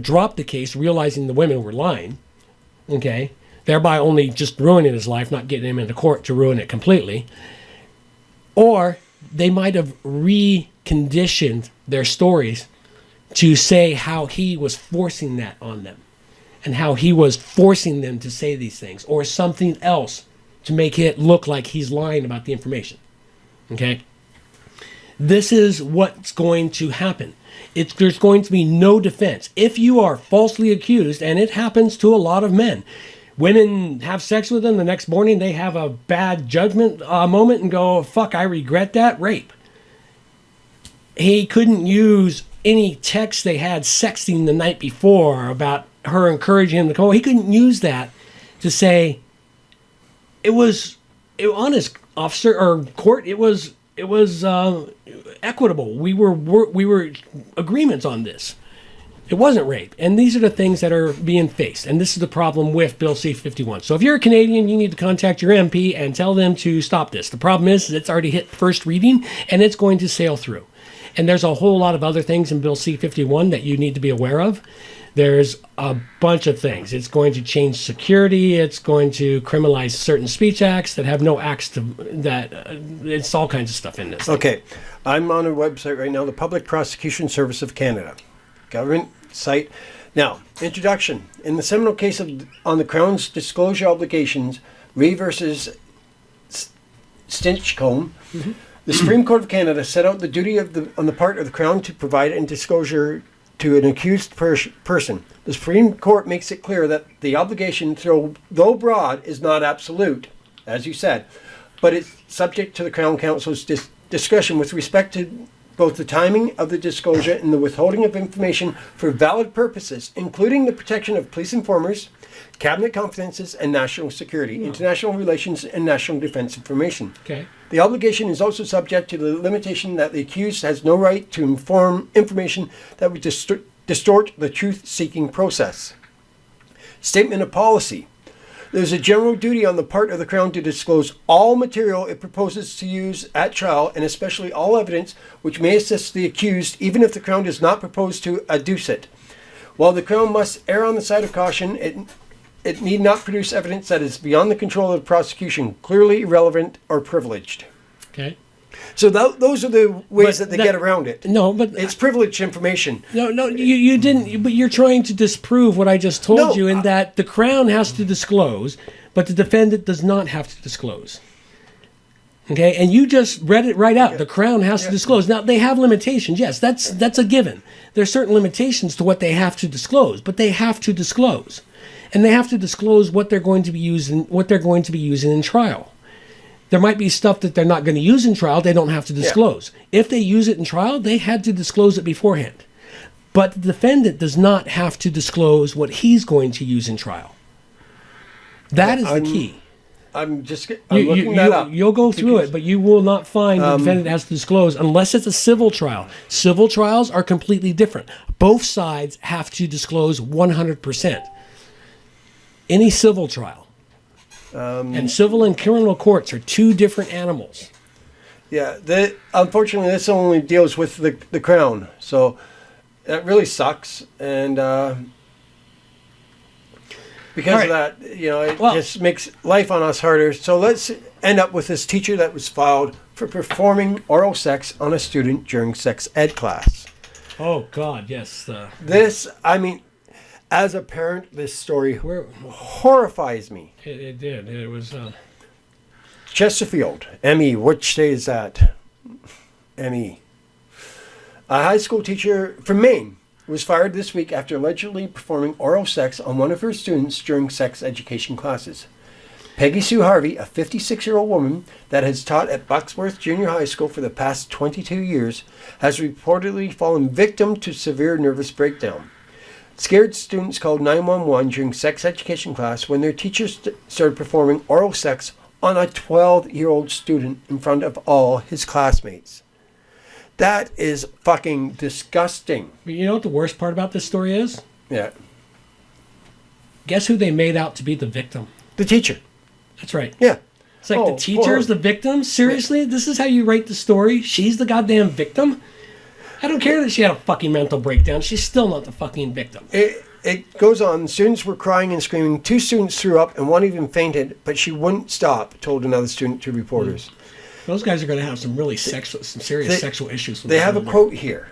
dropped the case realizing the women were lying, okay, thereby only just ruining his life, not getting him into court to ruin it completely. Or they might have reconditioned their stories to say how he was forcing that on them and how he was forcing them to say these things, or something else to make it look like he's lying about the information. Okay? This is what's going to happen. There's going to be no defense. If you are falsely accused, and it happens to a lot of men, women have sex with them, the next morning they have a bad judgment moment and go, fuck, I regret that, rape. He couldn't use any text they had sexting the night before about her encouraging him to go. He couldn't use that to say honest, officer or court. It was equitable. We were agreements on this. It wasn't rape. And these are the things that are being faced. And this is the problem with Bill C-51. So if you're a Canadian, you need to contact your MP and tell them to stop this. The problem is it's already hit first reading and it's going to sail through. And there's a whole lot of other things in Bill C-51 that you need to be aware of. There's a bunch of things. It's going to change security. It's going to criminalize certain speech acts that have no acts to that. It's all kinds of stuff in this. Okay. I'm on a website right now, the Public Prosecution Service of Canada. Government site. Now, introduction. In the seminal case on the Crown's disclosure obligations, Ree versus Stinchcombe, the Supreme Court of Canada set out the duty on the part of the Crown to provide a disclosure to an accused person. The Supreme Court makes it clear that the obligation, though broad, is not absolute, as you said, but it's subject to the Crown Council's discretion with respect to both the timing of the disclosure and the withholding of information for valid purposes, including the protection of police informers, cabinet confidences, and national security, international relations, and national defense information. Okay. The obligation is also subject to the limitation that the accused has no right to inform information that would distort the truth-seeking process. Statement of policy. There is a general duty on the part of the Crown to disclose all material it proposes to use at trial, and especially all evidence which may assist the accused, even if the Crown does not propose to adduce it. While the Crown must err on the side of caution, it need not produce evidence that is beyond the control of the prosecution, clearly irrelevant or privileged. Okay. So those are the ways that they get around it. No, but it's privileged information. No, you didn't. But you're trying to disprove what I just told you, in that the Crown has to disclose, but the defendant does not have to disclose. Okay, and you just read it right out. The Crown has to disclose. Now they have limitations. Yes, that's a given. There are certain limitations to what they have to disclose, but they have to disclose, and they have to disclose what they're going to be using. What they're going to be using in trial. There might be stuff that they're not going to use in trial. They don't have to disclose. If they use it in trial, they had to disclose it beforehand. But the defendant does not have to disclose what he's going to use in trial. That is the key. I'm looking that up. You'll go through it, but you will not find the defendant has to disclose unless it's a civil trial. Civil trials are completely different. Both sides have to disclose 100%. Any civil trial. And civil and criminal courts are two different animals. Yeah, unfortunately, this only deals with the Crown, so that really sucks. And because of that, it just makes life on us harder. So let's end up with this teacher that was filed for performing oral sex on a student during sex ed class. Oh God, yes. As a parent, this story horrifies me. It did. It was... Chesterfield, ME. Which day is that? ME. A high school teacher from Maine was fired this week after allegedly performing oral sex on one of her students during sex education classes. Peggy Sue Harvey, a 56-year-old woman that has taught at Bucksworth Junior High School for the past 22 years, has reportedly fallen victim to severe nervous breakdown. Scared students called 911 during sex education class when their teachers started performing oral sex on a 12-year-old student in front of all his classmates. That is fucking disgusting. But you know what the worst part about this story is? Yeah. Guess who they made out to be the victim? The teacher. That's right. Yeah. It's like the teacher's the victim? Seriously? Yeah. This is how you write the story? She's the goddamn victim? I don't care that she had a fucking mental breakdown. She's still not the fucking victim. it goes on. Students were crying and screaming. 2 students threw up and one even fainted, but she wouldn't stop, told another student to reporters. Those guys are going to have some really serious sexual issues. They have a quote here.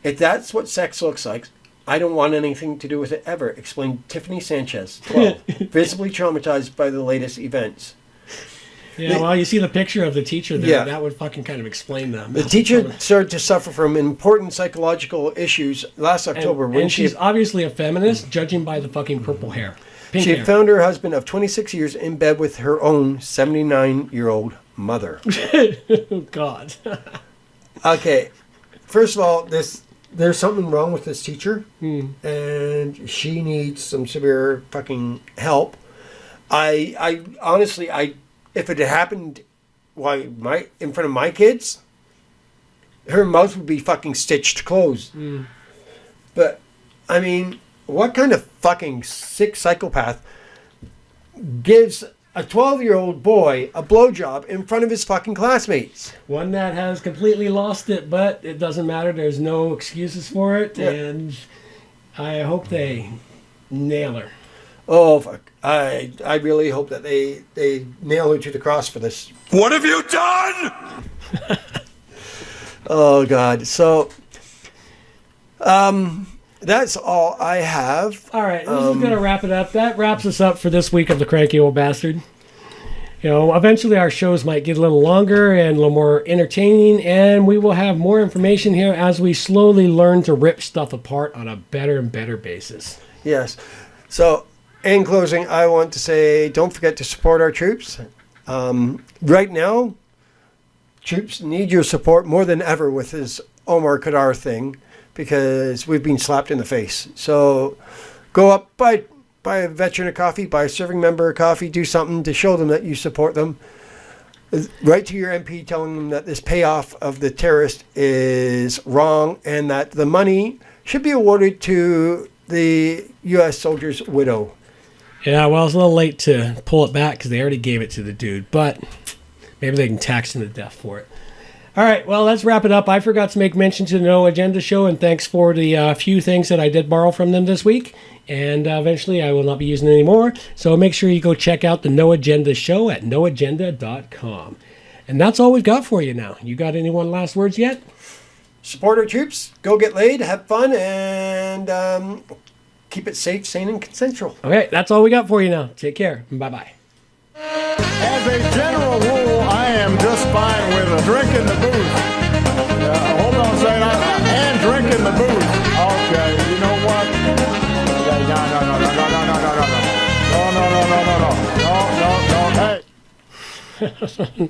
If that's what sex looks like, I don't want anything to do with it ever, explained Tiffany Sanchez, 12, visibly traumatized by the latest events. Yeah, well, you see the picture of the teacher there. Yeah. That would fucking kind of explain them. The teacher started to suffer from important psychological issues last October. And she's obviously a feminist, judging by the fucking purple hair. Pink She hair. found her husband of 26 years in bed with her own 79-year-old mother. Oh, God. Okay, first of all, there's something wrong with this teacher, and she needs some severe fucking help. I honestly, if it had happened, in front of my kids, her mouth would be fucking stitched closed. But I mean, what kind of fucking sick psychopath gives a 12-year-old boy a blowjob in front of his fucking classmates? One that has completely lost it, but it doesn't matter. There's no excuses for it, and I hope they nail her. Oh, fuck. I really hope that they nail her to the cross for this. What have you done? Oh, God. So, that's all I have. All right, this is going to wrap it up. That wraps us up for this week of the Cranky Old Bastard. You know, eventually our shows might get a little longer and a little more entertaining, and we will have more information here as we slowly learn to rip stuff apart on a better and better basis. Yes. So, in closing, I want to say don't forget to support our troops. Right now, troops need your support more than ever with this Omar Khadr thing, because we've been slapped in the face. So go up, buy a veteran a coffee, buy a serving member a coffee, do something to show them that you support them. Write to your MP telling them that this payoff of the terrorist is wrong and that the money should be awarded to the U.S. soldier's widow. Yeah, well, it's a little late to pull it back because they already gave it to the dude, but maybe they can tax him to death for it. All right, well, let's wrap it up. I forgot to make mention to the No Agenda Show, and thanks for the few things that I did borrow from them this week. And eventually I will not be using any more. So make sure you go check out the No Agenda Show at noagenda.com. And that's all we've got for you now. You got any one last words yet? Support our troops, go get laid, have fun, and keep it safe, sane, and consensual. Okay, that's all we got for you now. Take care. Bye-bye. As a general rule, I am just fine with a drink in the booth. Hold on a second. And drink in the booth. Okay, you know what? No. Hey.